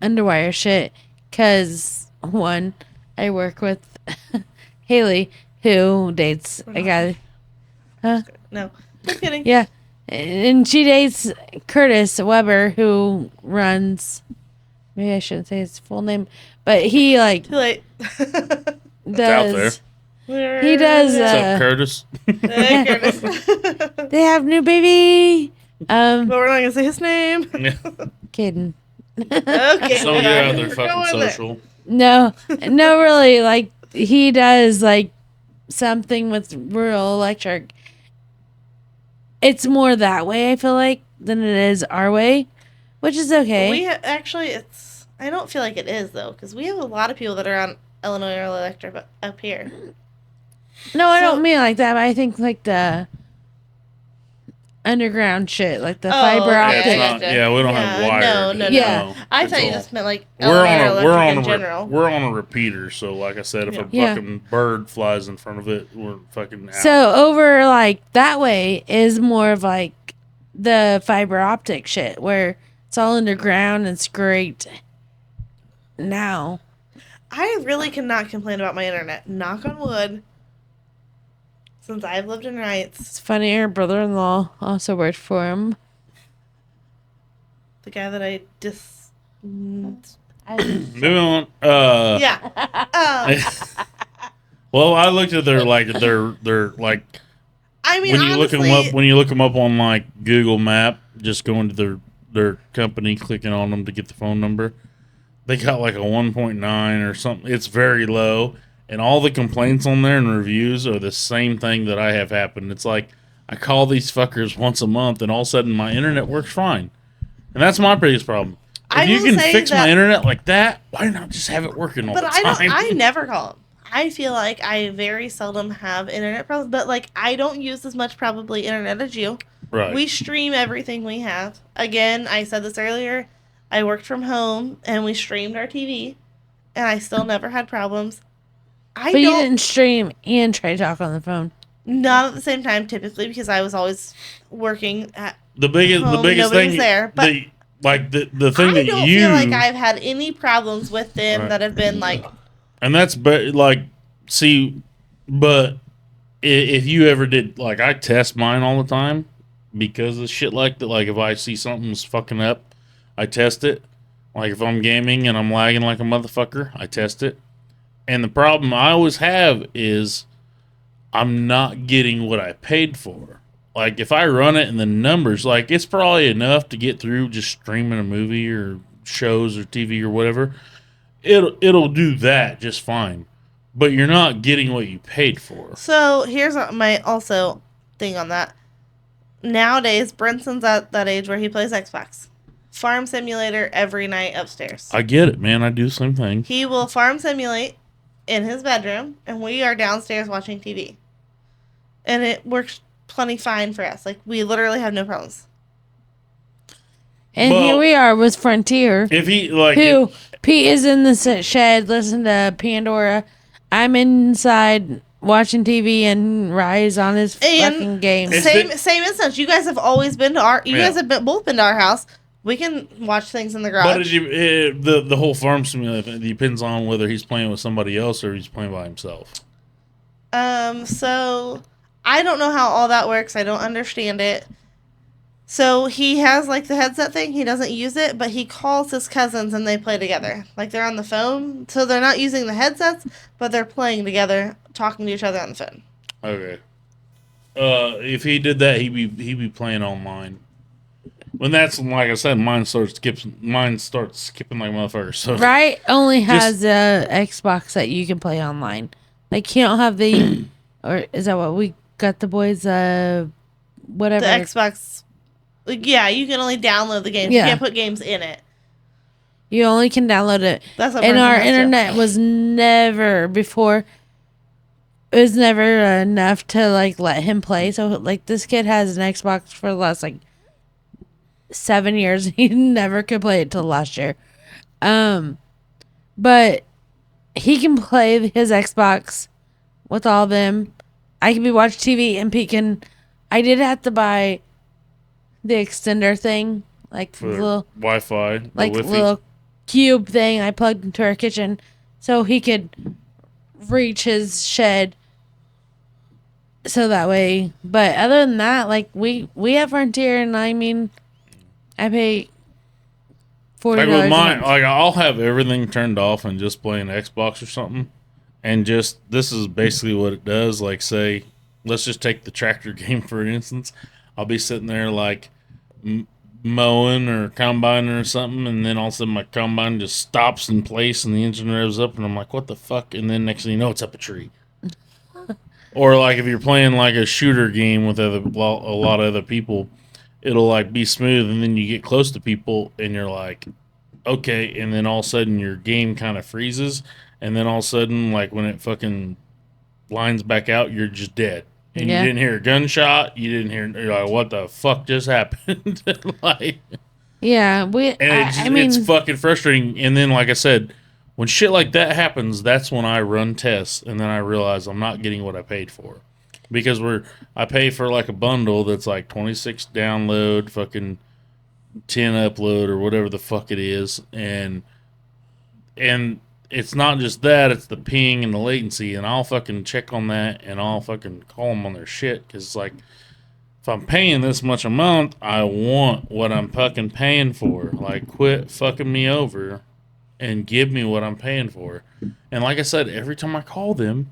underwire shit. Because, one, I work with Haley, who dates a guy. no, just kidding. Yeah. And she dates Curtis Weber, who runs. Maybe I shouldn't say his full name, but he like Too late. does. There. He does. What's up, Curtis? Hey, Curtis. They have new baby. But we're not gonna say his name. Kidding. Okay. Some of you out there Go fucking in there. social. No, really. Like he does like something with rural electric. It's more that way, I feel like, than it is our way, which is okay. We actually, it's. I don't feel like it is though, because we have a lot of people that are on Illinois Electric up here. No, I So- don't mean like that. But I think like the underground shit, like the Oh, fiber yeah, optic. It's not, we don't have Yeah, wired. no. Yeah. I It's thought you all- just meant like We're Illinois on Electric in general. we're on a repeater, so like I said, if a Yeah. fucking bird flies in front of it, we're fucking out. So over like that way is more of like the fiber optic shit where it's all underground and it's great now. I really cannot complain about my internet. Knock on wood. Since I've lived in Wrights, It's funny, her brother-in-law also worked for him. the guy that I Moving on. yeah. Well, I looked at their like I mean, when you honestly, look them up on like Google Map, just going to their company, clicking on them to get the phone number. They got like a 1.9 or something. It's very low, and all the complaints on there and reviews are the same thing that I have happen. It's like I call these fuckers once a month, and all of a sudden my internet works fine, and that's my biggest problem. If I you will can say fix my that- internet like that, why not just have it working all but the I time? don't. I never call them. I feel like I very seldom have internet problems, but like I don't use as much probably internet as you. Right. We stream everything we have. Again, I said this earlier. I worked from home and we streamed our TV, and I still never had problems. I But you don't. didn't stream and try to talk on the phone. Not at the same time, typically, because I was always working at The biggest nobody thing was there, but the thing I that don't you feel like I've had any problems with them Right. that have been like, and that's like see, but if you ever did, like, I test mine all the time because of shit like that. Like if I see something's fucking up, I test it. Like if I'm gaming and I'm lagging like a motherfucker, I test it. And the problem I always have is I'm not getting what I paid for. Like if I run it in the numbers, like it's probably enough to get through just streaming a movie or shows or TV or whatever. It'll do that just fine. But you're not getting what you paid for. so here's my also thing on that. Nowadays, Brinson's at that age where he plays Xbox. Farm Simulator every night upstairs. I get it, man. I do the same thing. He will farm simulate in his bedroom, and we are downstairs watching TV. And it works plenty fine for us. Like, we literally have no problems. And Well- here we are with Frontier, If he like who Pete is in the shed listening to Pandora. I'm inside watching TV and Rise on his And fucking game. It's Same instance. You guys have always been to our. You Yeah. guys have both been to our house. We can watch things in the garage. but the whole farm simulator depends on whether he's playing with somebody else or he's playing by himself. So I don't know how all that works. I don't understand it. So he has like the headset thing. He doesn't use it, but he calls his cousins and they play together. Like they're on the phone, so they're not using the headsets, but they're playing together, talking to each other on the phone. Okay. If he did that, he'd be playing online. When that's like I said, mine starts skipping like motherfuckers. So Right only has a Xbox that you can play online. Like you don't have the, or is that what we got the boys? Whatever. The Xbox, like, yeah, you can only download the games. Yeah. You can't put games in it. You only can download it. That's what And Brenton our has to. internet was never before. It was never enough to like let him play. So like this kid has an Xbox for the last like 7 years. He never could play it till last year. But he can play his Xbox with all of them. I can be watching TV and Pete can. I did have to buy the extender thing, like for little Wi-Fi, the like Wi-Fi. little cube thing I plugged into our kitchen so he could reach his shed. So that way, but other than that, like we have Frontier, and I mean, I pay $40. Like with a mine, month. like I'll have everything turned off and just play an Xbox or something, and just this is basically what it does. Like, say, let's just take the tractor game for an instance. I'll be sitting there like mowing or combining or something, and then all of a sudden my combine just stops in place and the engine revs up, and I'm like, what the fuck? And then next thing you know, it's up a tree. Or like if you're playing like a shooter game with a lot of other people, it'll like be smooth, and then you get close to people and you're like, okay, and then all of a sudden your game kind of freezes, and then all of a sudden like when it fucking lines back out, you're just dead. And Yeah. you didn't hear a gunshot, you're like, what the fuck just happened? Like, Yeah, and it's fucking frustrating. And then, like I said, when shit like that happens, that's when I run tests, and then I realize I'm not getting what I paid for, because I pay for like a bundle that's like 26 download, fucking 10 upload, or whatever the fuck it is, and it's not just that; it's the ping and the latency, and I'll fucking check on that, and I'll fucking call them on their shit, because it's like, if I'm paying this much a month, I want what I'm fucking paying for. Like, quit fucking me over and give me what I'm paying for. And like I said, every time I call them,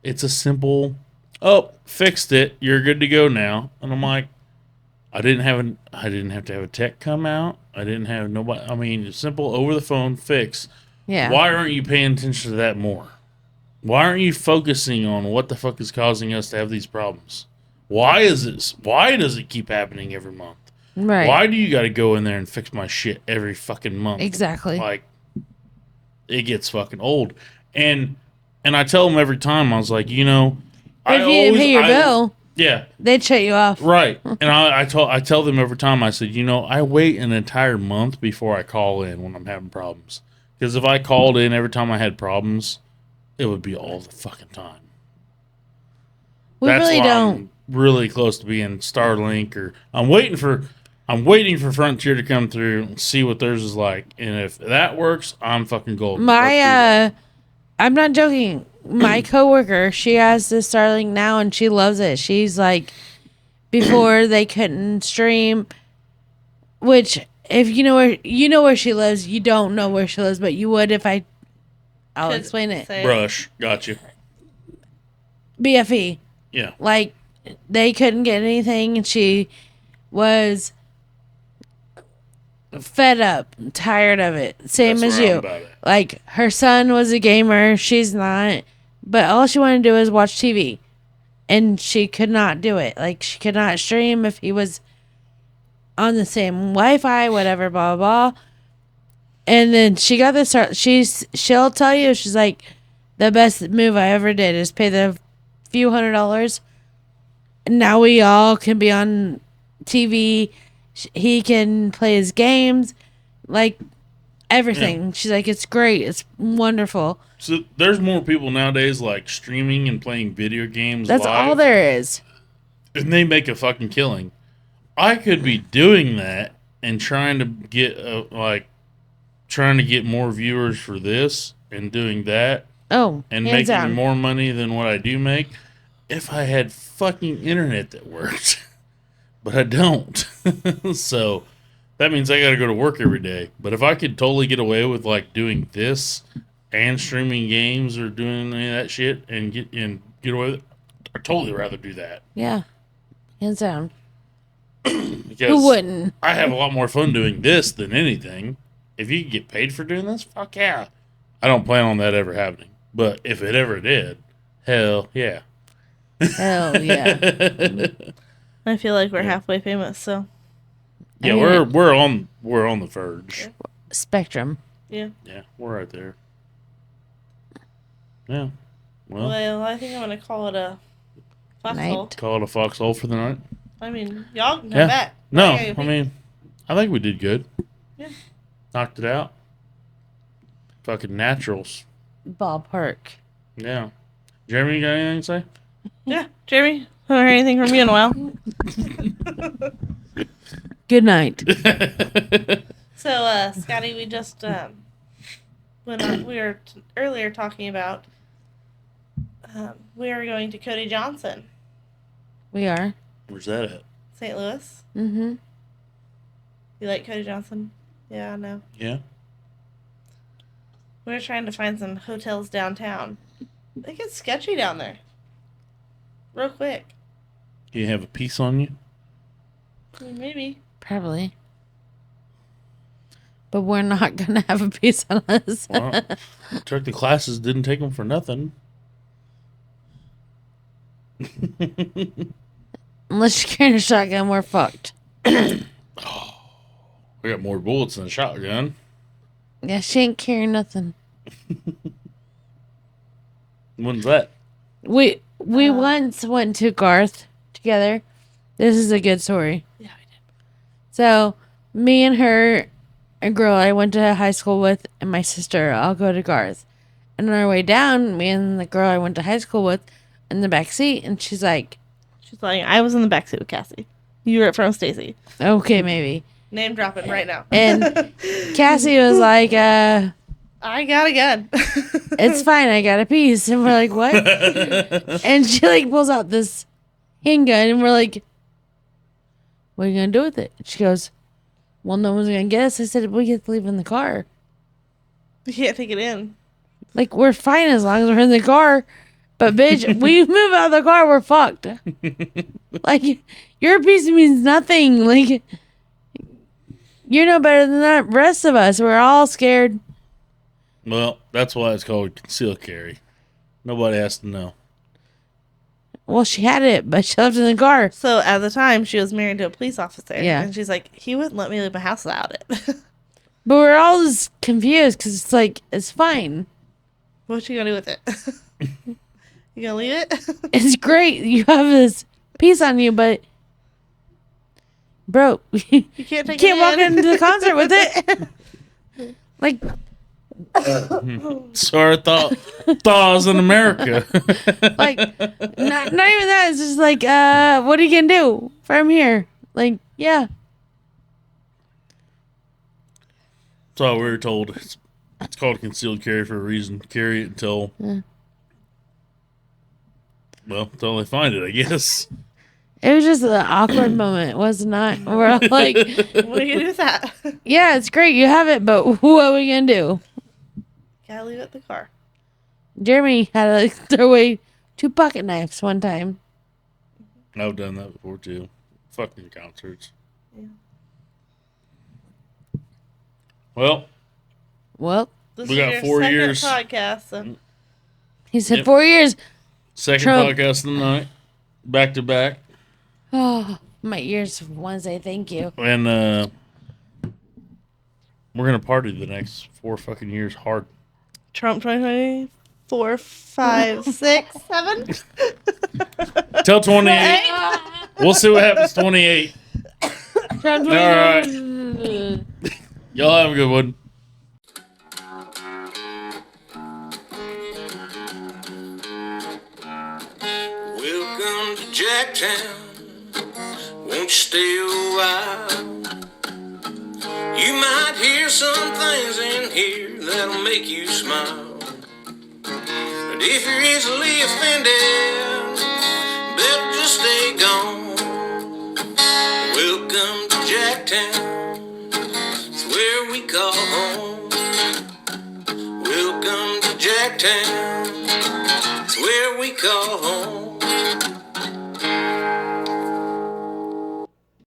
it's a simple, oh, fixed it, you're good to go now. And I'm like, I didn't have to have a tech come out. I didn't have nobody. I mean, simple over the phone fix. yeah. Why aren't you paying attention to that more? Why aren't you focusing on what the fuck is causing us to have these problems? Why does it keep happening every month? Right. Why do you got to go in there and fix my shit every fucking month? Exactly. Like, it gets fucking old. And I tell them every time, I was like, If you didn't pay your bill, yeah, they'd shut you off. right. And I tell them every time, I said, I wait an entire month before I call in when I'm having problems. Because if I called in every time I had problems, it would be all the fucking time. We That's really why don't. I'm really close to being Starlink, or I'm waiting for Frontier to come through and see what theirs is like. And if that works, I'm fucking golden. Let's do that. I'm not joking. My coworker, she has this Starlink now and she loves it. She's like, before they couldn't stream, which if you know where she lives, you don't know where she lives, but you would if I'll Could explain it. say- Brush, got you. BFE. Yeah. Like they couldn't get anything and she was fed up, tired of it. Same That's as where I'm you. about it. Like her son was a gamer, she's not, but all she wanted to do is watch TV. And she could not do it. Like she could not stream if he was on the same Wi-Fi, whatever, blah blah blah. And then she got this. She'll tell you, she's like, the best move I ever did is pay the few $100s. And now we all can be on TV. He can play his games, like everything. Yeah. She's like, it's great. It's wonderful. So there's more people nowadays like streaming and playing video games. That's live, all there is. and they make a fucking killing. I could be doing that and trying to get more viewers for this and doing that Oh, and hands making down. more money than what I do make if I had fucking internet that worked. But I don't. So that means I got to go to work every day. But if I could totally get away with like doing this and streaming games or doing any of that shit and get away with it, I'd totally rather do that. Yeah, hands down. Because Who wouldn't? I have a lot more fun doing this than anything. If you could get paid for doing this, fuck yeah. I don't plan on that ever happening. But if it ever did, hell yeah. Hell yeah. I feel like we're halfway famous, so Yeah, I mean, we're on the verge. Spectrum. yeah. Yeah, we're right there. Yeah. Well, Well, I think I'm gonna call it a foxhole. Night. call it a foxhole for the night. I mean, y'all can come Yeah. back. No, I gotta I pee. mean, I think we did good. Yeah. Knocked it out. Fucking naturals. Ballpark. Yeah. Jeremy, you got anything to say? Yeah, Jeremy, haven't heard anything from you in a while. Good night. So, Scotty, we just when we were earlier talking about we are going to Cody Johnson, We are. Where's that at? St. Louis. Mm-hmm. You like Cody Johnson? Yeah, I know. Yeah. We were trying to find some hotels downtown. They get sketchy down there. Real quick. You have a piece on you? Maybe. Probably. But we're not going to have a piece on us. Well, took the classes, didn't take them for nothing. Unless you're carrying a shotgun, we're fucked. I got more bullets than a shotgun. Yeah, she ain't carrying nothing. When's that? We once went to Garth together. This is a good story. Yeah, we did. So, me and her, a girl I went to high school with, and my sister all go to Garth. And on our way down, me and the girl I went to high school with in the back seat, and she's like, She's like, I was in the backseat with Cassie. You were at front with Stacy. okay, maybe. Name dropping right now. And Cassie was like, I got a gun. it's fine, I got a piece. And we're like, what? And she like pulls out this handgun, and we're like, what are you going to do with it? And she goes, well, no one's going to get us. I said, we get to leave in the car. You can't take it in. Like, we're fine as long as we're in the car. But, bitch, we move out of the car, we're fucked. Like, your piece means nothing. Like, you're no better than the rest of us. We're all scared. Well, that's why it's called concealed carry. Nobody has to know. Well, she had it, but she left it in the car. So at the time, she was married to a police officer. Yeah. And she's like, he wouldn't let me leave my house without it. But we're all just confused because it's like, it's fine. What you gonna do with it? You gonna leave it? It's great. You have this piece on you, but, bro, you You can't take can't it walk in. into the concert with it. Like, Sorry, I thought I was in America. Like, not even that. It's just like, what are you gonna do from here? Like, yeah. That's all we were told. It's called concealed carry for a reason. Carry it until, well, until they find it, I guess. It was just an awkward moment, was it not? We're all like, What are you gonna do with that? yeah, it's great, you have it, but what are we gonna do? Gotta leave it at the car. Jeremy had to like, throw away 2 pocket knives one time. I've done that before too. Fucking concerts. Yeah. Well, This We is got your 4 second years. podcast. So. He said Yep. 4 years. second Trump. podcast of the night, back to back, Oh, my ears Wednesday, thank you. and we're gonna party the next 4 fucking years hard. Trump 2020, 4, 5, 6, 7. Till 28. We'll see what happens 28. Trump All right. Y'all have a good one. Welcome to Jacktown. Won't you stay a while? You might hear some things in here that'll make you smile. But if you're easily offended, better just stay gone. Welcome to Jacktown. It's where we call home. Welcome to Jacktown. It's where we call home.